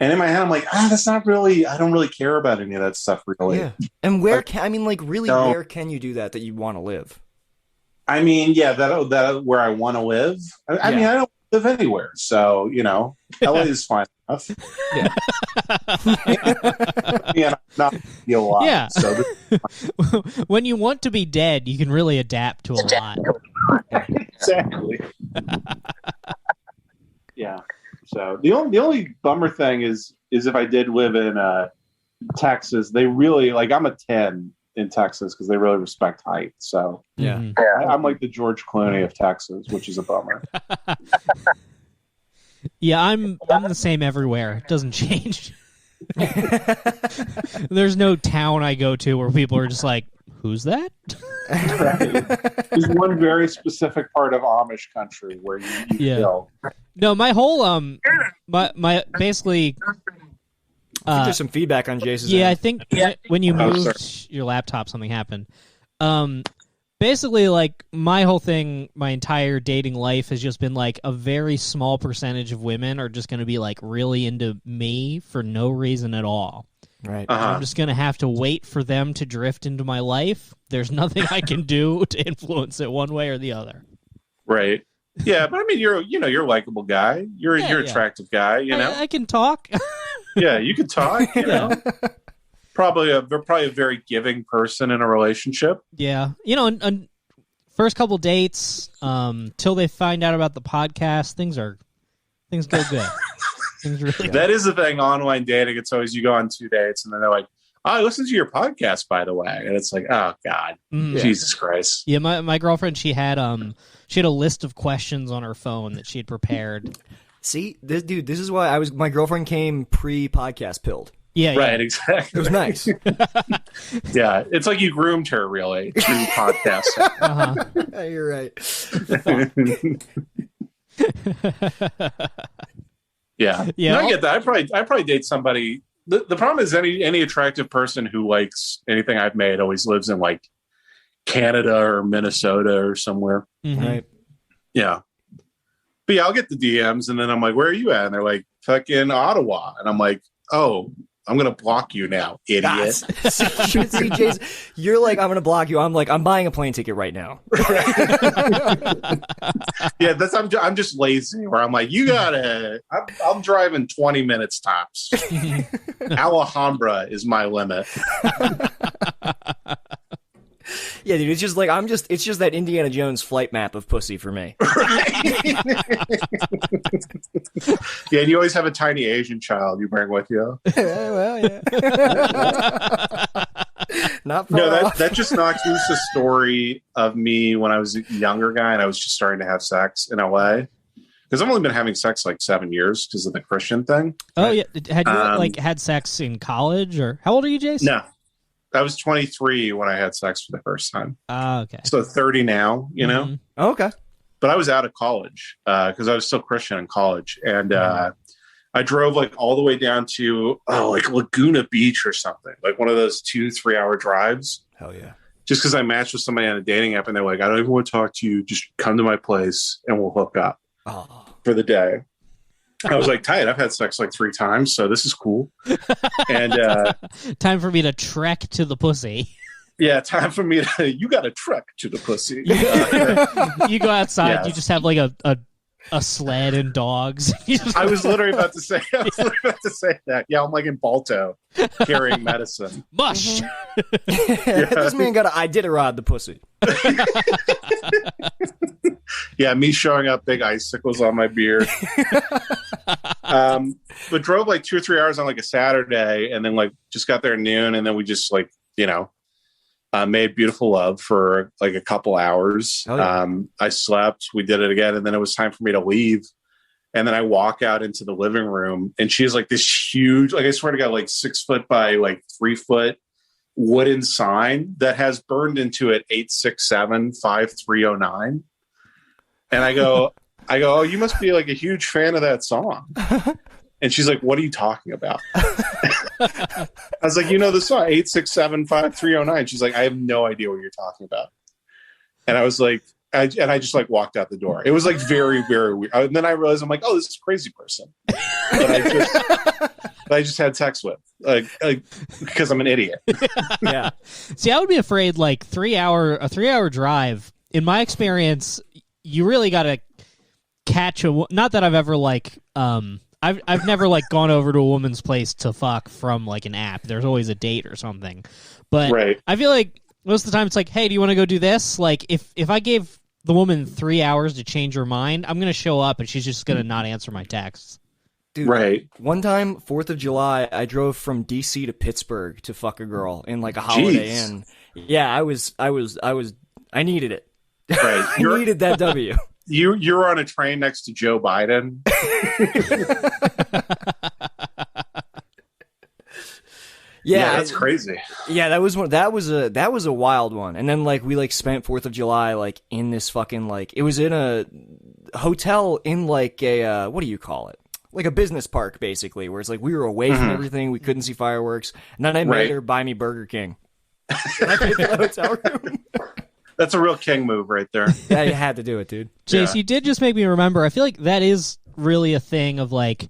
And in my head, I'm like, that's not really. I don't really care about any of that stuff, really. Yeah. And where can you do that you want to live? I mean, yeah, that where I want to live. I mean, I don't live anywhere, so LA is fine enough. Yeah. Yeah, not a lot. Yeah. So When you want to be dead, you can really adapt to a lot. Exactly. Yeah. So the only bummer thing is if I did live in Texas, they really like I'm a 10 in Texas because they really respect height. So Yeah. Mhm. I'm like the George Clooney of Texas, which is a bummer. Yeah, I'm the same everywhere. It doesn't change. There's no town I go to where people are just like, "Who's that?" Right. There's one very specific part of Amish country where you Yeah. feel. No, my whole my basically. I think there's some feedback on Jace's Yeah, end. I think when you Oh, moved your laptop, something happened. Basically, like, my whole thing, my entire dating life has just been, like, a very small percentage of women are just going to be, like, really into me for no reason at all. Right. I'm just going to have to wait for them to drift into my life. There's nothing I can do to influence it one way or the other. Right. Yeah, but I mean, you're a likable guy. You're Yeah. attractive guy. You know. I can talk. Yeah, you can talk. You know. Probably a very giving person in a relationship. Yeah. And first couple dates, till they find out about the podcast, things go good. Things really That is the thing. Online dating, it's always you go on 2 dates and then they're like, "Oh, I listened to your podcast, by the way," and it's like, "Oh God, Mhm. Jesus Christ!" Yeah, my girlfriend, she had a list of questions on her phone that she had prepared. See, this is why my girlfriend came pre-podcast pilled. Yeah, Right, It exactly. was nice. Yeah, it's like you groomed her really through podcasting. Uh-huh. You're right. Yeah, Yeah, No, I get that. I probably date somebody. The problem is any attractive person who likes anything I've made always lives in like Canada or Minnesota or somewhere. Mhm. Right. Yeah. But yeah, I'll get the DMs and then I'm like, "Where are you at?" And they're like, "Fucking Ottawa." And I'm like, "Oh, I'm going to block you now, idiot." See, Jace, you're like, I'm going to block you. I'm like, I'm buying a plane ticket right now. Yeah, I'm just lazy where I'm like, I'm driving 20 minutes tops. Alhambra is my limit. Yeah, dude, it's just like, it's just that Indiana Jones flight map of pussy for me. Yeah, and you always have a tiny Asian child you bring with you. Well, yeah. Not far No, off. that just knocks loose a story of me when I was a younger guy and I was just starting to have sex in LA. Because I've only been having sex like 7 years because of the Christian thing. Oh yeah, had you had sex in college, or how old are you, Jace? No, I was 23 when I had sex for the first time. Okay. So 30 now, you know? Mhm. Oh, okay. But I was out of college because I was still Christian in college. And I drove like all the way down to like Laguna Beach or something, like one of those 2-3 hour drives. Hell yeah. Just because I matched with somebody on a dating app and they're like, "I don't even want to talk to you. Just come to my place and we'll hook up Oh. for the day." I was like, "Tight. I've had sex like 3 times, so this is cool." And Time for me to trek to the pussy. yeah, time for me to. You got to trek to the pussy. You go outside, Yeah. you just have like a sled and dogs. I was literally about to say. That. Yeah, I'm like in Balto, carrying medicine. Mush. This man got a Iditarod the pussy. Yeah, me showing up, big icicles on my beard. But drove like 2 or 3 hours on like a Saturday, and then like just got there at noon, and then we just like made beautiful love for like a couple hours. Oh, yeah. I slept. We did it again, and then it was time for me to leave. And then I walk out into the living room, and she has like this huge, like I swear to God, like 6 foot by like 3 foot wooden sign that has burned into it 867-5309. And I go, "Oh, you must be like a huge fan of that song." And she's like, "What are you talking about?" I was like, "The song 867-5309. She's like, "I have no idea what you're talking about." And I was like, I just like walked out the door. It was like very, very weird. And then I realized I'm like, "Oh, this is a crazy person that I just had sex with, like because I'm an idiot." Yeah. See, I would be afraid like a 3 hour drive. In my experience, you really got to catch not that I've ever like I've never like gone over to a woman's place to fuck from like an app. There's always a date or something. But Right. I feel like most of the time it's like, "Hey, do you want to go do this?" Like if I gave the woman 3 hours to change her mind, I'm going to show up and she's just going to not answer my texts. Dude, Right. One time, 4th of July, I drove from D.C. to Pittsburgh to fuck a girl in like a Holiday Jeez. Inn. Yeah, I needed it. Right. I needed that W. You were on a train next to Joe Biden. Yeah, that's crazy. Yeah, that was a wild one. And then like we like spent 4th of July like in this fucking like it was in a hotel in like a what do you call it? Like a business park basically, where it's like we were away from everything, we couldn't see fireworks. And then I made her buy me Burger King. And I paid for the hotel room. That's a real king move right there. Yeah, you had to do it, dude. Jace, you did just make me remember. I feel like that is really a thing of like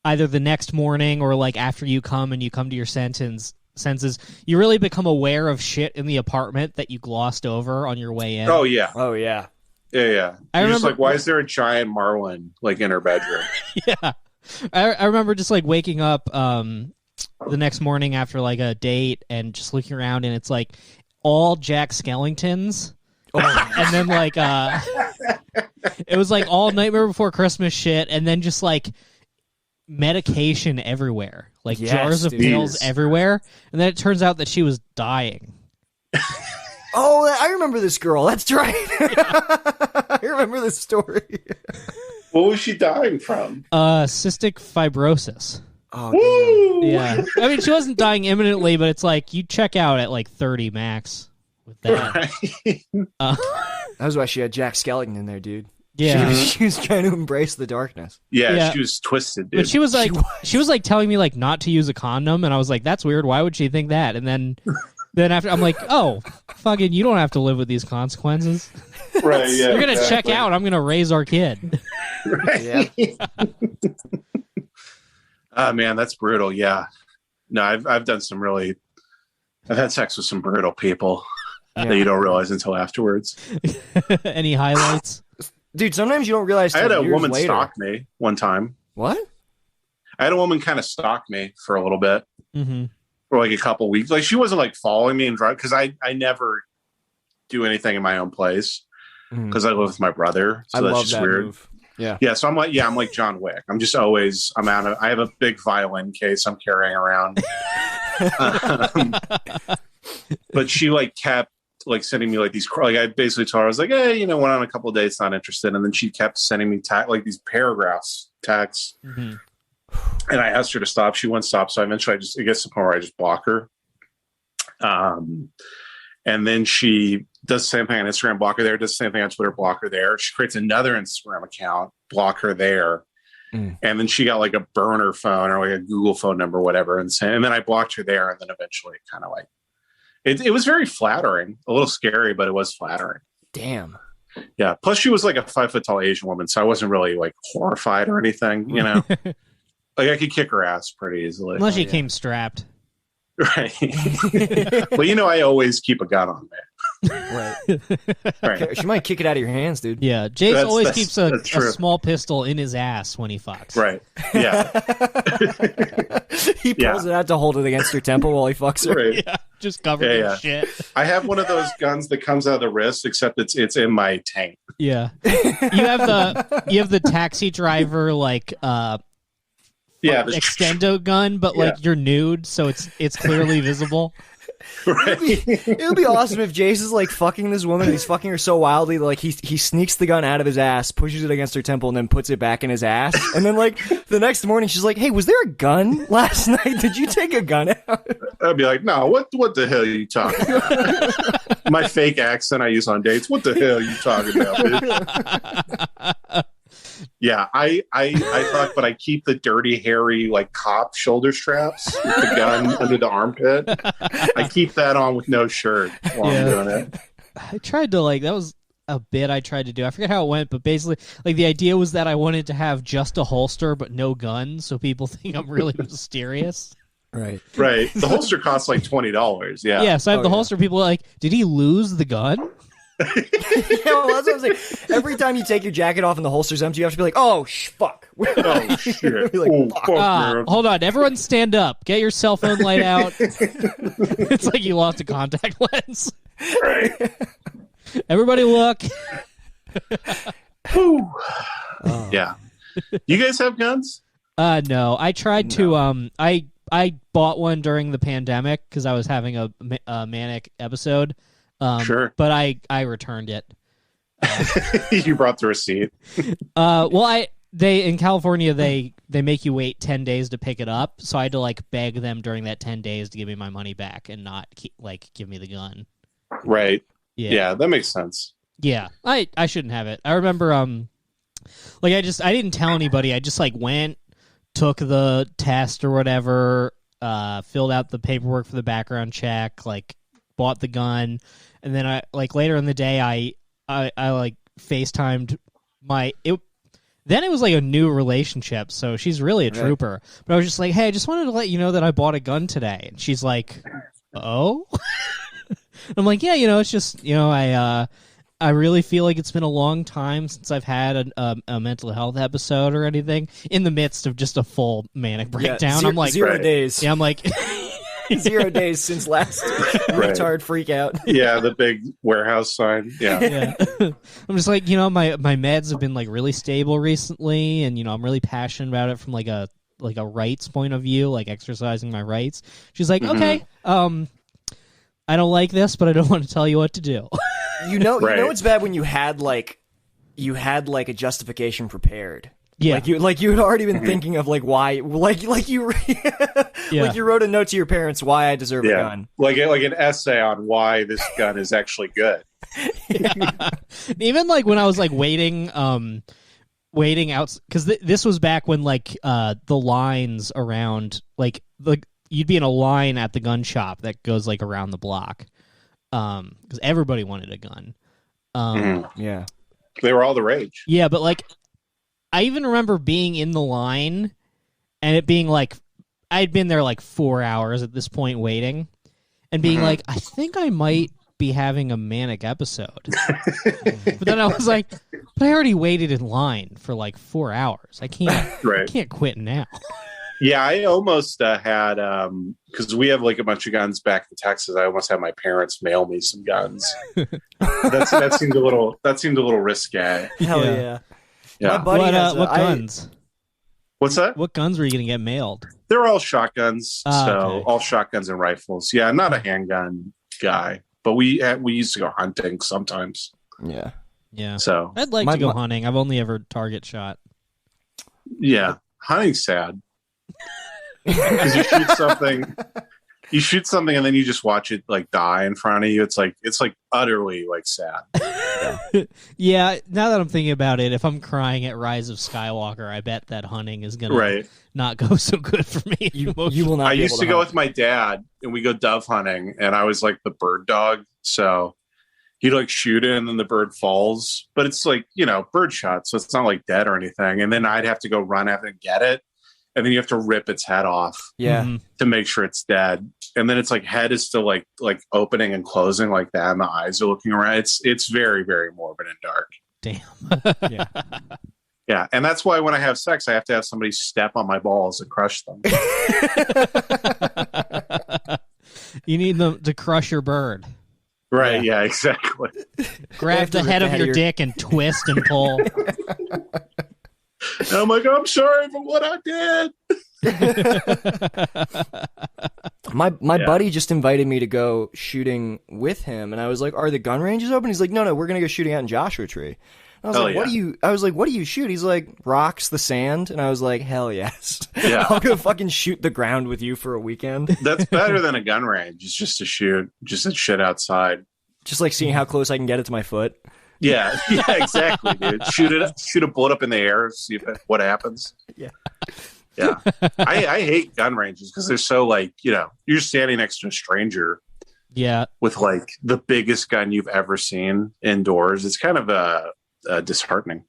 either the next morning or like after you come to your senses, you really become aware of shit in the apartment that you glossed over on your way in. Oh yeah. Yeah. Yeah. I You're just remember- like, why is there a giant marlin like in her bedroom? Yeah. I remember just like waking up the next morning after like a date and just looking around and it's like all Jack Skellingtons. And then like it was like all Nightmare Before Christmas shit and then just like medication everywhere. Like jars of pills everywhere. And then it turns out that she was dying. Oh, I remember this girl. That's right. I remember this story. What was she dying from? Cystic fibrosis. Oh, Woo! Yeah. I mean, she wasn't dying imminently, but it's like you check out at like 30 max with that. Right. that was why she had Jack Skellington in there, dude. Yeah. She was trying to embrace the darkness. Yeah, she was twisted, dude. But she was like telling me like not to use a condom, and I was like, that's weird. Why would she think that? And then after I'm like, oh, fucking, you don't have to live with these consequences. Right, yeah. You're gonna check out. I'm gonna raise our kid. Right. Yeah. Oh man, that's brutal. Yeah. No, I've done some really. I've had sex with some brutal people that you don't realize until afterwards. Any highlights? Dude, sometimes you don't realize. I had a years woman later. stalk me one time. What? I had a woman kind of stalk me for a little bit, Mm-hmm. for like a couple weeks. Like she wasn't like following me and driving because I never do anything in my own place because I live with my brother. So I that's love just that weird. move. Yeah. Yeah, so I'm like John Wick. I'm just always I have a big violin case I'm carrying around. But she like kept like sending me like these like I basically told her I was like, hey, went on a couple of dates, not interested, and then she kept sending me like these paragraphs texts, and I asked her to stop. She wouldn't stop, so eventually it gets to the point where I just block her. And then she does the same thing on Instagram, block her there, does the same thing on Twitter, block her there. She creates another Instagram account, block her there. And then she got like a burner phone or like a Google phone number, whatever. And then I blocked her there. And then eventually kind of like, it was very flattering, a little scary, but it was flattering. Damn. Yeah. Plus she was like a 5 foot tall Asian woman. So I wasn't really like horrified or anything, Like I could kick her ass pretty easily. Unless she came strapped. Right. Well, I always keep a gun on me. Right. She might kick it out of your hands, dude. Yeah, Jace always that's- keeps a that's true. small pistol in his ass when he fucks. Right. Yeah. He pulls it out to hold it against her temple while he fucks her. Right. Yeah, just covered in shit. I have one of those guns that comes out of the wrist, except it's in my tank. Yeah, you have the taxi driver like Yeah. extendo gun, but like you're nude, so it's clearly visible. Right. It would be awesome if Jace is like fucking this woman and he's fucking her so wildly that like he sneaks the gun out of his ass, pushes it against her temple, and then puts it back in his ass. And then like the next morning she's like, hey, was there a gun last night? Did you take a gun out? I'd be like, no, what the hell are you talking about? My fake accent I use on dates. What the hell are you talking about, dude? Yeah, I thought, but I keep the dirty, hairy, like cop shoulder straps with the gun under the armpit. I keep that on with no shirt while I'm doing it. I tried to that was a bit I tried to do. I forget how it went, but basically, like the idea was that I wanted to have just a holster but no gun, so people think I'm really mysterious. Right. Right. The holster costs like $20. Yeah. Yeah, so I have the holster. People are like, did he lose the gun? Yeah, well, that's what I'm saying. Every time you take your jacket off and the holster's empty, you have to be like, oh, fuck. Oh, shit. Be like, Oh, fuck. fuck, man. Hold on, everyone stand up. Get your cell phone light out. It's like you lost a contact lens. Right. Everybody look. Whew. Oh. Yeah. You guys have guns? No, I tried to. I bought one during the pandemic because I was having a manic episode. Sure. But I returned it. You brought the receipt. Well, they in California they make you wait 10 days to pick it up, so I had to like beg them during that 10 days to give me my money back and not give me the gun. Right. Yeah. Yeah, that makes sense. Yeah, I shouldn't have it. I remember like I didn't tell anybody. I just like went, took the test or whatever, filled out the paperwork for the background check, like bought the gun, and then I like later in the day I like FaceTimed then it was like a new relationship, so she's really a trooper. But I was just like, hey, I just wanted to let you know that I bought a gun today. And she's like, oh? I'm like, yeah, it's just, I really feel like it's been a long time since I've had a mental health episode or anything in the midst of just a full manic breakdown. I'm like, 0 days. Yeah, I'm like... 0 days since last retard freak out. Yeah, the big warehouse sign. Yeah. I'm just like, my meds have been like really stable recently, and I'm really passionate about it from like a rights point of view, like exercising my rights. She's like, okay, I don't like this, but I don't want to tell you what to do. You know it's bad when you had like a justification prepared. Yeah, like you had already been thinking of like why, like you like you wrote a note to your parents why I deserve a gun, like an essay on why this gun is actually good. Yeah. Even like when I was like waiting out, because this was back when like the lines around like you'd be in a line at the gun shop that goes like around the block, because everybody wanted a gun. Yeah, they were all the rage. Yeah, but like. I even remember being in the line and it being like, I'd been there like 4 hours at this point waiting and being like, I think I might be having a manic episode. But then I was like, but I already waited in line for like 4 hours. I can't quit now. Yeah, I almost had, because we have like a bunch of guns back in Texas. I almost had my parents mail me some guns. that seemed a little risque. Hell yeah. Yeah. My buddy what guns? What's that? What guns were you going to get mailed? They're all shotguns. Okay. All shotguns and rifles. Yeah, I'm not a handgun guy, but we used to go hunting sometimes. Yeah. Yeah. So I'd like to go hunting. I've only ever target shot. Yeah. Hunting's sad. Because you shoot something and then you just watch it like die in front of you. It's like utterly like sad. Yeah, now that I'm thinking about it, if I'm crying at Rise of Skywalker, I bet that hunting is gonna not go so good for me. You will not. I used to go with my dad, and we go dove hunting, and I was like the bird dog. So he'd like shoot it, and then the bird falls, but it's like bird shot, so it's not like dead or anything. And then I'd have to go run after and get it, and then you have to rip its head off, to make sure it's dead. And then its like head is still like opening and closing like that, and the eyes are looking around. It's very, very morbid and dark. Damn. Yeah. Yeah, and that's why when I have sex, I have to have somebody step on my balls and crush them. You need them to crush your bird. Right? Yeah, exactly. Grab the head of your dick and twist and pull. And I'm like, I'm sorry for what I did. My buddy just invited me to go shooting with him, and I was like, "Are the gun ranges open?" He's like, "No, we're gonna go shooting out in Joshua Tree." And I was like, "What do you shoot?" He's like, "Rocks, the sand," and I was like, "Hell yes, I'll go fucking shoot the ground with you for a weekend." That's better than a gun range. It's just to shoot, just shit outside, just like seeing how close I can get it to my foot. Yeah, exactly, dude. Shoot a bullet up in the air, see what happens. Yeah. Yeah. I hate gun ranges because they're so like, you're standing next to a stranger. Yeah. With like the biggest gun you've ever seen indoors. It's kind of disheartening.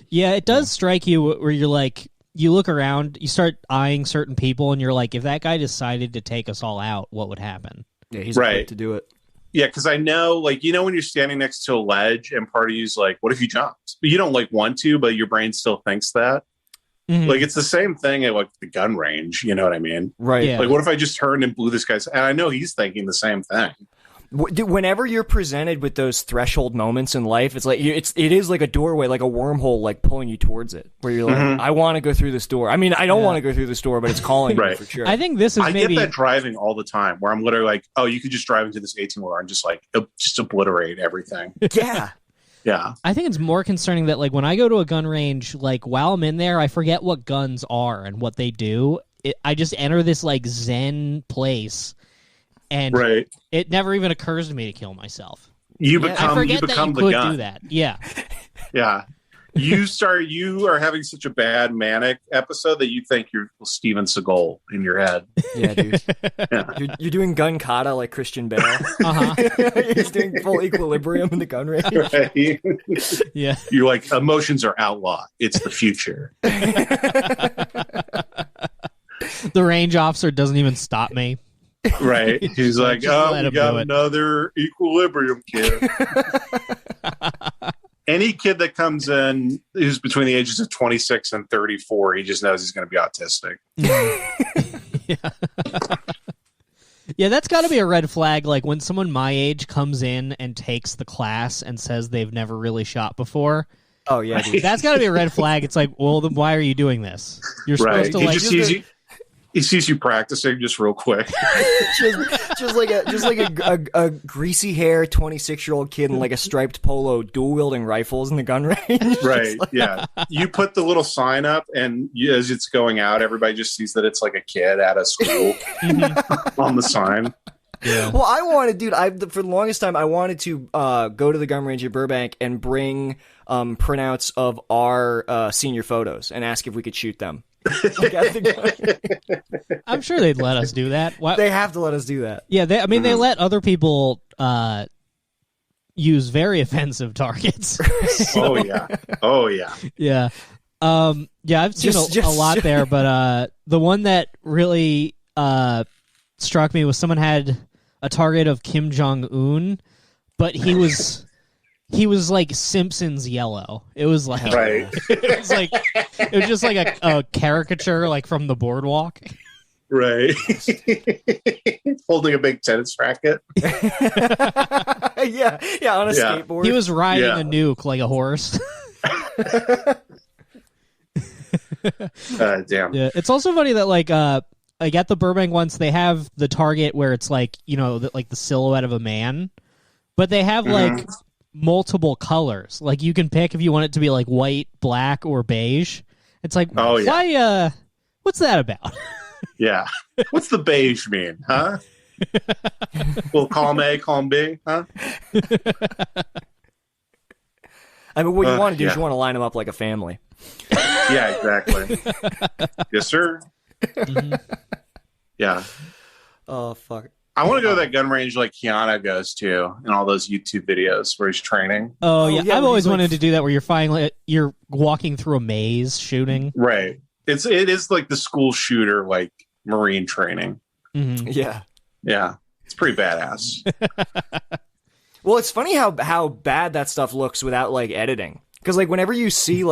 Yeah, it does strike you where you're like, you look around, you start eyeing certain people, and you're like, if that guy decided to take us all out, what would happen? Yeah, he's right to do it. Yeah, because I know, like, when you're standing next to a ledge and part of you's like, what if you jumped? But you don't like want to, but your brain still thinks that. Mm-hmm. Like, it's the same thing at like the gun range. You know what I mean? Right. Yeah. Like, what if I just turned and blew this guy's? And I know he's thinking the same thing. Whenever you're presented with those threshold moments in life, it's like it is like a doorway, like a wormhole, like pulling you towards it. Where you're like, I want to go through this door. I mean, I don't want to go through this door, but it's calling me for sure. I think this is maybe. I get that driving all the time, where I'm literally like, oh, you could just drive into this 18-wheeler and just like just obliterate everything. Yeah. Yeah. I think it's more concerning that like when I go to a gun range, like while I'm in there, I forget what guns are and what they do. I just enter this like Zen place. And it never even occurs to me to kill myself. You become I forget the that you could gun. do that. Yeah. Yeah. You are having such a bad manic episode that you think you're Steven Seagal in your head. Yeah, dude. Yeah. You're doing gun kata like Christian Bale. You're just doing full equilibrium in the gun range. Right? Yeah. You're like, emotions are outlawed. It's the future. The range officer doesn't even stop me. Right. He's like, oh, we got another equilibrium kid. Any kid that comes in who's between the ages of 26 and 34, he just knows he's going to be autistic. Yeah, that's got to be a red flag. Like when someone my age comes in and takes the class and says they've never really shot before. Oh, yeah. Dude. That's got to be a red flag. It's like, well, then why are you doing this? You're supposed to he like. He sees you practicing just real quick. just like a greasy hair 26-year-old kid in like a striped polo dual wielding rifles in the gun range. Right. Yeah. You put the little sign up, and as it's going out, everybody just sees that it's like a kid at a school on the sign. Yeah. Well, I wanted, dude. For the longest time, I wanted to go to the gun range at Burbank and bring printouts of our senior photos and ask if we could shoot them. I'm sure they'd let us do that. They have to let us do that. Yeah, they let other people use very offensive targets. Oh yeah. Yeah. I've seen a lot there, but the one that really struck me was someone had a target of Kim Jong-un, but he was like Simpsons yellow. It was like it was just like a caricature like from the boardwalk. Right. Holding a big tennis racket. yeah, on a skateboard. He was riding a nuke like a horse. Damn. Yeah, it's also funny that like at the Burbank ones they have the target where it's like, you know, like the silhouette of a man, but they have like multiple colors. Like you can pick if you want it to be like white, black, or beige. It's like, why? What's that about? Yeah. What's the beige mean, huh? Well, column A, column B, huh? I mean, what you want to do is you want to line them up like a family. Yeah, exactly. Yes, sir. Mm-hmm. Yeah. Oh, fuck. I want to go to that gun range like Keanu goes to in all those YouTube videos where he's training. Oh yeah, I've always wanted to do that where you're walking through a maze shooting. Right. It is like the school shooter, like Marine training. Mm-hmm. Yeah. Yeah. It's pretty badass. Well, it's funny how bad that stuff looks without like editing. Because like whenever you see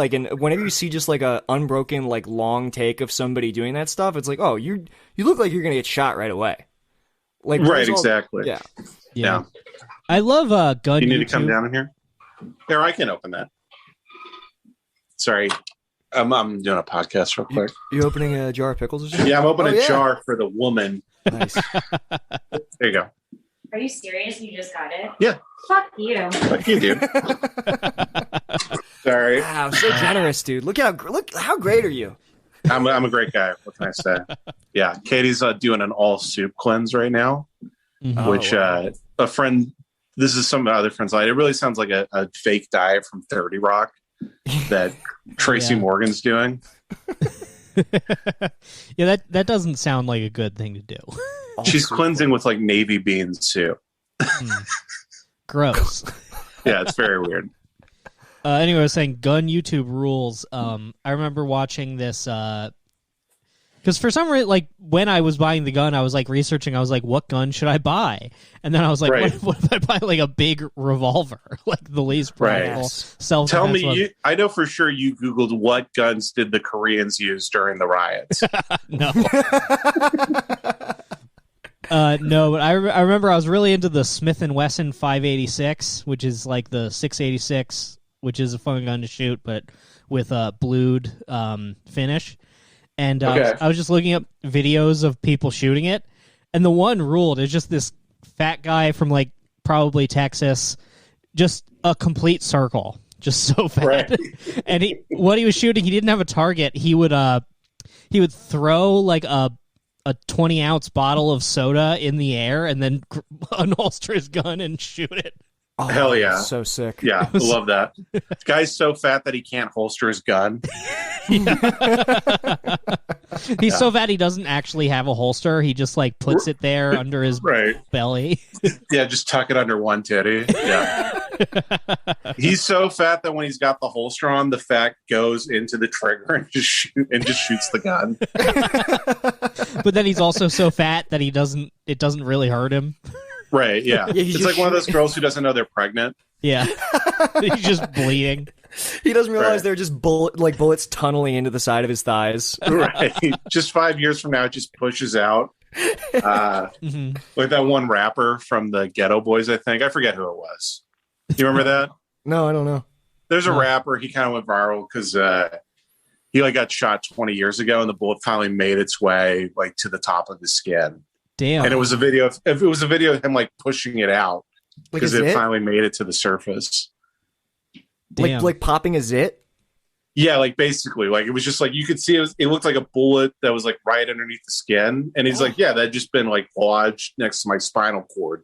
just like a unbroken like long take of somebody doing that stuff, it's like, oh, you look like you're gonna get shot right away. Like right, exactly. Yeah. I love gun. You need YouTube. to come down in here. There, I can open that. Sorry, I'm doing a podcast real quick. You opening a jar of pickles or something? Yeah, I'm opening a jar for the woman. Nice. There you go. Are you serious? You just got it? Yeah. Fuck you. Fuck you, dude. Sorry. Wow, so generous, dude. Look how great are you? I'm a great guy. What can I say? Yeah, Katie's doing an all soup cleanse right now, which a friend. This is some other friends. It really sounds like a fake diet from 30 Rock that Tracy Morgan's doing. Yeah, that doesn't sound like a good thing to do. She's cleansing with like navy bean soup. Gross. Yeah, it's very weird. Anyway, I was saying gun YouTube rules. I remember watching this because for some reason, like when I was buying the gun, I was like researching. I was like, what gun should I buy? And then I was like, what if I buy like a big revolver, like the least practical self-defense? Tell me, I know for sure you Googled what guns did the Koreans use during the riots. No. No, but I remember I was really into the Smith & Wesson 586, which is like the 686, which is a fun gun to shoot, but with a blued finish. And I was just looking up videos of people shooting it, and the one ruled is just this fat guy from like probably Texas, just a complete circle, just so fat. Right. And what he was shooting, he didn't have a target. He would throw like a 20-ounce bottle of soda in the air and then unholster his gun and shoot it. Oh, Hell yeah. So sick. Yeah, I love that. This guy's so fat that he can't holster his gun. He's so fat he doesn't actually have a holster. He just like puts it there under his belly. Yeah, just tuck it under one titty. Yeah. He's so fat that when he's got the holster on, the fat goes into the trigger and just shoots the gun. But then he's also so fat that it doesn't really hurt him. Right, yeah. It's like one of those girls who doesn't know they're pregnant. Yeah. He's just bleeding. He doesn't realize they're just bullets tunneling into the side of his thighs. Right. Just 5 years from now, it just pushes out. Like that one rapper from the Ghetto Boys, I think. I forget who it was. You remember that? No, I don't know. There's a rapper. He kind of went viral because he like got shot 20 years ago, and the bullet finally made its way like to the top of his skin. Damn. And it was a video. It was a video of him like pushing it out because it finally made it to the surface. Damn. Like popping a zit? Yeah, like basically, like it was just like you could see it looked like a bullet that was like right underneath the skin, and he's like, yeah, that had just been like lodged next to my spinal cord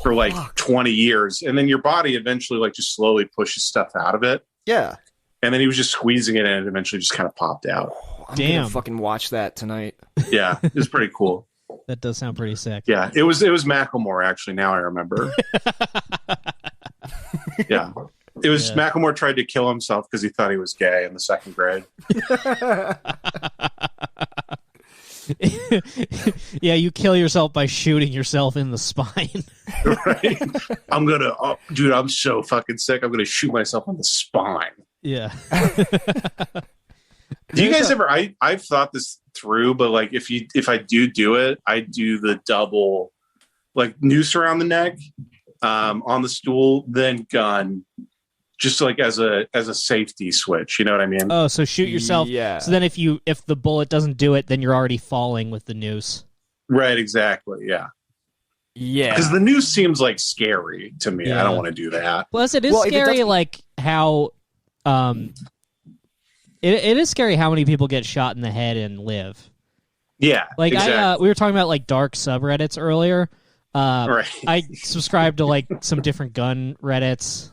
for like 20 years, and then your body eventually like just slowly pushes stuff out of it. Yeah, and then he was just squeezing it, and it eventually just kind of popped out. I'm gonna fucking watch that tonight. Yeah, it was pretty cool. That does sound pretty sick. Yeah, it was Macklemore actually. Now I remember. Yeah. It was Macklemore tried to kill himself because he thought he was gay in the second grade. Yeah, you kill yourself by shooting yourself in the spine. Right? I'm so fucking sick. I'm gonna shoot myself in the spine. Yeah. Do you guys ever? I've thought this through, but like if I do it, I do the double, like noose around the neck, on the stool, then gun. Just like as a safety switch, you know what I mean? Oh, so shoot yourself. Yeah. So then if the bullet doesn't do it, then you're already falling with the noose. Right, exactly. Yeah. Yeah. Because the noose seems like scary to me. Yeah. I don't want to do that. Plus, it is scary, like how, it is scary how many people get shot in the head and live. Yeah. Like exactly. we were talking about like dark subreddits earlier. Right. I subscribed to like some different gun Reddits.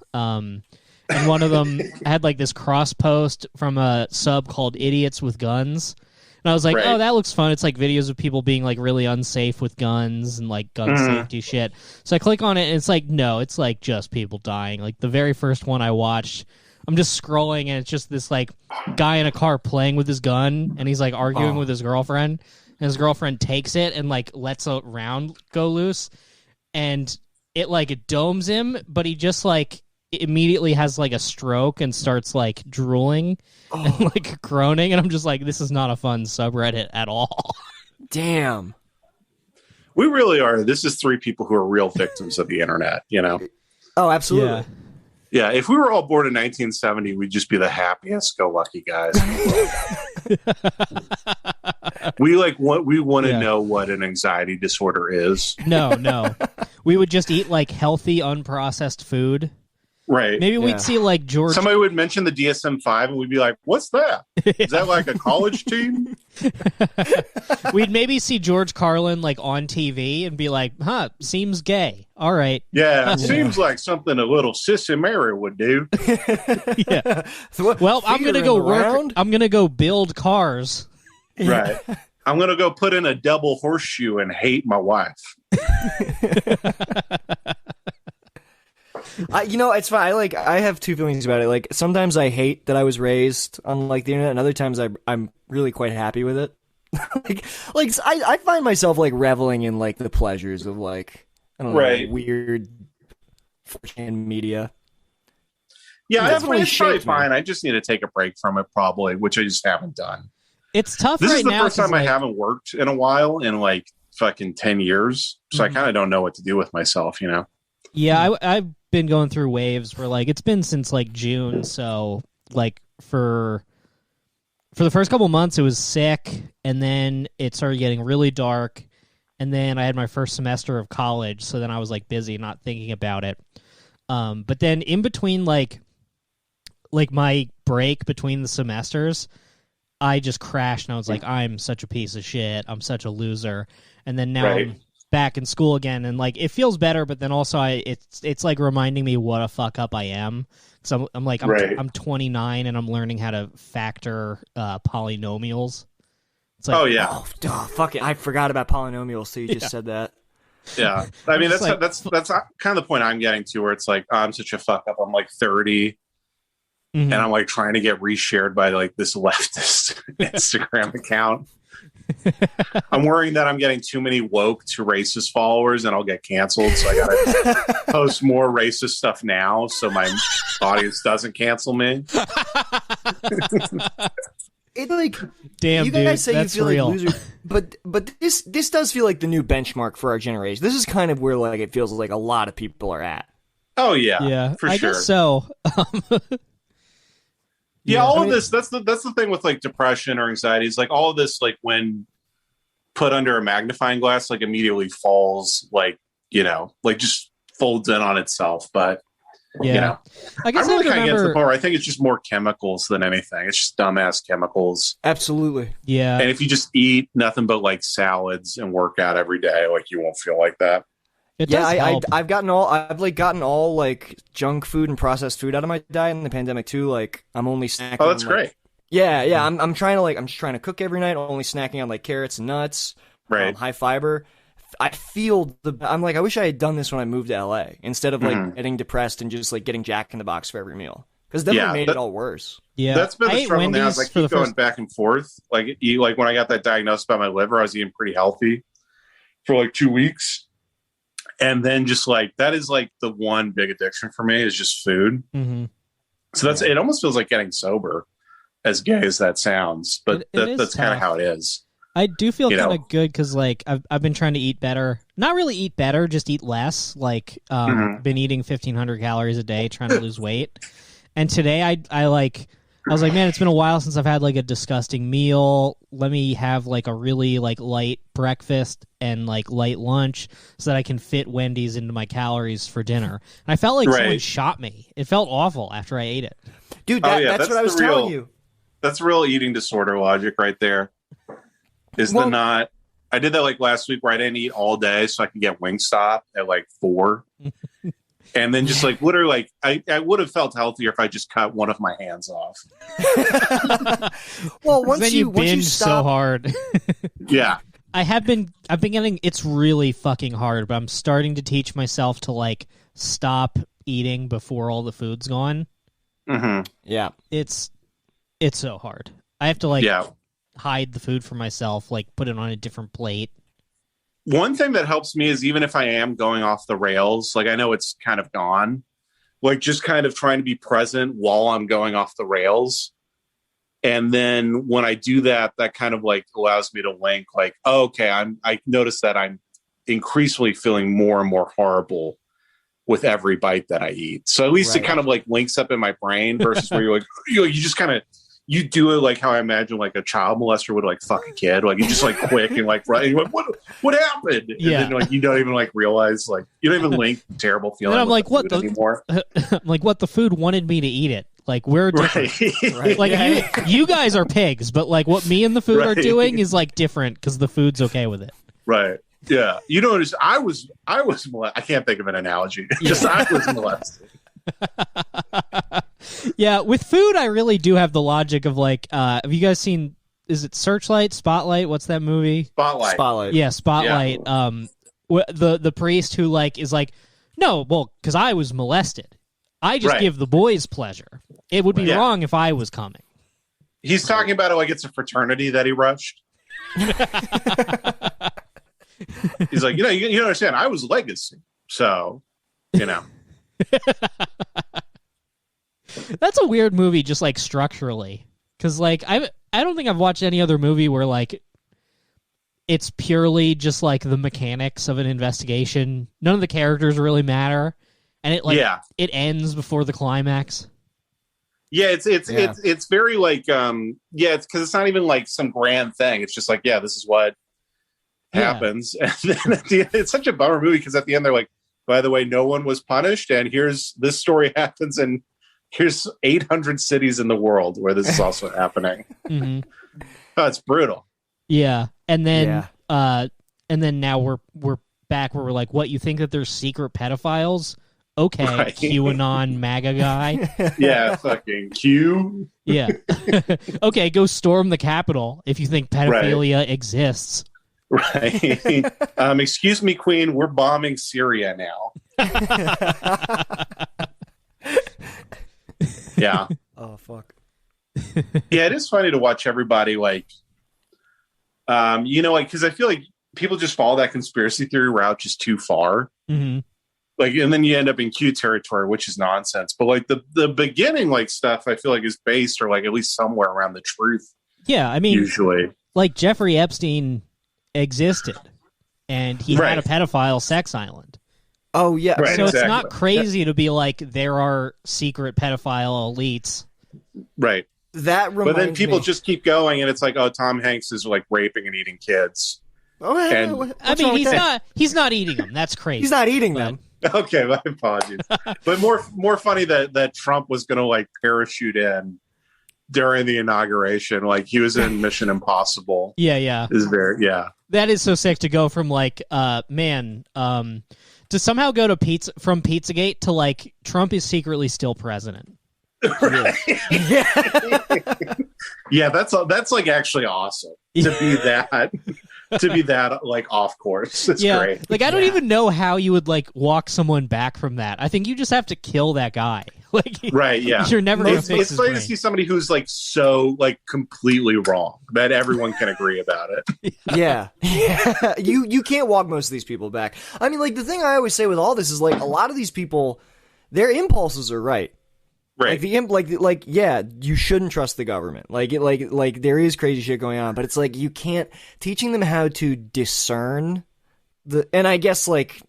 And one of them had like this cross post from a sub called Idiots with Guns. And I was like, oh, that looks fun. It's like videos of people being like really unsafe with guns and like gun safety shit. So I click on it and it's like, no, it's like just people dying. Like the very first one I watched, I'm just scrolling and it's just this like guy in a car playing with his gun and he's like arguing with his girlfriend. And his girlfriend takes it and like lets a round go loose. And it like domes him, but he just like immediately has like a stroke and starts like drooling and like groaning, and I'm just like, this is not a fun subreddit at all. Damn. We really are. This is three people who are real victims of the internet, you know? Oh, absolutely. Yeah, if we were all born in 1970, we'd just be the happiest go lucky guys. We want to know what an anxiety disorder is. No. We would just eat like healthy, unprocessed food. Right. Maybe we'd see like George. Somebody would mention the DSM-5 and we'd be like, what's that? Is that like a college team? We'd maybe see George Carlin like on TV and be like, seems gay. All right. Yeah, it seems like something a little Sissy Mary would do. Yeah. Well, I'm going to go work. I'm going to go build cars. Right. I'm going to go put in a double horseshoe and hate my wife. It's fine. I have two feelings about it. Like, sometimes I hate that I was raised on like the internet, and other times I'm really quite happy with it. I find myself like reveling in like the pleasures of like, I don't know, weird 4chan media. Yeah, it's probably shaped me. fine. I just need to take a break from it, probably, which I just haven't done. It's tough This right is the now. first time I haven't worked in a while, in like fucking 10 years. So I kind of don't know what to do with myself, you know? Yeah, I've been going through waves where like it's been since like June, so like for the first couple months it was sick, and then it started getting really dark, and then I had my first semester of college, so then I was like busy not thinking about it. But then in between like my break between the semesters, I just crashed and I was like, I'm such a piece of shit. I'm such a loser. And then now I'm back in school again, and like it feels better, but then also it's like reminding me what a fuck up I am. So I'm 29 and I'm learning how to factor polynomials. It's like, fuck it, I forgot about polynomials. So you just said that. Yeah, I mean that's kind of the point I'm getting to, where it's like, oh, I'm such a fuck up. I'm like 30. And I'm like trying to get reshared by like this leftist Instagram account. I'm worrying that I'm getting too many woke to racist followers and I'll get canceled. So I gotta post more racist stuff now so my audience doesn't cancel me. It like, damn, you guys dude, say you feel real. like losers, but this does feel like the new benchmark for our generation. This is kind of where like it feels like a lot of people are at. Oh yeah, for I sure. guess so. Yeah, all of this, that's the thing with like depression or anxiety, is like all of this, like when put under a magnifying glass, like immediately falls, like, you know, like just folds in on itself. But you know, I guess I'm really I kind of get to remember... the point where I think it's just more chemicals than anything. It's just dumbass chemicals. Absolutely. Yeah. And if you just eat nothing but like salads and work out every day, like you won't feel like that. It does help. I've gotten all like junk food and processed food out of my diet in the pandemic too. Like I'm only snacking. Oh, that's on, like, great. Yeah. I'm trying to I'm just trying to cook every night. Only snacking on like carrots and nuts. Right. High fiber. I feel I'm like, I wish I had done this when I moved to LA instead of like getting depressed and just like getting Jack in the Box for every meal, because that made it all worse. Yeah, that's been the struggle now. Wendy's Is I keep going back and forth. Like when I got that diagnosis about my liver, I was eating pretty healthy for like 2 weeks. And then just like, that is like the one big addiction for me is just food. Mm-hmm. So it almost feels like getting sober, as gay as that sounds, but that's kind of how it is. I do feel kind of good because like I've been trying to eat better. Not really eat better, just eat less. Like been eating 1,500 calories a day, trying to lose weight. And today I was like, man, it's been a while since I've had like a disgusting meal. Let me have like a really like light breakfast and like light lunch so that I can fit Wendy's into my calories for dinner. And I felt like someone shot me. It felt awful after I ate it. Dude, that's what I was telling you. That's real eating disorder logic right there. I did that like last week where I didn't eat all day so I could get Wingstop at like 4. And then just like literally, like I would have felt healthier if I just cut one of my hands off. Well, once you binge stop, so hard. Yeah, I've been getting. It's really fucking hard, but I'm starting to teach myself to like stop eating before all the food's gone. Mm-hmm. Yeah, it's so hard. I have to like hide the food from myself, like put it on a different plate. One thing that helps me is even if I am going off the rails, like I know it's kind of gone, like just kind of trying to be present while I'm going off the rails. And then when I do that, that kind of like allows me to link like, oh, okay, I notice that I'm increasingly feeling more and more horrible with every bite that I eat. So at least it kind of like links up in my brain versus where you're like, you just kind of, you do it like how I imagine like a child molester would like fuck a kid. Like you just like quick and like right. You're like, what happened? And then like you don't even like realize, like you don't even link terrible feeling. And I'm like, what anymore? Like what the food wanted me to eat it. Like we're different. Right. Like you guys are pigs, but like what me and the food are doing is like different because the food's okay with it. Right. Yeah. You know, I was molested. I can't think of an analogy. Just I was molested. Yeah, with food, I really do have the logic of like, have you guys seen? Is it Spotlight? What's that movie? Spotlight. Yeah, Spotlight. Yeah. The priest who like is like, no, well, because I was molested. I just give the boys pleasure. It would be wrong if I was coming. He's talking about it like it's a fraternity that he rushed. He's like, you understand, I was legacy, so you know. That's a weird movie, just like structurally, because like I don't think I've watched any other movie where like it's purely just like the mechanics of an investigation. None of the characters really matter, and it ends before the climax. Yeah, it's very like it's because it's not even like some grand thing. It's just like, yeah, this is what happens, and then at the end, it's such a bummer movie because at the end they're like, by the way, no one was punished, and here's this story happens, and here's 800 cities in the world where this is also happening. Mm-hmm. Oh, it's brutal. Yeah, and then now we're back where we're like, what, you think that there's secret pedophiles? Okay, right. QAnon MAGA guy. Yeah, fucking Q. Yeah. Okay, go storm the Capitol if you think pedophilia exists. Right. Excuse me, Queen, we're bombing Syria now. Yeah. Oh, fuck. Yeah, it is funny to watch everybody like, because I feel like people just follow that conspiracy theory route just too far. Mm-hmm. Like, and then you end up in Q territory, which is nonsense. But like the beginning, like stuff, I feel like is based or like at least somewhere around the truth. Yeah, I mean, usually, like Jeffrey Epstein existed, and he had a pedophile sex island. Oh yeah, right, so exactly. It's not crazy to be like there are secret pedophile elites. Right. That reminds But then people me. just keep going, and it's like, oh, Tom Hanks is like raping and eating kids. Oh, yeah, and- what's I mean, wrong with that? he's not eating them. That's crazy. He's not eating them. Okay, my apologies. But more funny that Trump was going to like parachute in during the inauguration, like he was in Mission Impossible. Yeah. Is very That is so sick to go from like, to somehow go to Pizzagate to like Trump is secretly still president. Yeah, that's like actually awesome to be that. To be that like off course. It's great. Like I don't even know how you would like walk someone back from that. I think you just have to kill that guy. Like Right, yeah. You're never gonna fix It's his funny to brain. see somebody who's like so like completely wrong that everyone can agree about it. Yeah. You can't walk most of these people back. I mean, like the thing I always say with all this is like a lot of these people, their impulses are right. Right. Like yeah, you shouldn't trust the government. Like there is crazy shit going on, but it's like you can't teaching them how to discern and I guess like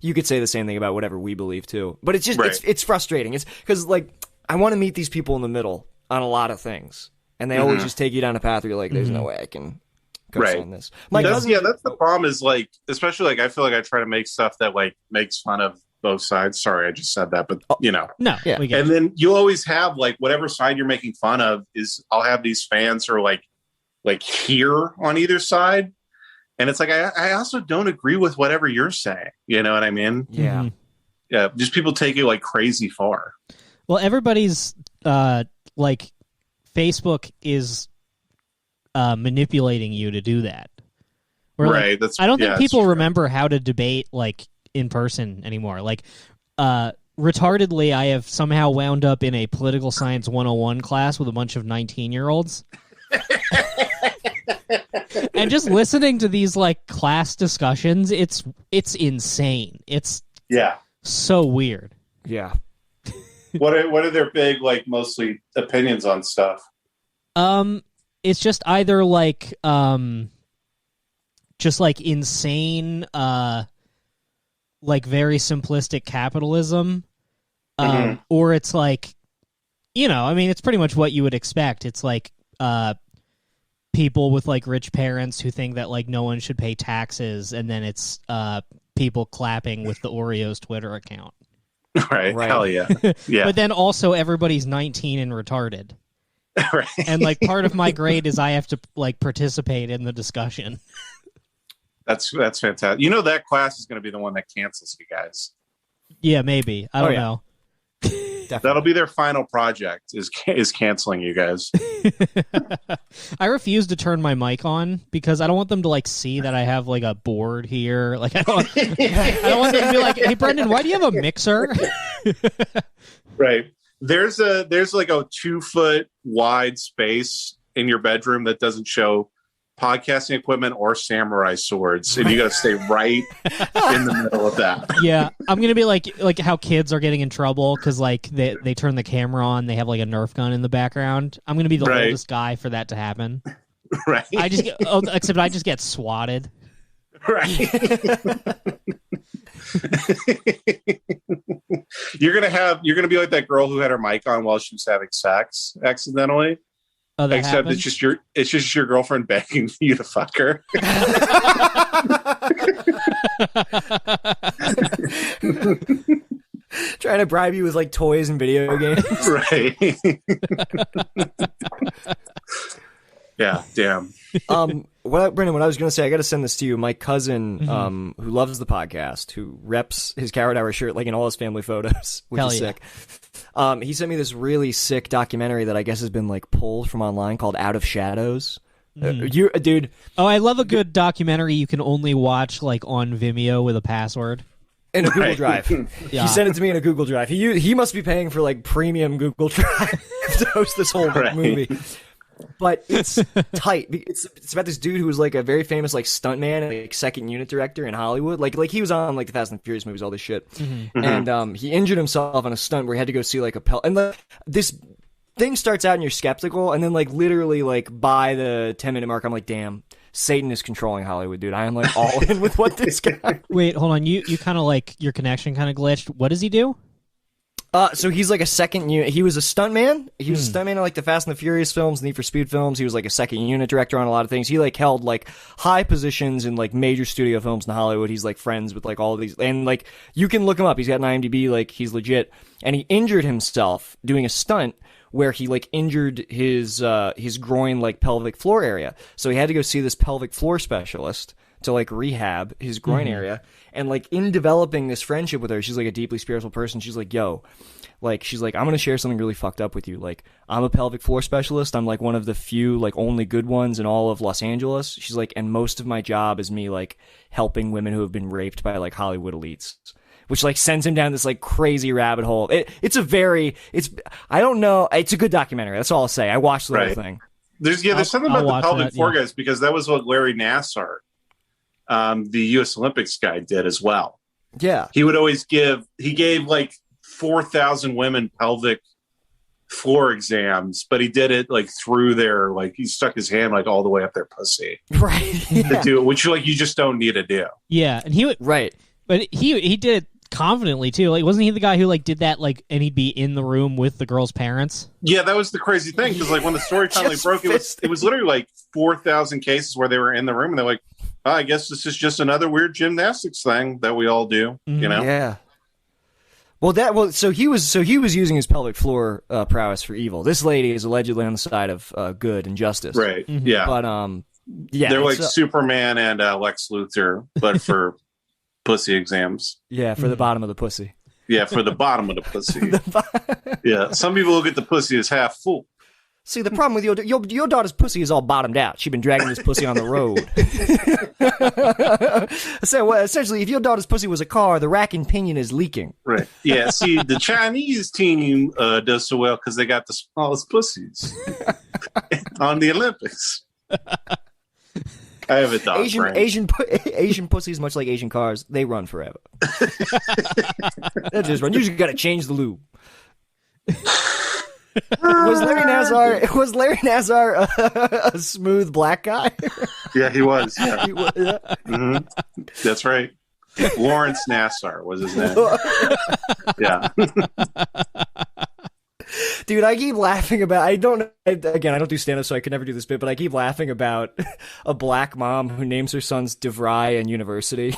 you could say the same thing about whatever we believe too. But it's just it's frustrating. It's because like I want to meet these people in the middle on a lot of things, and they always just take you down a path where you're like, there's no way I can co-sign this. That's the problem is like, especially like I feel like I try to make stuff that like makes fun of both sides. Sorry, I just said that, but we get it. And then you always have like whatever side you're making fun of is I'll have these fans who are like here on either side, and it's like I also don't agree with whatever you're saying. You know what I mean? Yeah. Mm-hmm. Yeah. Just people take it like crazy far. Well, everybody's like Facebook is manipulating you to do that. Where, right. Like, I don't think people remember how to debate like in person anymore. Like retardedly, I have somehow wound up in a political science 101 class with a bunch of 19-year-olds. And just listening to these like class discussions, it's insane. It's so weird. Yeah. What are their big like mostly opinions on stuff? It's just either like just like insane like very simplistic capitalism, or it's like, I mean, it's pretty much what you would expect. It's like people with like rich parents who think that like no one should pay taxes, and then it's people clapping with the Oreos Twitter account. Right. Hell yeah. Yeah. But then also everybody's 19 and retarded. Right. And like part of my grade is I have to like participate in the discussion. That's fantastic. You know that class is going to be the one that cancels you guys. Yeah, maybe. I don't know. That'll be their final project is canceling you guys. I refuse to turn my mic on because I don't want them to like see that I have like a board here. Like I don't want them to be like, "Hey Brendan, why do you have a mixer?" Right. There's like a 2-foot wide space in your bedroom that doesn't show podcasting equipment or samurai swords, and you got to stay right in the middle of that. Yeah, I'm gonna be like how kids are getting in trouble because like they turn the camera on, they have like a Nerf gun in the background. I'm gonna be the oldest guy for that to happen. Right. Except I just get swatted. Right. You're gonna be like that girl who had her mic on while she was having sex accidentally. Oh, that Except happens? it's just your girlfriend begging you to fuck her. Trying to bribe you with like toys and video games. Right. Yeah, damn. Brendan, what I was going to say, I got to send this to you. My cousin, who loves the podcast, who reps his Carrot Hour shirt like in all his family photos, which Hell is yeah. sick. He sent me this really sick documentary that I guess has been like pulled from online called Out of Shadows. Dude. Oh, I love a good documentary you can only watch like on Vimeo with a password. In a Google Drive. Yeah. He sent it to me in a Google Drive. He must be paying for like premium Google Drive to host this whole movie. But it's tight. It's about this dude who was like a very famous like stuntman and like second unit director in Hollywood. Like he was on like the Fast and Furious movies, all this shit. And he injured himself on a stunt where he had to go see like and like this thing starts out and you're skeptical, and then like literally like by the 10-minute mark, I'm like, damn, Satan is controlling Hollywood, dude. I am like all in with what this guy. Wait, hold on. You kind of like your connection kind of glitched. What does he do? So he's like a second unit. He was a stuntman. He was a stuntman in like the Fast and the Furious films, Need for Speed films. He was like a second unit director on a lot of things. He like held like high positions in like major studio films in Hollywood. He's like friends with like all of these, and like you can look him up. He's got an IMDb. Like he's legit. And he injured himself doing a stunt where he like injured his groin like pelvic floor area. So he had to go see this pelvic floor specialist to like rehab his groin area. And like in developing this friendship with her, she's like a deeply spiritual person. She's like, yo, like, she's like, I'm going to share something really fucked up with you. Like, I'm a pelvic floor specialist. I'm like one of the few, like only good ones in all of Los Angeles. She's like, and most of my job is me like helping women who have been raped by like Hollywood elites. Which like sends him down this like crazy rabbit hole. I don't know. It's a good documentary. That's all I'll say. I watched the whole thing. There's something about the pelvic floor guys, because that was what Larry Nassar, the U.S. Olympics guy, did as well. Yeah. He would always he gave like 4,000 women pelvic floor exams, but he did it like through their, like he stuck his hand like all the way up their pussy. Right. Yeah. To do it, which like you just don't need to do. Yeah. And he would, right. But he did it confidently too. Like, wasn't he the guy who like did that, like, and he'd be in the room with the girl's parents? Yeah, that was the crazy thing, because like when the story finally broke, it was literally like 4,000 cases where they were in the room and they're like, oh, I guess this is just another weird gymnastics thing that we all do, you know? Yeah. So he was using his pelvic floor prowess for evil. This lady is allegedly on the side of good and justice. Right. Yeah. But yeah, they're like Superman and Lex Luthor, but for pussy exams. Yeah, for the bottom of the pussy. Yeah, for the bottom of the pussy. Yeah, some people look at the pussy as half full. See, the problem with your daughter's pussy is all bottomed out. She's been dragging this pussy on the road. So, well, essentially, if your daughter's pussy was a car, the rack and pinion is leaking. Right. Yeah, see, the Chinese team does so well because they got the smallest pussies on the Olympics. I have a dog Asian pussies, much like Asian cars, they run forever. They just run. You just got to change the lube. Was Larry Nassar a smooth black guy? Yeah, he was. Yeah. Yeah. Mm-hmm. That's right. Lawrence Nassar was his name. Yeah. Dude, I keep laughing about. I don't do stand-up, so I could never do this bit, but I keep laughing about a black mom who names her sons DeVry and University.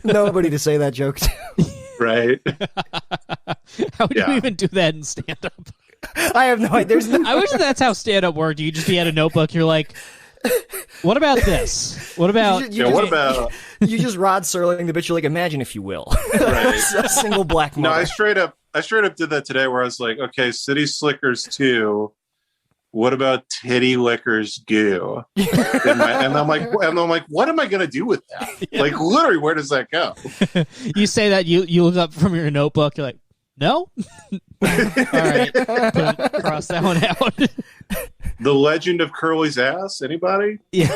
Nobody to say that joke to. Right. How would you even do that in stand-up? I have no idea. I wish that's how stand-up worked. You just be at a notebook. You're like, what about this? What about... You just Rod Serling the bitch. You're like, imagine if you will. Right. A single black mother. No, I straight up did that today where I was like, okay, City Slickers 2, what about Titty Lickers Goo? And I'm like, what am I going to do with that? Yeah. Like, literally, where does that go? You say that, you look up from your notebook, you're like, no? All right. Cross that one out. The Legend of Curly's Ass? Anybody? Yeah.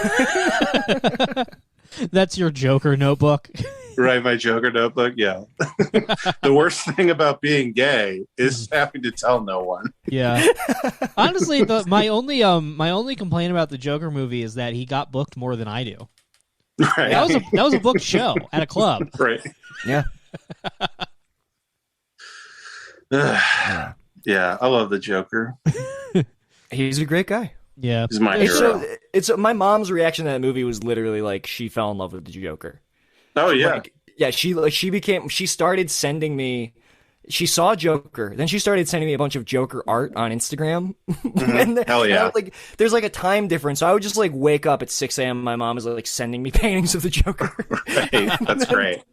That's your Joker notebook. Write my Joker notebook. Yeah. The worst thing about being gay is having to tell no one. Yeah. Honestly, my only complaint about the Joker movie is that he got booked more than I do. Right. That was a booked show at a club. Right. Yeah. Yeah, I love the Joker. He's a great guy. Yeah. He's my It's- hero. It's my mom's reaction to that movie was literally like she fell in love with the Joker. Oh yeah. Like, yeah, she started sending me. She saw Joker, then she started sending me a bunch of Joker art on Instagram. And Hell yeah. and like, there's like a time difference, so I would just like wake up at 6 a.m. My mom is like sending me paintings of the Joker. Right. That's great.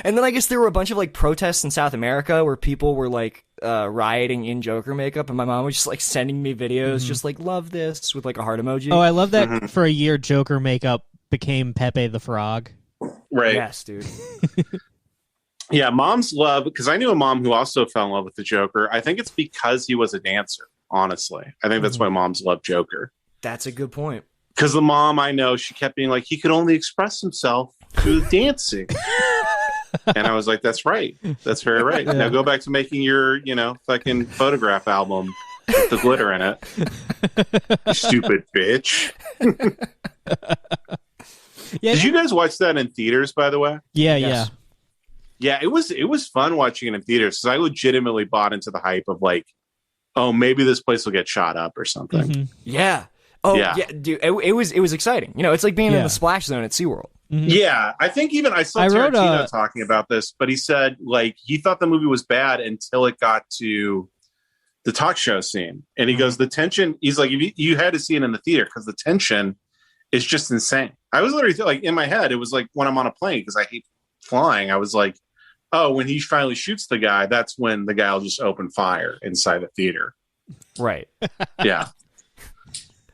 And then I guess there were a bunch of like protests in South America where people were like rioting in Joker makeup, and my mom was just like sending me videos, just like love this with like a heart emoji. Oh, I love that for a year Joker makeup became Pepe the Frog. Right. Yes, dude. Yeah, moms love, because I knew a mom who also fell in love with the Joker. I think it's because he was a dancer, honestly. I think that's why moms love Joker. That's a good point. Because the mom I know, she kept being like, he could only express himself through dancing. And I was like, that's right. That's very right. Now go back to making your, fucking photograph album with the glitter in it. You stupid bitch. Yeah. Did you guys watch that in theaters, by the way? Yeah, Yes. Yeah, it was fun watching it in theaters because I legitimately bought into the hype of like, oh, maybe this place will get shot up or something. Mhm. Yeah. Oh, Yeah. yeah, dude. It was exciting. It's like being in Yeah. the splash zone at SeaWorld. Mhm. Yeah, I think even I saw I wrote Tarantino a- talking about this, but he said like he thought the movie was bad until it got to the talk show scene, and he goes, the tension. He's like, you had to see it in the theater because the tension is just insane. I was literally like in my head, it was like when I'm on a plane because I hate flying. I was like, oh, when he finally shoots the guy, that's when the guy will just open fire inside the theater. Right. Yeah.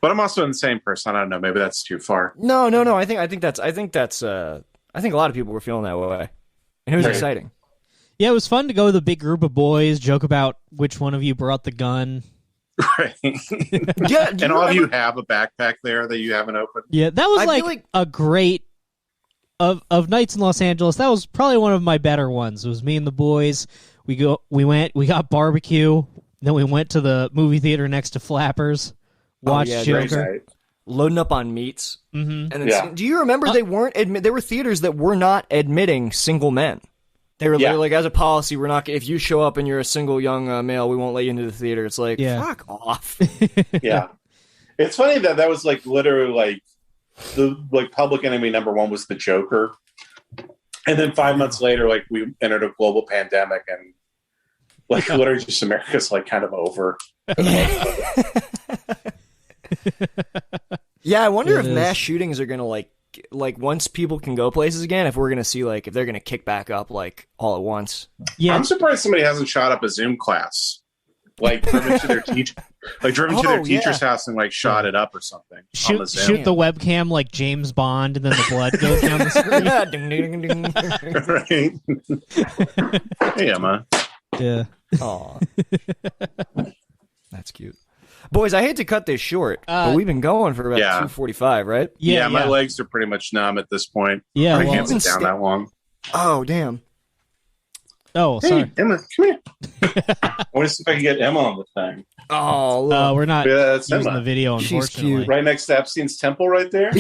But I'm also an insane person. I don't know. Maybe that's too far. No. I think that's. I think a lot of people were feeling that way, and it was Right. exciting. Yeah, it was fun to go with a big group of boys, joke about which one of you brought the gun. Right. Yeah. And all of you have a backpack there that you haven't opened. Yeah, that was I feel like like- a great of nights in Los Angeles. That was probably one of my better ones. It was me and the boys. We got barbecue. Then we went to the movie theater next to Flappers. Watched yeah, Great Joker. night. Loading up on meats. Mm-hmm. And then, Yeah. do you remember they weren't there were theaters that were not admitting single men. They were Yeah. like, as a policy, we're not. If you show up and you're a single young male, we won't let you into the theater. It's like, Yeah. fuck off. Yeah. It's funny that was like literally like the like public enemy number one was the Joker. And then 5 months later, like we entered a global pandemic and like literally just America's like kind of over. Yeah, I wonder It if is. mass shootings are gonna like once people can go places again, if we're gonna see like if they're gonna kick back up like all at once. Yeah, I'm surprised somebody hasn't shot up a Zoom class. Like driven to their teacher, like driven to their Oh, teacher's yeah. house and like shot it up or something. On the shoot Zoom. the webcam like James Bond, and then the blood goes down the screen. Ding, ding, ding, ding. Right. Hey Emma. Yeah. Aw. That's cute. Boys, I hate to cut this short, Uh, but we've been going for about Yeah. 2:45, right? Yeah, My legs are pretty much numb at this point. Yeah, I well- can't sit down that long. Oh, damn. Oh, Hey, sorry. Emma, come here. I want to see if I can get Emma on the thing. Oh, look. We're not Yeah, that's using Emma. the video, She's unfortunately. cute. Right next to Epstein's temple, right there.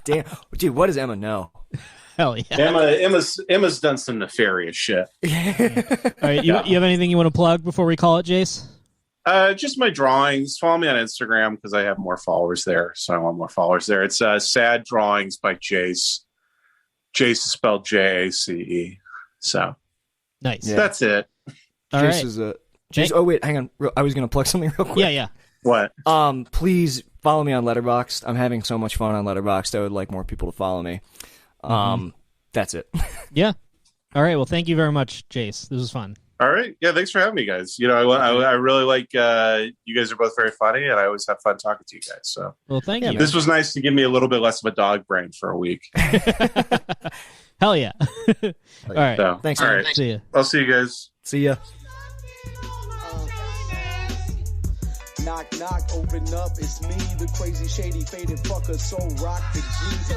Damn. Dude, what does Emma know? Hell yeah. Emma's done some nefarious shit. All right, you have anything you want to plug before we call it, Jace? Just my drawings. Follow me on Instagram because I have more followers there, so I want more followers there. It's Sad Drawings by Jace. Jace is spelled Jace. So Nice. Yeah. that's it. All Jace right. is a. Thank- Oh wait, hang on. I was gonna plug something real quick. Yeah. What? Please follow me on Letterboxd. I'm having so much fun on Letterboxd. I would like more people to follow me. That's it. Yeah. All right. Well, thank you very much, Jace. This was fun. All right. Yeah, thanks for having me, guys. I really like you guys are both very funny, and I always have fun talking to you guys. So Well, thank you. this was nice to give me a little bit less of a dog brain for a week. Hell yeah. All right. So, Thanks, all man. right. See ya. I'll see you guys. See ya. Knock, knock, open up, it's me, the crazy, shady, faded fucker, so rock the G.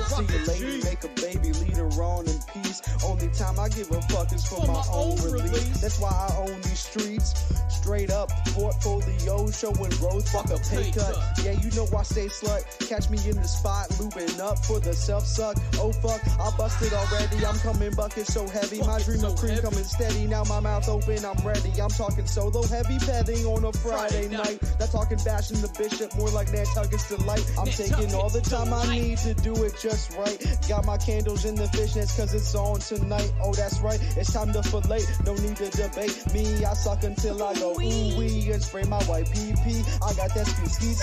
See a lady, make a baby, lead her on in peace. Only time I give a fuck is for my own release. That's why I own these streets. Straight up, portfolio, showing growth, fuck a pay cut. Yeah, you know I stay slut. Catch me in the spot, looping up for the self-suck. Oh fuck, I busted already, I'm coming bucket so heavy. My dream of cream coming steady, now my mouth open, I'm ready. I'm talking solo, heavy petting on a Friday night. Not talking bashing the bishop, more like Nantucket's delight. I'm taking all the time I need to do it just right. Got my candles in the fishnets cause it's on tonight. Oh that's right, it's time to fillet, no need to debate me. I suck until I go ooh wee and spray my white pee. I got that ski.